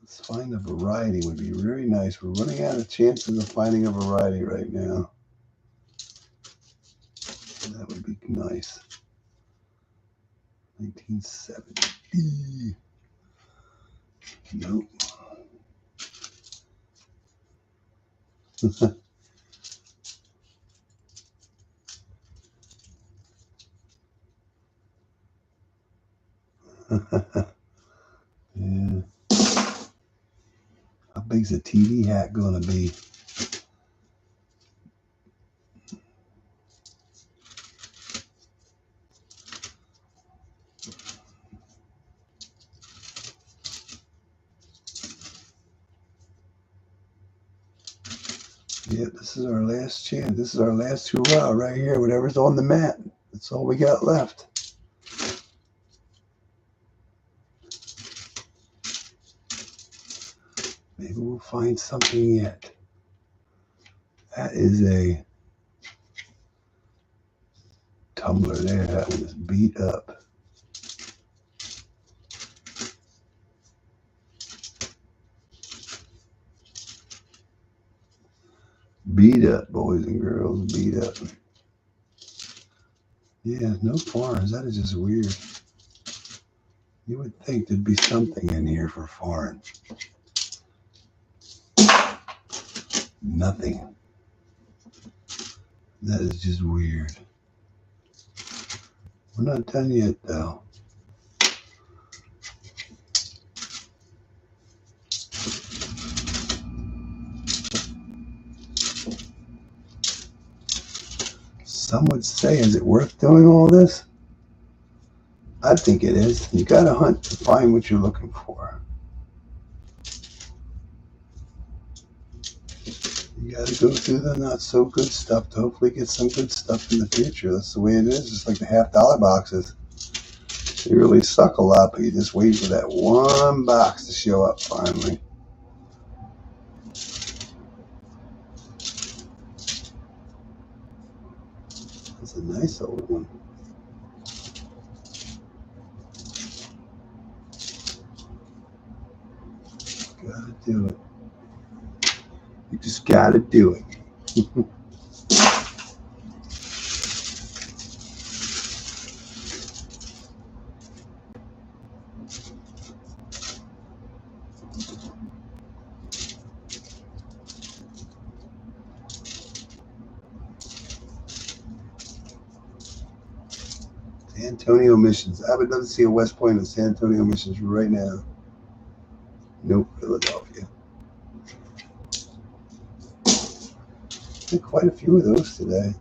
Let's find a variety would be very nice. We're running out of chances of finding a variety right now. That would be nice. 1970. Nope. Yeah. How big's a TV hat gonna be? Yep, this is our last chance. This is our last hurrah right here. Whatever's on the mat. That's all we got left. Maybe we'll find something yet. That is a tumbler there. That one is beat up. Beat up, boys and girls. Beat up. Yeah, no foreigns. That is just weird. You would think there'd be something in here for foreign. Nothing. That is just weird. We're not done yet, though. Some would say, is it worth doing all this? I think it is. You gotta hunt to find what you're looking for. You gotta go through the not so good stuff to hopefully get some good stuff in the future. That's the way it is. Just like the $50 boxes. They really suck a lot, but you just wait for that one box to show up finally. That's a nice old one. Gotta do it. You just gotta do it. Antonio Missions. I would love to see a West Point in San Antonio Missions right now. Nope, Philadelphia. Quite a few of those today.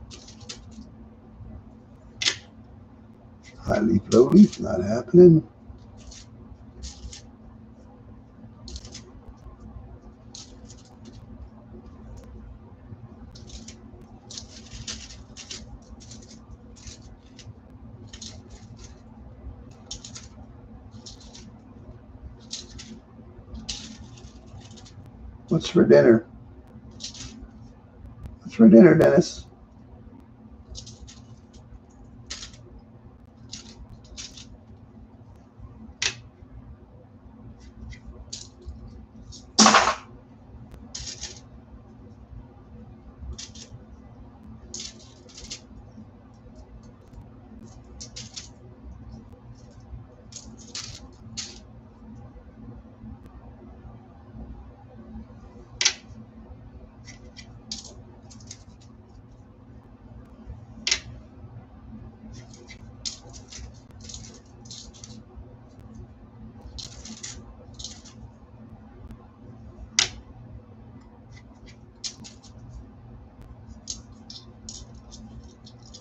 High leaf, low leaf, not happening. What's for dinner? What's for dinner, Dennis?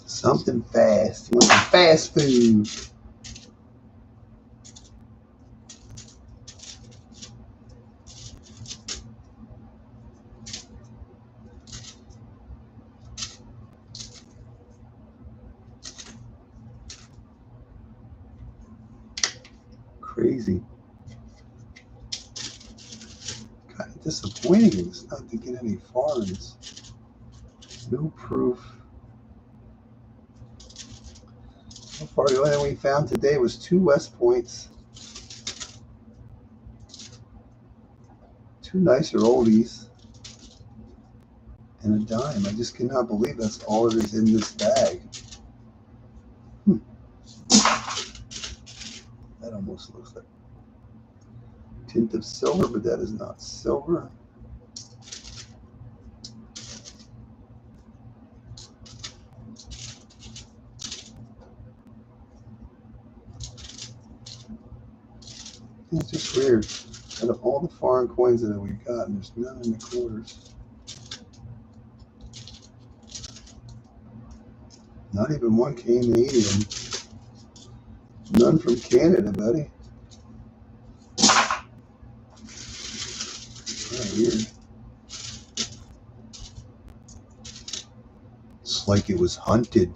Something fast. You want some fast food. Crazy. Kind of disappointing it's not to get any foreigns. No proof. So far, the only thing we found today was 2 West Points. 2 nicer oldies. And a dime. I just cannot believe that's all that is in this bag. That almost looks like tint of silver, but that is not silver. It's just weird. Out of all the foreign coins that we've gotten, there's none in the quarters. Not even one Canadian. None from Canada, buddy. Weird. It's like it was hunted.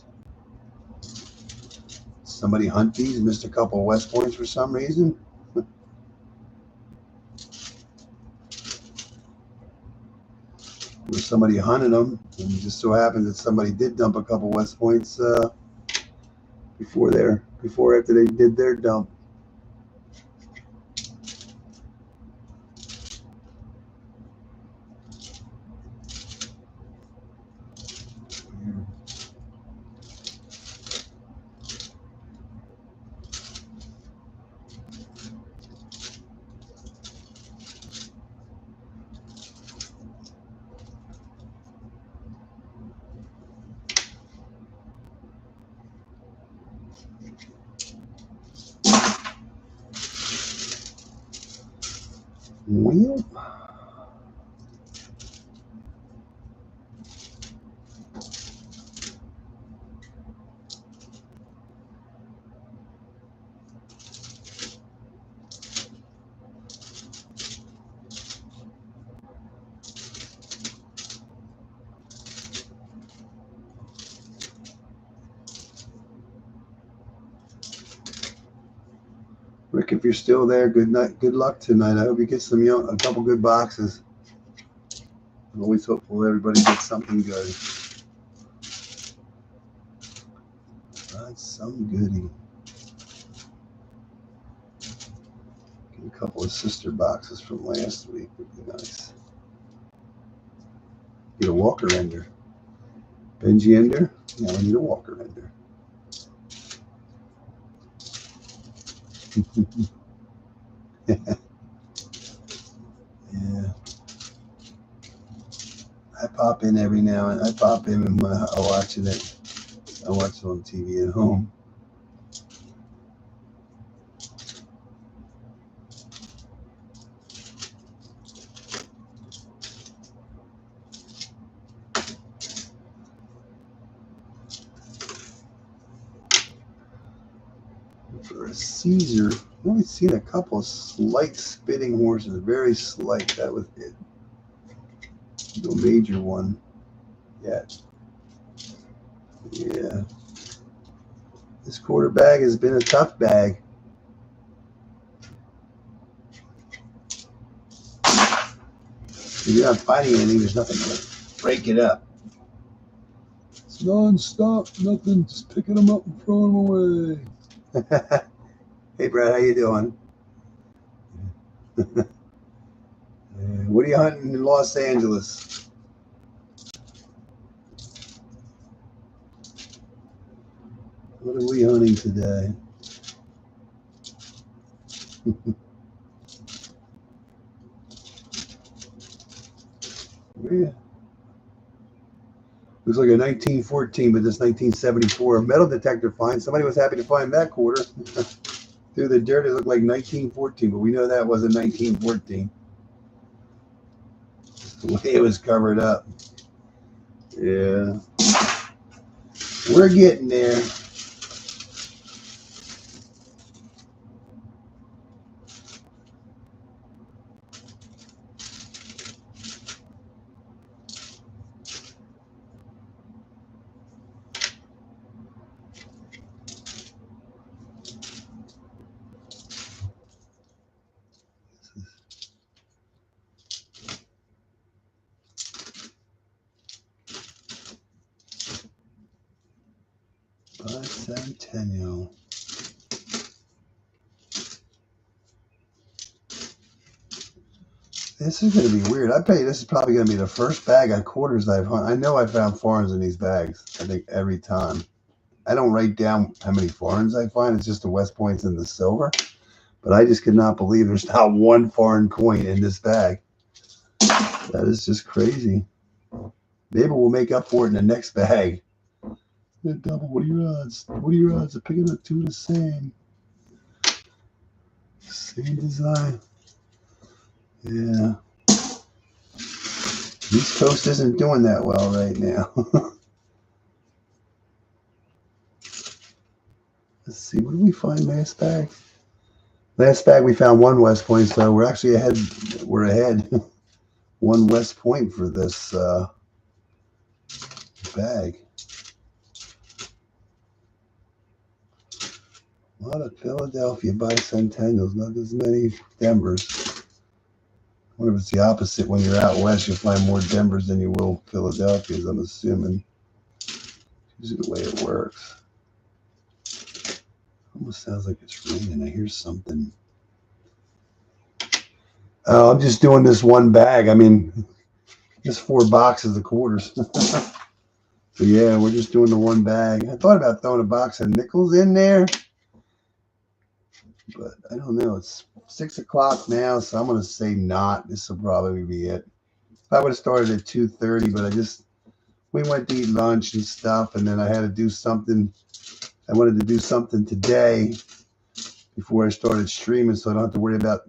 Somebody hunt these, missed a couple of West Points for some reason. Or somebody hunted them, and it just so happens that somebody did dump a couple West Points before after they did their dump. Well, Rick, if you're still there, good night. Good luck tonight. I hope you get a couple good boxes. I'm always hopeful everybody gets something good. That's some goodie. Get a couple of sister boxes from last week would be nice. Get a Walker Ender. Benji Ender? Now I need a Walker Ender. Yeah. I pop in every now and I pop in and when I'm watching it. I watch it on TV at home. For a Caesar, I've only seen a couple of slight spitting horses, very slight. That was it. No major one yet. Yeah. This quarter bag has been a tough bag. If you're not finding anything, there's nothing to break it up. It's non-stop, nothing, just picking them up and throwing them away. Hey, Brad, how you doing? What are you hunting in Los Angeles? What are we hunting today? Yeah. Looks like a 1914, but this 1974 metal detector find. Somebody was happy to find that quarter. Through the dirt, it looked like 1914, but we know that wasn't 1914. The way it was covered up. Yeah. We're getting there. Bicentennial. This is going to be weird. I bet you this is probably going to be the first bag of quarters I've hunted. I know I found foreigns in these bags, I think, every time. I don't write down how many foreigns I find. It's just the West Points and the silver. But I just could not believe there's not one foreign coin in this bag. That is just crazy. Maybe we'll make up for it in the next bag. Double, what are your odds? What are your odds of picking up two the same? Same design. Yeah. East Coast isn't doing that well right now. Let's see, what did we find last bag? Last bag we found one West Point, so we're actually ahead. We're ahead. One West Point for this bag. A lot of Philadelphia bicentennials, not as many Denvers. I wonder if it's the opposite. When you're out west, you'll find more Denvers than you will Philadelphias, I'm assuming. Usually the way it works. Almost sounds like it's raining. I hear something. I'm just doing this one bag. I mean, just 4 boxes of quarters. So yeah, we're just doing the one bag. I thought about throwing a box of nickels in there, but I don't know. It's 6 o'clock now, so I'm gonna say not. This will probably be it. I would have started at 2:30, but we went to eat lunch and stuff, and then I had to do something. I wanted to do something today before I started streaming, so I don't have to worry about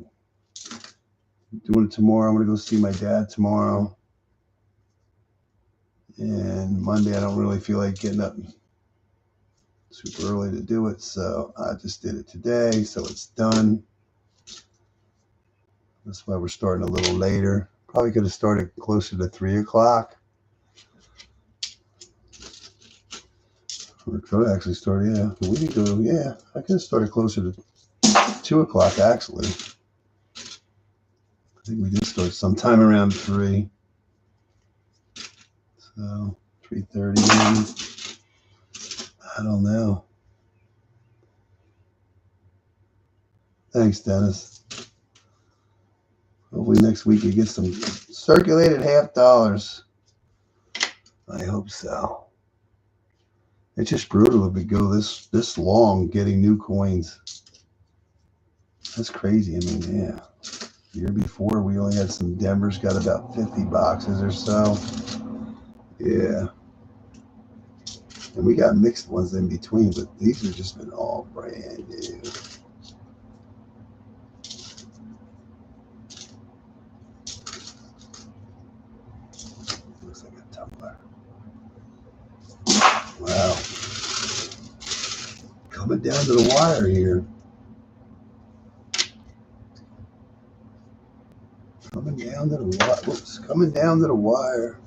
doing it tomorrow. I'm gonna go see my dad tomorrow. And Monday, I don't really feel like getting up super early to do it, so I just did it today, so it's done. That's why we're starting a little later. Probably could have started closer to 3 o'clock. Or could have actually started, yeah. We did go, yeah. I could have started closer to 2 o'clock, actually. I think we did start sometime around 3. So 3:30 maybe. I don't know. Thanks, Dennis. Hopefully next week you get some circulated $50. I hope so. It's just brutal if we go this long getting new coins. That's crazy. I mean, yeah. The year before we only had some Denvers, got about 50 boxes or so. Yeah. And we got mixed ones in between, but these have just been all brand new. Looks like a tumbler. Wow. coming down to the wire here. Coming down to the wire. Whoops, coming down to the wire.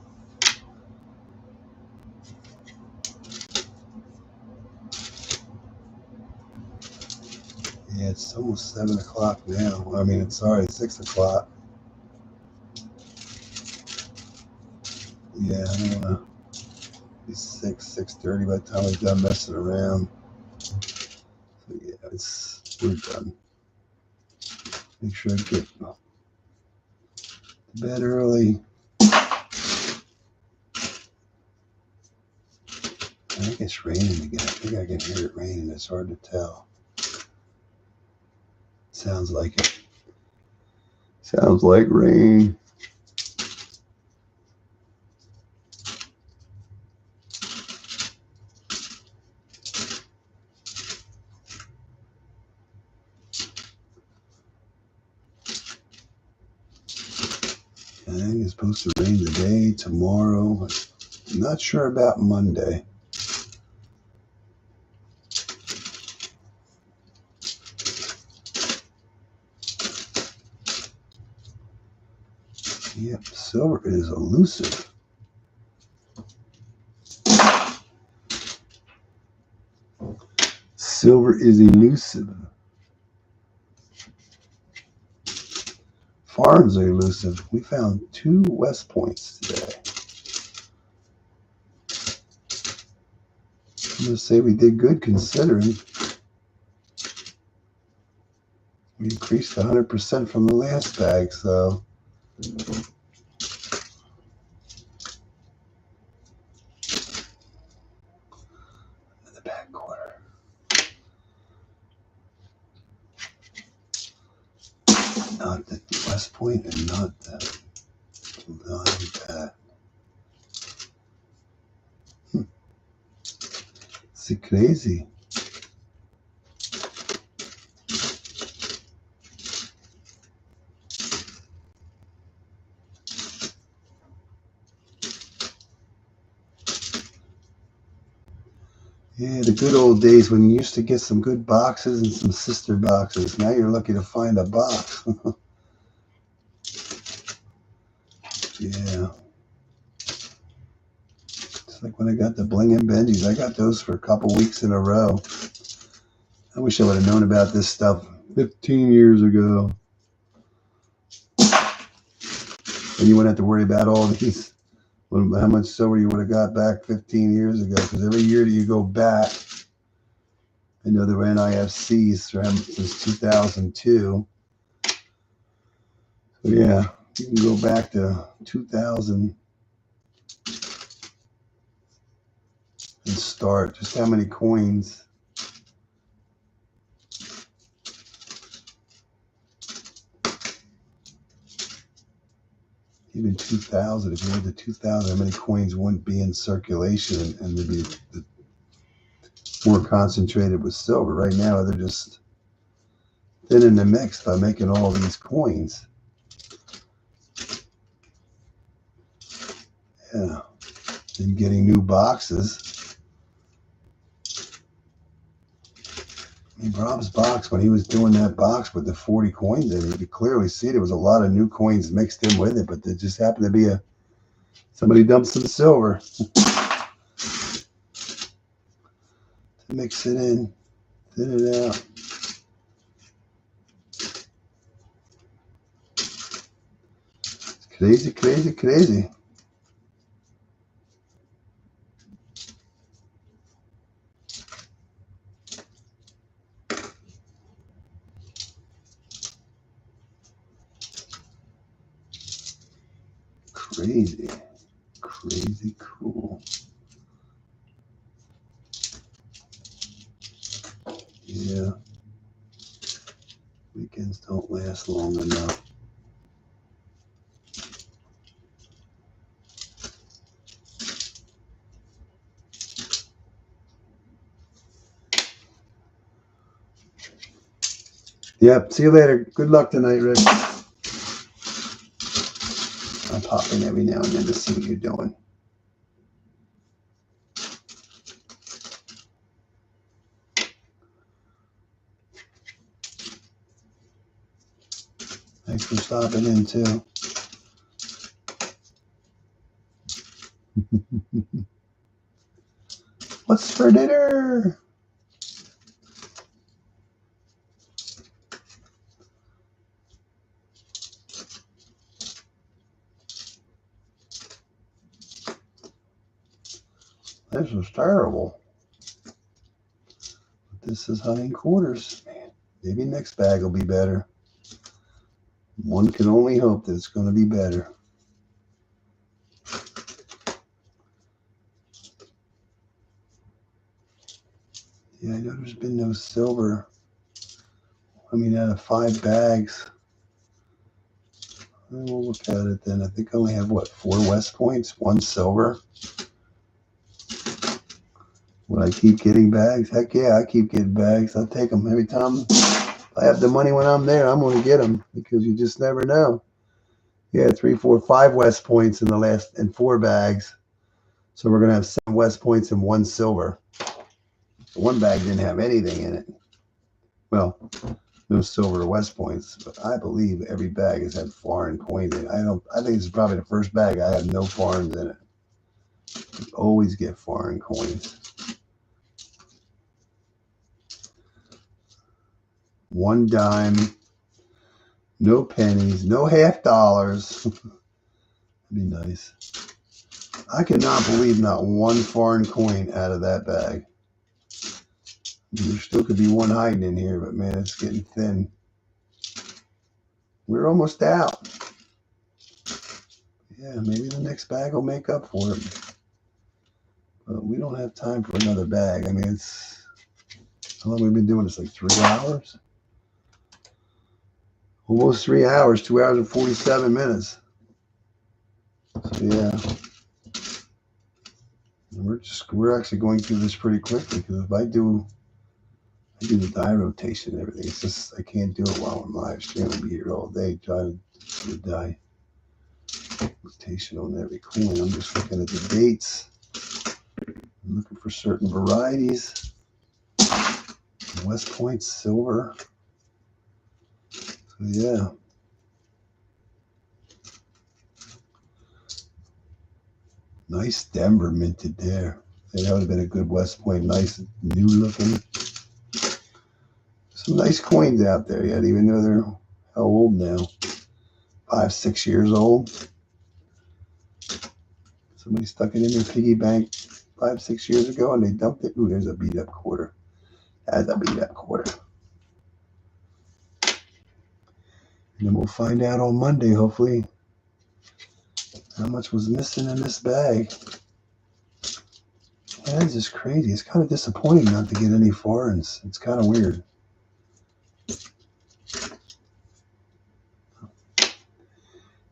Yeah, it's almost 7 o'clock now. I mean, it's sorry, 6 o'clock. Yeah, I don't know. It's 6:30 by the time we're done messing around. So yeah, we're done. Make sure I get to bed early. I think it's raining again. I think I can hear it raining. It's hard to tell. Sounds like it. Sounds like rain. I think it's supposed to rain today, tomorrow. I'm not sure about Monday. Yep, silver is elusive. Silver is elusive. Farms are elusive. We found 2 West Points today. I'm going to say we did good considering. We increased 100% from the last bag, so. The back quarter. Not the West Point and not that. It's crazy. Yeah, the good old days when you used to get some good boxes and some sister boxes. Now you're lucky to find a box. Yeah. It's like when I got the Bling and Benjis. I got those for a couple weeks in a row. I wish I would have known about this stuff 15 years ago. And you wouldn't have to worry about all these, how much silver you would have got back 15 years ago. Because every year that you go back, I know there were NIFCs since 2002. So yeah, you can go back to 2000 and start. Just how many coins. Even 2000, if you had the 2000, how many coins wouldn't be in circulation and they'd be more concentrated with silver. Right now, they're just thinning the mix by making all these coins. Yeah. And getting new boxes. I mean, Rob's box, when he was doing that box with the 40 coins in it, you could clearly see there was a lot of new coins mixed in with it, but there just happened to be somebody dumped some silver to mix it in, thin it out. It's crazy, crazy, crazy. Crazy, crazy cool. Yeah. Weekends don't last long enough. Yep. See you later. Good luck tonight, Rick. I'll pop in every now and then to see what you're doing. Thanks for stopping in too. What's for dinner? This was terrible. But this is honey quarters. Man, maybe next bag will be better. One can only hope that it's going to be better. Yeah, I know there's been no silver. I mean, out of 5 bags. We'll look at it then. I think I only have, what, 4 West Points, 1 silver. Would I keep getting bags? Heck yeah, I keep getting bags. I'll take them every time. I have the money when I'm there. I'm going to get them because you just never know. Yeah, 3, 4, 5 West Points in the last, and 4 bags. So we're going to have 7 West Points and 1 silver. One bag didn't have anything in it. Well, no silver or West Points, but I believe every bag has had foreign coins in it. I think this is probably the first bag I have no foreigns in it. You always get foreign coins. 1 dime, no pennies, no half dollars. That'd be nice. I cannot believe not 1 foreign coin out of that bag. There still could be 1 hiding in here, but man, it's getting thin. We're almost out. Yeah, maybe the next bag will make up for it. But we don't have time for another bag. I mean, it's... How long have we been doing this? Like 3 hours? Almost 3 hours, 2 hours and 47 minutes. So yeah. We're actually going through this pretty quickly because if I do the die rotation and everything, it's just I can't do it while I'm live streaming. I'll be here all day trying to do the die rotation on every coin. I'm just looking at the dates. I'm looking for certain varieties. West Point silver. So yeah. Nice Denver minted there. That would have been a good West Point. Nice, new looking. Some nice coins out there yet, even though they're how old now? 5, 6 years old. Somebody stuck it in their piggy bank 5, 6 years ago and they dumped it. Ooh, there's a beat up quarter. That's a beat up quarter. And then we'll find out on Monday, hopefully, how much was missing in this bag. That's just crazy. It's kind of disappointing not to get any foreigns. It's kind of weird.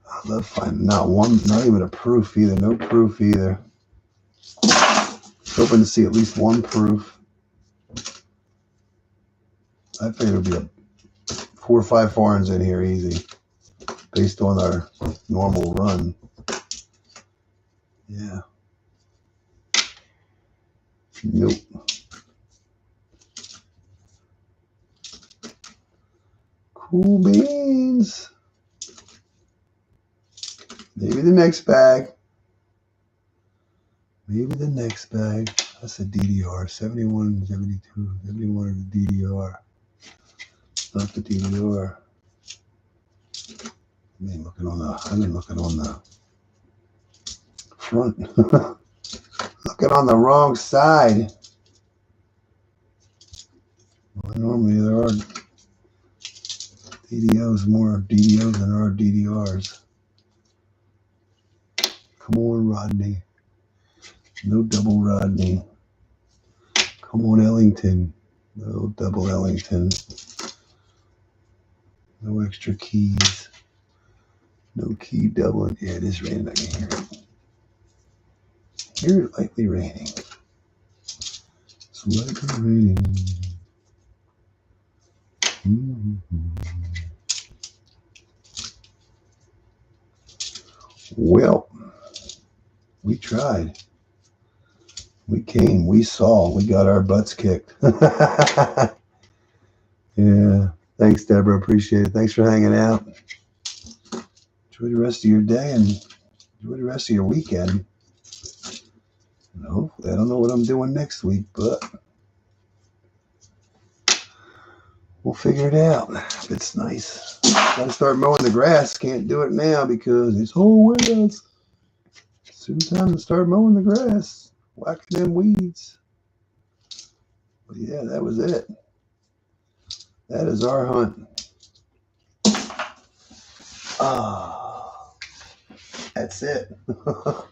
I love finding not even a proof either. No proof either. Hoping to see at least 1 proof. I figured it would be 4 or 5 foreigns in here easy, based on our normal run. Yeah. Nope. Cool beans. Maybe the next bag. Maybe the next bag. That's a DDR. 71, 72, 71 of the DDR. Not the DDR. I've been looking on the front. Looking on the wrong side. Well, normally there are more DDOs than there are DDRs. Come on, Rodney. No double Rodney. Come on, Ellington. No double Ellington. No extra keys. No key doubling. Yeah, it is raining. I can hear it. Hear it lightly raining. It's lightly raining. Well, we tried. We came. We saw. We got our butts kicked. Yeah. Thanks, Deborah. Appreciate it. Thanks for hanging out. Enjoy the rest of your day and enjoy the rest of your weekend. And hopefully, I don't know what I'm doing next week, but we'll figure it out. If it's nice. Gotta start mowing the grass. Can't do it now because it's whole windows. Soon time to start mowing the grass. Whacking them weeds. But yeah, that was it. That is our hunt. That's it. The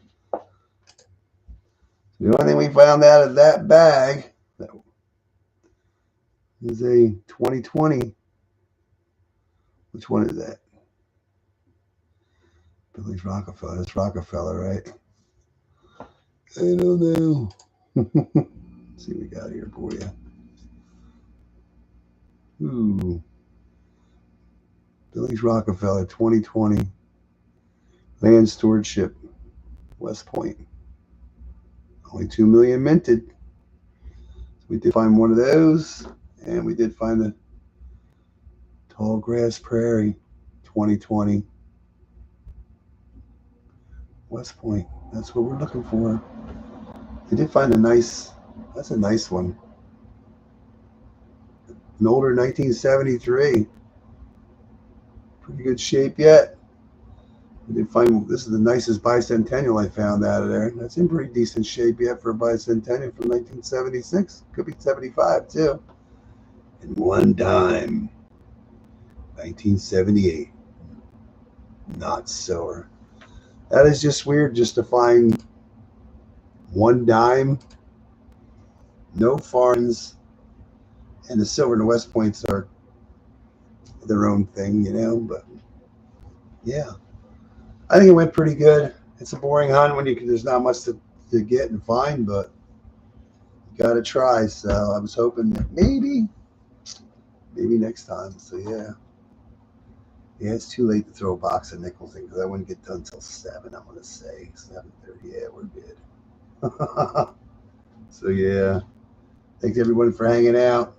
only thing we found out of that bag is a 2020. Which one is that? Billy's Rockefeller. That's Rockefeller, right? I don't know. Let's see what we got here for you. Ooh. Billy's Rockefeller 2020. Land Stewardship. West Point. Only 2 million minted. So we did find one of those. And we did find the Tall Grass Prairie 2020. West Point. That's what we're looking for. We did find a nice, that's a nice one. An older 1973. Pretty good shape yet. We did find, this is the nicest bicentennial I found out of there. That's in pretty decent shape yet for a bicentennial from 1976. Could be 75 too. And one dime. 1978. Not silver. That is just weird just to find one dime, no foreigns, and the silver and the West Points are their own thing, you know, but yeah. I think it went pretty good. It's a boring hunt when there's not much to get and find, but you got to try. So I was hoping that maybe next time. So yeah. Yeah, it's too late to throw a box of nickels in because I wouldn't get done until 7, I'm going to say. 7:30. Yeah, we're good. So yeah. Thanks everyone for hanging out.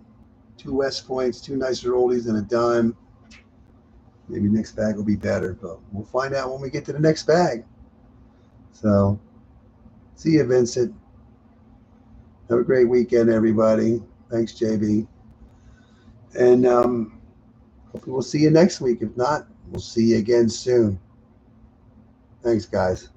2 West Points, 2 nicer oldies, and a dime. Maybe next bag will be better, but we'll find out when we get to the next bag. So, see you, Vincent. Have a great weekend, everybody. Thanks, JB. And hopefully we'll see you next week. If not, we'll see you again soon. Thanks, guys.